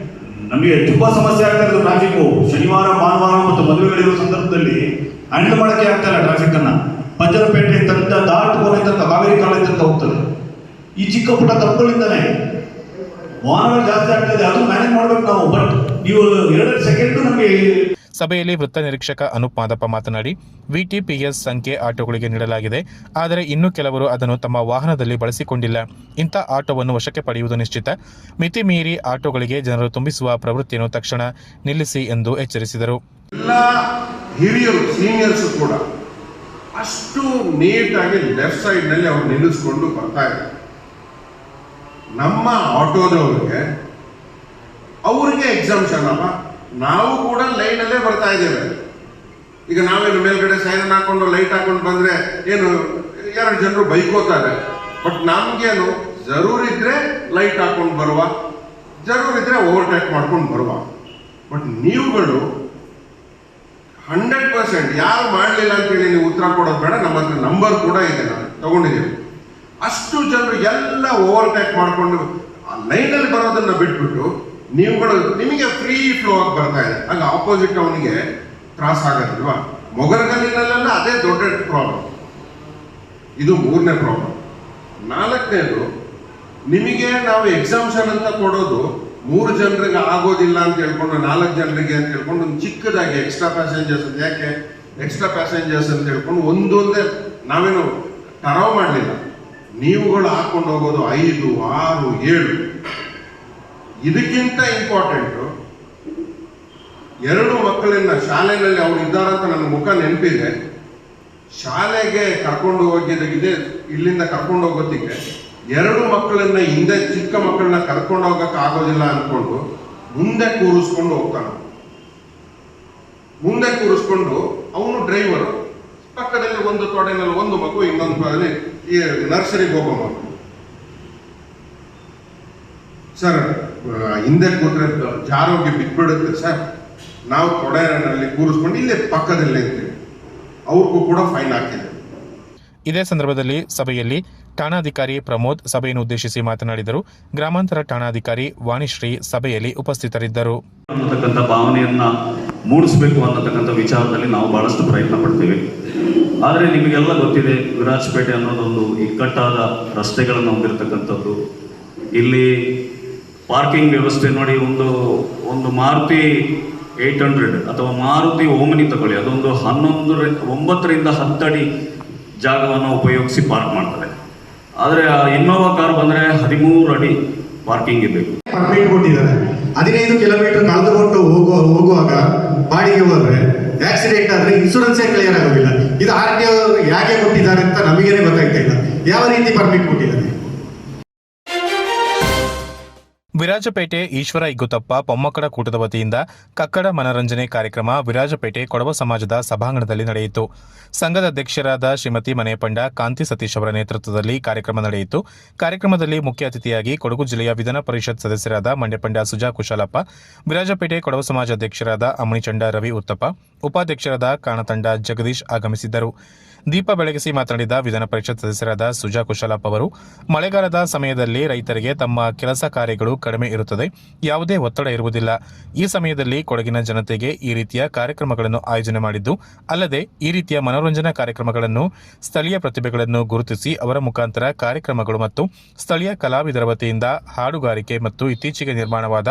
ನಮಗೆ ತುಂಬಾ ಸಮಸ್ಯೆ ಆಗ್ತಾ ಇರೋದು ಟ್ರಾಫಿಕ್. ಶನಿವಾರ, ಭಾನುವಾರ ಮತ್ತು ಮದುವೆಗಳಿರೋ ಸಂದರ್ಭದಲ್ಲಿ ಹ್ಯಾಂಡಲ್ ಮಾಡೋಕ್ಕೆ ಆಗ್ತಾ ಇಲ್ಲ ಟ್ರಾಫಿಕ್ ಅನ್ನ. ಪಂಜರಪೇಟೆ ತನಕ ದಾಟುಕೋನೆ ತನಕ, ಕಾವೇರಿ ಕಾಲೇಜ್ ತನಕ ಹೋಗ್ತದೆ. ಈ ಚಿಕ್ಕ ಪುಟ್ಟ ತಪ್ಪುಗಳಿಂದಾನೆ ವಾಹನಗಳು ಜಾಸ್ತಿ ಆಗ್ತಾ ಇದೆ. ಅದು ಮ್ಯಾನೇಜ್ ಮಾಡ್ಬೇಕು ನಾವು. ಬಟ್ ನೀವು 2 ಸೆಕೆಂಡ್ ನಮಗೆ. ಸಭೆಯಲ್ಲಿ ವೃತ್ತ ನಿರೀಕ್ಷಕ ಅನೂಪ್ ಮಾದಪ್ಪ ಮಾತನಾಡಿ, ವಿಟಿಪಿಎಸ್ ಸಂಖ್ಯೆ ಆಟೋಗಳಿಗೆ ನೀಡಲಾಗಿದೆ, ಆದರೆ ಇನ್ನೂ ಕೆಲವರು ಅದನ್ನು ತಮ್ಮ ವಾಹನದಲ್ಲಿ ಬಳಸಿಕೊಂಡಿಲ್ಲ. ಇಂಥ ಆಟೋವನ್ನು ವಶಕ್ಕೆ ಪಡೆಯುವುದು ನಿಶ್ಚಿತ. ಮಿತಿ ಮೀರಿ ಆಟೋಗಳಿಗೆ ಜನರು ತುಂಬಿಸುವ ಪ್ರವೃತ್ತಿಯನ್ನು ತಕ್ಷಣ ನಿಲ್ಲಿಸಿ ಎಂದು ಎಚ್ಚರಿಸಿದರು. ಎಲ್ಲ ಹಿರಿಯರು, ಸೀನಿಯರ್ಸ್ ಕೂಡ ಅಷ್ಟು ನೀಟಾಗಿ ಲೆಫ್ಟ್ ಸೈಡ್ ನಲ್ಲಿ ಅವ್ರು ನಿಲ್ಲಿಸ್ಕೊಂಡು ಬರ್ತಾ ಇದ್ದಾರೆ. ನಮ್ಮ ಆಟೋದವ್ರಿಗೆ ಅವ್ರಿಗೆ ಎಕ್ಸಾಮ್ಷನ್ ಅಪ್ಪ, ನಾವು ಕೂಡ ಲೈನಲ್ಲೇ ಬರ್ತಾ ಇದ್ದೇವೆ. ಈಗ ನಾವೇನು ಮೇಲ್ಗಡೆ ಸೈರನ್ ಹಾಕೊಂಡು ಲೈಟ್ ಹಾಕೊಂಡು ಬಂದ್ರೆ ಏನು 2 ಜನರು ಬೈಕೋತಾರೆ. ಬಟ್ ನಮ್ಗೇನು ಜರೂರಿದ್ರೆ ಲೈಟ್ ಹಾಕೊಂಡು ಬರುವ, ಜರೂರಿದ್ರೆ ಓವರ್ಟೇಕ್ ಮಾಡ್ಕೊಂಡು ಬರುವ. ಬಟ್ ನೀವುಗಳು 100% ಯಾರು ಮಾಡಲಿಲ್ಲ ಅಂತೇಳಿ ನೀವು ಉತ್ತರ ಕೊಡೋದು ಬೇಡ. ನಮ್ಮ ಹತ್ರ ನಂಬರ್ ಕೂಡ ಇದೆ, ನಾನು ತಗೊಂಡಿದ್ದೀವಿ. ಅಷ್ಟು ಜನರು ಎಲ್ಲ ಓವರ್ಟೇಕ್ ಮಾಡಿಕೊಂಡು ಲೈನಲ್ಲಿ ಬರೋದನ್ನ ಬಿಟ್ಬಿಟ್ಟು ನೀವುಗಳು ನಿಮಗೆ ಫ್ರೀ ಫ್ಲೋ ಆಗಿ ಬರ್ತಾ ಇದೆ. ಆಗ ಆಪೋಸಿಟ್ ಅವನಿಗೆ ತ್ರಾಸ ಆಗೋದಿಲ್ವಾ? ಮೊಗರಗಲ್ಲಿನಲ್ಲೆಲ್ಲ ಅದೇ ದೊಡ್ಡ ಪ್ರಾಬ್ಲಮ್. ಇದು 3ನೇ ಪ್ರಾಬ್ಲಮ್. 4ನೇದು, ನಿಮಗೆ ನಾವು ಎಕ್ಸಾಮ್ಷನ್ ಅಂತ ಕೊಡೋದು 3 ಜನರಿಗೆ ಆಗೋದಿಲ್ಲ ಅಂತ ಹೇಳ್ಕೊಂಡು 4 ಜನರಿಗೆ ಅಂತ ಹೇಳ್ಕೊಂಡು ಒಂದು ಚಿಕ್ಕದಾಗಿ ಎಕ್ಸ್ಟ್ರಾ ಪ್ಯಾಸೆಂಜರ್ಸ್. ಯಾಕೆ ಎಕ್ಸ್ಟ್ರಾ ಪ್ಯಾಸೆಂಜರ್ಸ್ ಅಂತ ಹೇಳ್ಕೊಂಡು ಒಂದೊಂದೇ ನಾವೇನು ಟರಾವ್ ಮಾಡಲಿಲ್ಲ. ನೀವುಗಳು ಹಾಕೊಂಡು ಹೋಗೋದು 5, 6, 7. ಇದಕ್ಕಿಂತ ಇಂಪಾರ್ಟೆಂಟು, 2 ಮಕ್ಕಳನ್ನ ಶಾಲೆಯಲ್ಲಿ ಅವ್ರು ಇದ್ದಾರಂತ ನನ್ನ ಮುಖ ನೆನಪಿದೆ. ಶಾಲೆಗೆ ಕರ್ಕೊಂಡು ಹೋಗಿದ್ದೆ, ಇಲ್ಲಿಂದ ಕರ್ಕೊಂಡು ಹೋಗೋದಕ್ಕೆ 2 ಮಕ್ಕಳನ್ನ ಹಿಂದೆ, ಚಿಕ್ಕ ಮಕ್ಕಳನ್ನ ಕರ್ಕೊಂಡು ಹೋಗಕ್ಕೆ ಆಗೋದಿಲ್ಲ ಅಂದ್ಕೊಂಡು ಮುಂದೆ ಕೂರಿಸ್ಕೊಂಡು ಹೋಗ್ತಾನೆ. ಮುಂದೆ ಕೂರಿಸ್ಕೊಂಡು ಅವನು ಡ್ರೈವರು, ಪಕ್ಕದಲ್ಲಿ ಒಂದು ತೊಡೆನಲ್ಲಿ ಒಂದು ಮಗು, ಇನ್ನೊಂದು ತೊಡೆಯಲ್ಲಿ ಈ ನರ್ಸರಿಗೆ ಹೋಗೋ ಮಗು. ಸರ್ ಹಿಂದೆ ಕೂತ್ರೆ ಜಾರೋಗಿ ಬಿಟ್ಬಿಡುತ್ತೆ ಸರ್, ನಾವು ತೊಡೆನಲ್ಲಿ ಕೂರಿಸ್ಕೊಂಡು ಇಲ್ಲೇ ಪಕ್ಕದಲ್ಲೇ ಇರ್ತೀವಿ. ಅವ್ರಿಗೂ ಕೂಡ ಫೈನ್ ಹಾಕಿದೆ. ಇದೇ ಸಂದರ್ಭದಲ್ಲಿ ಸಭೆಯಲ್ಲಿ ಠಾಣಾಧಿಕಾರಿ ಪ್ರಮೋದ್ ಸಭೆಯನ್ನು ಉದ್ದೇಶಿಸಿ ಮಾತನಾಡಿದರು. ಗ್ರಾಮಾಂತರ ಠಾಣಾಧಿಕಾರಿ ವಾಣಿಶ್ರೀ ಸಭೆಯಲ್ಲಿ ಉಪಸ್ಥಿತರಿದ್ದರು. ಅನ್ನತಕ್ಕಂಥ ಭಾವನೆಯನ್ನ ಮೂಡಿಸಬೇಕು ಅನ್ನತಕ್ಕಂಥ ವಿಚಾರದಲ್ಲಿ ನಾವು ಬಹಳಷ್ಟು ಪ್ರಯತ್ನ ಪಡ್ತೀವಿ. ಆದರೆ ನಿಮಗೆಲ್ಲ ಗೊತ್ತಿದೆ, ವಿರಾಜಪೇಟೆ ಅನ್ನೋದೊಂದು ಇಕ್ಕಟ್ಟಾದ ರಸ್ತೆಗಳನ್ನು ಹೊಂದಿರತಕ್ಕಂಥದ್ದು. ಇಲ್ಲಿ ಪಾರ್ಕಿಂಗ್ ವ್ಯವಸ್ಥೆ ನೋಡಿ, ಒಂದು ಮಾರುತಿ 800 ಅಥವಾ ಮಾರುತಿ ಓಮಿನಿ ತಗೊಳ್ಳಿ, ಅದೊಂದು 9ರಿಂದ 10 ಅಡಿ ಜಾಗವನ್ನು ಉಪಯೋಗಿಸಿ ಪಾರ್ಕ್ ಮಾಡ್ತಾರೆ. ಆದರೆ ಇನ್ನೋವಾ ಕಾರ್ ಬಂದರೆ 13 ಅಡಿ ಪಾರ್ಕಿಂಗ್ ಇರಬೇಕು. ಪರ್ಮಿಟ್ ಕೊಟ್ಟಿದ್ದಾರೆ. 15 ಕಿಲೋಮೀಟರ್ ಕಳೆದುಕೊಂಡು ಹೋಗುವಾಗ ಬಾಡಿಗೆ ಹೋದ್ರೆ ಆಕ್ಸಿಡೆಂಟ್ ಆದ್ರೆ ಇನ್ಶೂರೆನ್ಸೇ ಕ್ಲಿಯರ್ ಆಗೋದಿಲ್ಲ. ಇದು RTO ಯಾಕೆ ಕೊಟ್ಟಿದ್ದಾರೆ ಅಂತ ನಮಗೇನೆ ಗೊತ್ತಾಗ್ತಾ ಇಲ್ಲ. ಯಾವ ರೀತಿ ಪರ್ಮಿಟ್ ಕೊಟ್ಟಿದ್ದಾರೆ? ವಿರಾಜಪೇಟೆ ಈಶ್ವರ ಇಗ್ಗುತಪ್ಪ ಪೊಮ್ಮಕ್ಕಳ ಕೂಟದ ವತಿಯಿಂದ ಕಕ್ಕಡ ಮನರಂಜನೆ ಕಾರ್ಯಕ್ರಮ ವಿರಾಜಪೇಟೆ ಕೊಡವ ಸಮಾಜದ ಸಭಾಂಗಣದಲ್ಲಿ ನಡೆಯಿತು. ಸಂಘದ ಅಧ್ಯಕ್ಷರಾದ ಶ್ರೀಮತಿ ಮನೆಪಂಡ ಕಾಂತಿ ಸತೀಶ್ ಅವರ ನೇತೃತ್ವದಲ್ಲಿ ಕಾರ್ಯಕ್ರಮ ನಡೆಯಿತು. ಕಾರ್ಯಕ್ರಮದಲ್ಲಿ ಮುಖ್ಯ ಅತಿಥಿಯಾಗಿ ಕೊಡಗು ಜಿಲ್ಲೆಯ ವಿಧಾನ ಪರಿಷತ್ ಸದಸ್ಯರಾದ ಮಂಡ್ಯಪಂಡ ಸುಜಾ ಕುಶಾಲಪ್ಪ, ವಿರಾಜಪೇಟೆ ಕೊಡವ ಸಮಾಜ ಅಧ್ಯಕ್ಷರಾದ ಅಮಣಿಚಂಡ ರವಿ ಉತ್ತಪ್ಪ, ಉಪಾಧ್ಯಕ್ಷರಾದ ಕಾಣತಂಡ ಜಗದೀಶ್ ಆಗಮಿಸಿದ್ದರು. ದೀಪ ಬೆಳಗಿಸಿ ಮಾತನಾಡಿದ ವಿಧಾನ ಪರಿಷತ್ ಸದಸ್ಯರಾದ ಸುಜಾ ಕುಶಲಪ್ಪ ಅವರು, ಮಳೆಗಾಲದ ಸಮಯದಲ್ಲಿ ರೈತರಿಗೆ ತಮ್ಮ ಕೆಲಸ ಕಾರ್ಯಗಳು ಕಡಿಮೆ ಇರುತ್ತದೆ, ಯಾವುದೇ ಒತ್ತಡ ಇರುವುದಿಲ್ಲ. ಈ ಸಮಯದಲ್ಲಿ ಕೊಡಗಿನ ಜನತೆಗೆ ಈ ರೀತಿಯ ಕಾರ್ಯಕ್ರಮಗಳನ್ನು ಆಯೋಜನೆ ಮಾಡಿದ್ದು ಅಲ್ಲದೆ ಈ ರೀತಿಯ ಮನೋರಂಜನಾ ಕಾರ್ಯಕ್ರಮಗಳನ್ನು ಸ್ಥಳೀಯ ಪ್ರತಿಭೆಗಳನ್ನು ಗುರುತಿಸಿ ಅವರ ಮುಖಾಂತರ ಕಾರ್ಯಕ್ರಮಗಳು ಮತ್ತು ಸ್ಥಳೀಯ ಕಲಾವಿದರ ವತಿಯಿಂದ ಹಾಡುಗಾರಿಕೆ ಮತ್ತು ಇತ್ತೀಚೆಗೆ ನಿರ್ಮಾಣವಾದ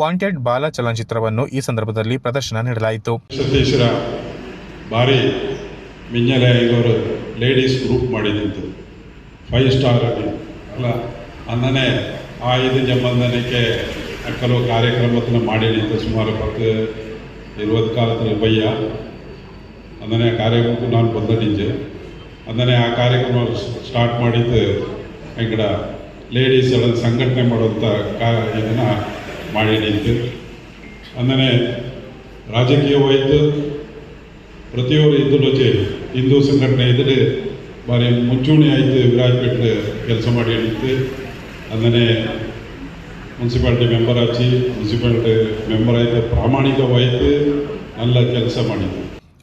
ವಾಂಟೆಡ್ ಬಾಲ ಚಲನಚಿತ್ರವನ್ನು ಈ ಸಂದರ್ಭದಲ್ಲಿ ಪ್ರದರ್ಶನ ನೀಡಲಾಯಿತು. ಭಾರಿ ಮಿಂಜಲೆ ಇವರು ಲೇಡೀಸ್ ಗ್ರೂಪ್ ಮಾಡಿದ್ದು 5 ಸ್ಟಾರ್ ಅಲ್ಲಿ ಅಲ್ಲ ಅಂದನೆ ಆ ಇದು ಜಂಬಂಧನಕ್ಕೆ ಕೆಲವು ಕಾರ್ಯಕ್ರಮವನ್ನು ಮಾಡಿದ್ದು ಸುಮಾರು 10-20 ಕಾಲದಲ್ಲಿ ಬಯ್ಯ ಅಂದನೆ ಕಾರ್ಯಕ್ರಮಕ್ಕೂ ನಾನು ಬಂದಿದ್ದೆ. ಅಂದನೆ ಆ ಕಾರ್ಯಕ್ರಮ ಸ್ಟಾರ್ಟ್ ಮಾಡಿದ್ದು ಹೆಂಗಡ ಲೇಡೀಸ್ ಎಲ್ಲ ಸಂಘಟನೆ ಮಾಡುವಂಥ ಇದನ್ನು ಮಾಡಿದ್ದು. ಅಂದನೆ ರಾಜಕೀಯವಾಯಿತು ಪ್ರತಿಯೊಬ್ಬರು ಇದ್ದು ಹಿಂದೂ ಸಂಘಟನೆ ಇದ್ದರೆ ಭಾರಿ ಮುಂಚೂಣಿ ಆಯಿತು. ವಿರಾಜಪೇಟೆ ಕೆಲಸ ಮಾಡಿ ಹಿಡಿತು. ಅಂದನೆ ಮುನ್ಸಿಪಾಲ್ಟಿ ಮೆಂಬರ್ ಹಚ್ಚಿ ಮುನ್ಸಿಪಾಲ್ಟಿ ಮೆಂಬರ್ ಆಯಿತು, ಪ್ರಾಮಾಣಿಕವಾಯಿತು, നല്ല ಕೆಲಸ ಮಾಡಿತು.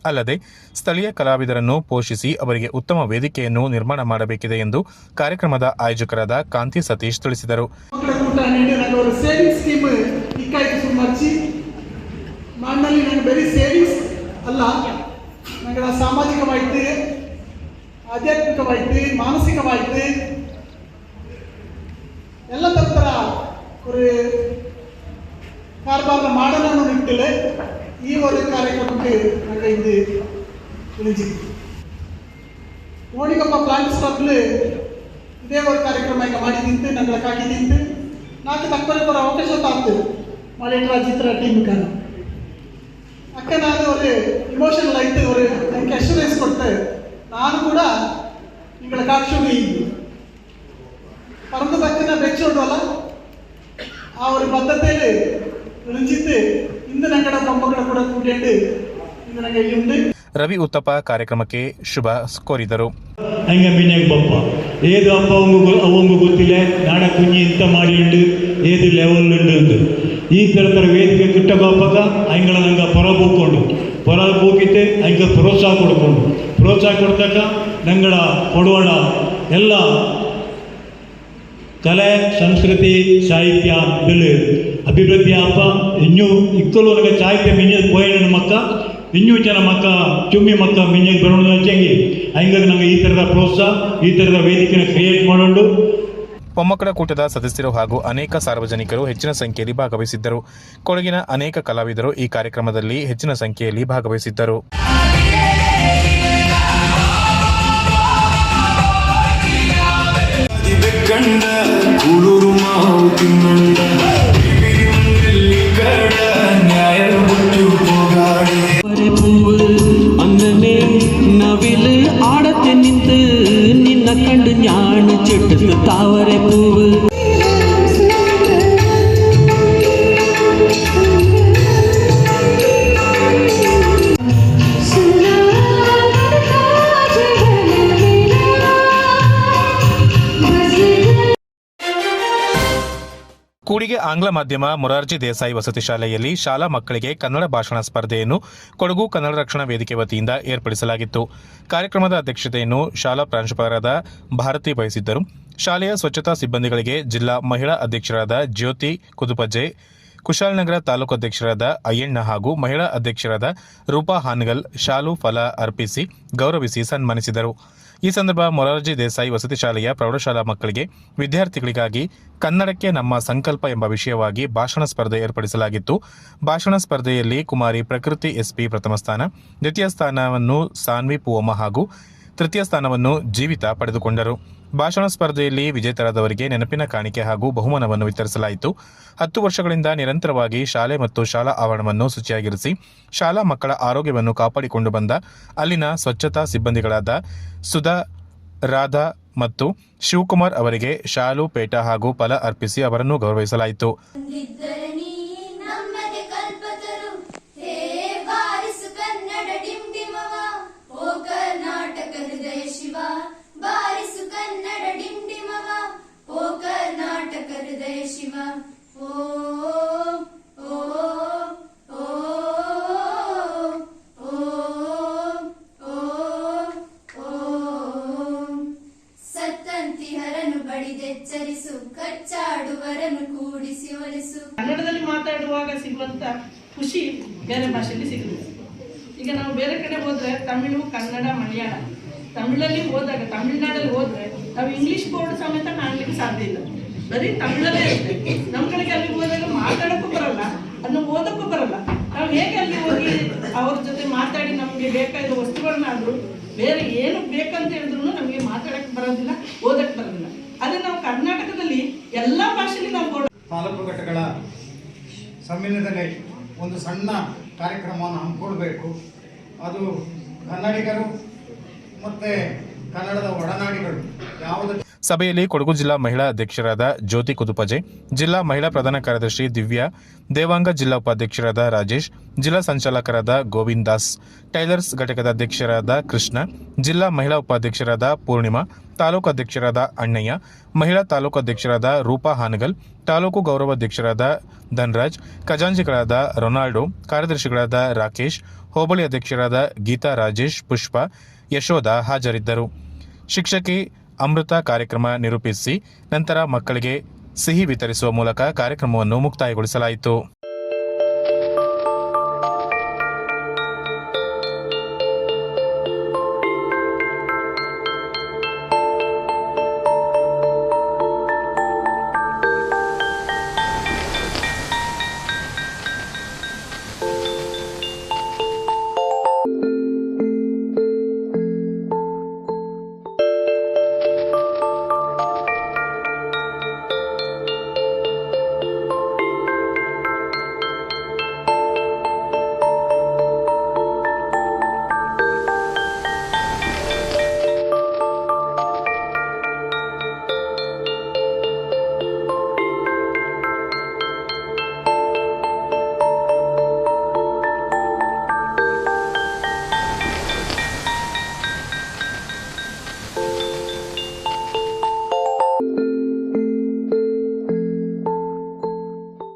ಅಲ್ಲದೆ ಸ್ಥಳೀಯ ಕಲಾವಿದರನ್ನು ಪೋಷಿಸಿ ಅವರಿಗೆ ಉತ್ತಮ ವೇದಿಕೆಯನ್ನು ನಿರ್ಮಾಣ ಮಾಡಬೇಕಿದೆ ಎಂದು ಕಾರ್ಯಕ್ರಮದ ಆಯೋಜಕರಾದ ಕಾಂತಿ ಸತೀಶ್ ತಿಳಿಸಿದರು. ഞങ്ങളുടെ സാമാജികമായിട്ട് ആധ്യാത്മികമായിട്ട് മാനസികമായിട്ട് എല്ലാ തരത്തില ഒരു ಕಾರ್ಬಾರ ಮಾಡೋಣ ಅನ್ನೋ ನಿಟ್ಟಿನಲ್ಲಿ ಈ ಒಂದು ಕಾರ್ಯಕ್ರಮಕ್ಕೆ ನಾங்கள் ಇಂದು ವಿಳಿಸಿದ್ವಿ. ಮೋಣಿಗಪ್ಪ ಪ್ಲಾಂಟ್ಸ್ ಕ್ಲಬ್ಲು ಇದೇ ಒಂದು ಕಾರ್ಯಕ್ರಮ ಈಗ ಮಾಡಿದಿಂತು ನಂಗೆ ಹಾಕಿದಿಂತು నాకు తక్కువ అవకాశం తాకు మళ్ళీ చిత్ర టీం కానీ ಅಕ್ಕ ನಾನು ஒரு ಇಮೋಷನಲ್ ಆಯ್ತು ஒரு எனக்கு ಅಶ್ಯೂರೆನ್ಸ್ ಕೊಡ್ತೆ ನಾನು ಕೂಡ ನಿಗಳ ಕಾಕ್ಷುಡಿ ಪರಂದು ತಕ್ಕನ ಬೆಚ್ಚೋಡಲ್ಲ ಆ ಒಂದು ಪದ್ಧತಿಯಲ್ಲಿ ವಿಳಿಸಿದ್ದು ಇಂದು ನಂಗಡ ಕಂಬಗಳ ಕೂಡ ಕೂಡಿಟ್ಟು ಇಂದು ನನಗೆ ಇಲ್ಲಿ ರವಿ ಉತ್ತಪ್ಪ ಕಾರ್ಯಕ್ರಮಕ್ಕೆ ಶುಭ ಕೋರಿದರು. ಹಂಗೆ ಮಿನ್ಯಾಗ ಬಪ್ಪ ಏದು ಅಪ್ಪ ಅವಂಗೂ ಗೊತ್ತಿಲ್ಲ ನಾಡ ಕುഞ്ഞി ಇಂತ ಮಾಡಿ ಉಂಡು ಏದು ಲೆವೆಲ್ ಉಂಡು ಅಂದು ಈ ಥರ ವೇದಿಕೆ ಕಿಟ್ಟಬಪ್ಪಾಗ ಹಂಗಳ ನಂಗೆ ಪೊರ ಬೂಕಿತ್ತೆ ಹಂಗೆ ಪ್ರೋತ್ಸಾಹ ಕೊಡ್ತಕ್ಕ ನಂಗಳ ಕೊಡುವಡ ಎಲ್ಲ ಕಲೆ ಸಂಸ್ಕೃತಿ ಸಾಹಿತ್ಯ ಇದರಲ್ಲಿ ಅಭಿವೃದ್ಧಿ ಅಪ್ಪ ಇನ್ನೂ ಇಕ್ಕಲು ನನಗೆ ಸಾಹಿತ್ಯ ಮಿಂಜದ ಪೋಯಿನ ಮಕ್ಕ ಇನ್ನೂ ಜನ ಮಕ್ಕ ಚುಮ್ಮಿ ಮಕ್ಕ ಮಿಂಜದ ಬರೋಣ ಹಂಗೆ ಹಂಗಾಗಿ ನಂಗೆ ಈ ಥರದ ಪ್ರೋತ್ಸಾಹ ಈ ಥರದ ವೇದಿಕೆನ ಕ್ರಿಯೇಟ್ ಮಾಡೋಣ. ಮೊಮ್ಮಕ್ಕಳ ಕೂಟದ ಸದಸ್ಯರು ಹಾಗೂ ಅನೇಕ ಸಾರ್ವಜನಿಕರು ಹೆಚ್ಚಿನ ಸಂಖ್ಯೆಯಲ್ಲಿ ಭಾಗವಹಿಸಿದ್ದರು. ಕೊಡಗಿನ ಅನೇಕ ಕಲಾವಿದರು ಈ ಕಾರ್ಯಕ್ರಮದಲ್ಲಿ ಹೆಚ್ಚಿನ ಸಂಖ್ಯೆಯಲ್ಲಿ ಭಾಗವಹಿಸಿದ್ದರು. ನವಿಲು ಆಡತ್ತೆ ನಿಂತು ನಿನ್ನ ಕಂಡು ஞானு ಚೆಟ್ಟು ತಾವರೆ ಪೂವು ಕೂಡಿಗೆ ಆಂಗ್ಲ ಮಾಧ್ಯಮ ಮೊರಾರ್ಜಿ ದೇಸಾಯಿ ವಸತಿ ಶಾಲೆಯಲ್ಲಿ ಶಾಲಾ ಮಕ್ಕಳಿಗೆ ಕನ್ನಡ ಭಾಷಣ ಸ್ಪರ್ಧೆಯನ್ನು ಕೊಡಗು ಕನ್ನಡ ರಕ್ಷಣಾ ವೇದಿಕೆ ವತಿಯಿಂದ ಏರ್ಪಡಿಸಲಾಗಿತ್ತು. ಕಾರ್ಯಕ್ರಮದ ಅಧ್ಯಕ್ಷತೆಯನ್ನು ಶಾಲಾ ಪ್ರಾಂಶುಪಾಲರಾದ ಭಾರತಿ ವಹಿಸಿದ್ದರು. ಶಾಲೆಯ ಸ್ವಚ್ಛತಾ ಸಿಬ್ಬಂದಿಗಳಿಗೆ ಜಿಲ್ಲಾ ಮಹಿಳಾ ಅಧ್ಯಕ್ಷರಾದ ಜ್ಯೋತಿ ಕುದುಪಜ್ಜೆ, ಕುಶಾಲನಗರ ತಾಲೂಕು ಅಧ್ಯಕ್ಷರಾದ ಅಯ್ಯಣ್ಣ ಹಾಗೂ ಮಹಿಳಾ ಅಧ್ಯಕ್ಷರಾದ ರೂಪಾ ಹಾನಗಲ್ ಶಾಲು ಫಲ ಅರ್ಪಿಸಿ ಗೌರವಿಸಿ ಸನ್ಮಾನಿಸಿದರು. ಈ ಸಂದರ್ಭ ಮೊರಾರ್ಜಿ ದೇಸಾಯಿ ವಸತಿ ಶಾಲೆಯ ಪ್ರೌಢಶಾಲಾ ಮಕ್ಕಳಿಗೆ ವಿದ್ಯಾರ್ಥಿಗಳಿಗಾಗಿ ಕನ್ನಡಕ್ಕೆ ನಮ್ಮ ಸಂಕಲ್ಪ ಎಂಬ ವಿಷಯವಾಗಿ ಭಾಷಣ ಸ್ಪರ್ಧೆ ಏರ್ಪಡಿಸಲಾಗಿತ್ತು. ಭಾಷಣ ಸ್ಪರ್ಧೆಯಲ್ಲಿ ಕುಮಾರಿ ಪ್ರಕೃತಿ ಎಸ್ಪಿ ಪ್ರಥಮ ಸ್ಥಾನ, ದ್ವಿತೀಯ ಸ್ಥಾನವನ್ನು ಸಾನ್ವಿ ಪೂವಮ್ಮ ಹಾಗೂ ತೃತೀಯ ಸ್ಥಾನವನ್ನು ಜೀವಿತ ಪಡೆದುಕೊಂಡರು. ಭಾಷಣ ಸ್ಪರ್ಧೆಯಲ್ಲಿ ವಿಜೇತರಾದವರಿಗೆ ನೆನಪಿನ ಕಾಣಿಕೆ ಹಾಗೂ ಬಹುಮಾನವನ್ನು ವಿತರಿಸಲಾಯಿತು. 10 ವರ್ಷಗಳಿಂದ ನಿರಂತರವಾಗಿ ಶಾಲೆ ಮತ್ತು ಶಾಲಾ ಆವರಣವನ್ನು ಶುಚಿಯಾಗಿರಿಸಿ ಶಾಲಾ ಮಕ್ಕಳ ಆರೋಗ್ಯವನ್ನು ಕಾಪಾಡಿಕೊಂಡು ಬಂದ ಅಲ್ಲಿನ ಸ್ವಚ್ಛತಾ ಸಿಬ್ಬಂದಿಗಳಾದ ಸುಧಾ, ರಾಧಾ ಮತ್ತು ಶಿವಕುಮಾರ್ ಅವರಿಗೆ ಶಾಲು, ಪೇಟ ಹಾಗೂ ಫಲ ಅರ್ಪಿಸಿ ಅವರನ್ನು ಗೌರವಿಸಲಾಯಿತು. ಎಚ್ಚರಿಸು, ಕಚ್ಚಾಡುವರನ್ನು ಕೂಡಿಸಿ ಒಲಿಸು. ಕನ್ನಡದಲ್ಲಿ ಮಾತಾಡುವಾಗ ಸಿಗುವಂತ ಖುಷಿ ಬೇರೆ ಭಾಷೆಯಲ್ಲಿ ಸಿಗುತ್ತೆ. ಈಗ ನಾವು ಬೇರೆ ಕಡೆ ಹೋದ್ರೆ ತಮಿಳು, ಕನ್ನಡ, ಮಲಯಾಳ, ತಮಿಳಲ್ಲಿ ಹೋದಾಗ ತಮಿಳ್ನಾಡಲ್ಲಿ ಹೋದ್ರೆ ನಾವು ಇಂಗ್ಲಿಷ್ ಬೋರ್ಡ್ ಸಮೇತ ಕಾಣಲಿಕ್ಕೆ ಸಾಧ್ಯ ಇಲ್ಲ, ಬರೀ ತಮಿಳಲ್ಲೇ ಇರುತ್ತೆ. ನಮ್ಮ ಕಡೆಗೆ ಅಲ್ಲಿ ಹೋದಾಗ ಮಾತಾಡೋಕ್ಕೂ ಬರಲ್ಲ, ಅದನ್ನ ಓದಕ್ಕೂ ಬರಲ್ಲ. ನಾವು ಹೇಗೆ ಅಲ್ಲಿ ಹೋಗಿ ಅವ್ರ ಜೊತೆ ಮಾತಾಡಿ ನಮಗೆ ಬೇಕಾದ ವಸ್ತುಗಳನ್ನಾದ್ರೂ ಬೇರೆ ಏನು ಬೇಕಂತ ಹೇಳಿದ್ರು ನಮಗೆ ಮಾತಾಡಕ್ಕೆ ಬರೋದಿಲ್ಲ, ಓದಕ್ಕೆ ಬರೋದಿಲ್ಲ. ಅದೇ ನಾವು ಕರ್ನಾಟಕದಲ್ಲಿ ಎಲ್ಲ ಭಾಷೆಯಲ್ಲಿ ನಾವು ಬೋರ್ಡ್. ತಾಲೂಕು ಘಟಕಗಳ ಸಮ್ಮೇಳನದಲ್ಲಿ ಒಂದು ಸಣ್ಣ ಕಾರ್ಯಕ್ರಮವನ್ನು ಹಮ್ಮಿಕೊಳ್ಬೇಕು. ಅದು ಕನ್ನಡಿಗರು ಮತ್ತು ಕನ್ನಡದ ಒಡನಾಡಿಗಳು ಯಾವುದೇ. ಸಭೆಯಲ್ಲಿ ಕೊಡಗು ಜಿಲ್ಲಾ ಮಹಿಳಾ ಅಧ್ಯಕ್ಷರಾದ ಜ್ಯೋತಿ ಕುದುಪಜೆ, ಜಿಲ್ಲಾ ಮಹಿಳಾ ಪ್ರಧಾನ ಕಾರ್ಯದರ್ಶಿ ದಿವ್ಯಾ, ದೇವಾಂಗ ಜಿಲ್ಲಾ ಉಪಾಧ್ಯಕ್ಷರಾದ ರಾಜೇಶ್, ಜಿಲ್ಲಾ ಸಂಚಾಲಕರಾದ ಗೋವಿಂದ್ ದಾಸ್, ಟೈಲರ್ಸ್ ಘಟಕದ ಅಧ್ಯಕ್ಷರಾದ ಕೃಷ್ಣ, ಜಿಲ್ಲಾ ಮಹಿಳಾ ಉಪಾಧ್ಯಕ್ಷರಾದ ಪೂರ್ಣಿಮಾ, ತಾಲೂಕು ಅಧ್ಯಕ್ಷರಾದ ಅಣ್ಣಯ್ಯ, ಮಹಿಳಾ ತಾಲೂಕು ಅಧ್ಯಕ್ಷರಾದ ರೂಪಾ ಹಾನಗಲ್, ತಾಲೂಕು ಗೌರವಾಧ್ಯಕ್ಷರಾದ ಧನ್ರಾಜ್, ಖಜಾಂಚಿಗಳಾದ ರೊನಾಲ್ಡೋ, ಕಾರ್ಯದರ್ಶಿಗಳಾದ ರಾಕೇಶ್, ಹೋಬಳಿ ಅಧ್ಯಕ್ಷರಾದ ಗೀತಾ, ರಾಜೇಶ್, ಪುಷ್ಪ, ಯಶೋಧ ಹಾಜರಿದ್ದರು. ಶಿಕ್ಷಕಿ ಅಮೃತ ಕಾರ್ಯಕ್ರಮ ನಿರೂಪಿಸಿ ನಂತರ ಮಕ್ಕಳಿಗೆ ಸಿಹಿ ವಿತರಿಸುವ ಮೂಲಕ ಕಾರ್ಯಕ್ರಮವನ್ನು ಮುಕ್ತಾಯಗೊಳಿಸಲಾಯಿತು.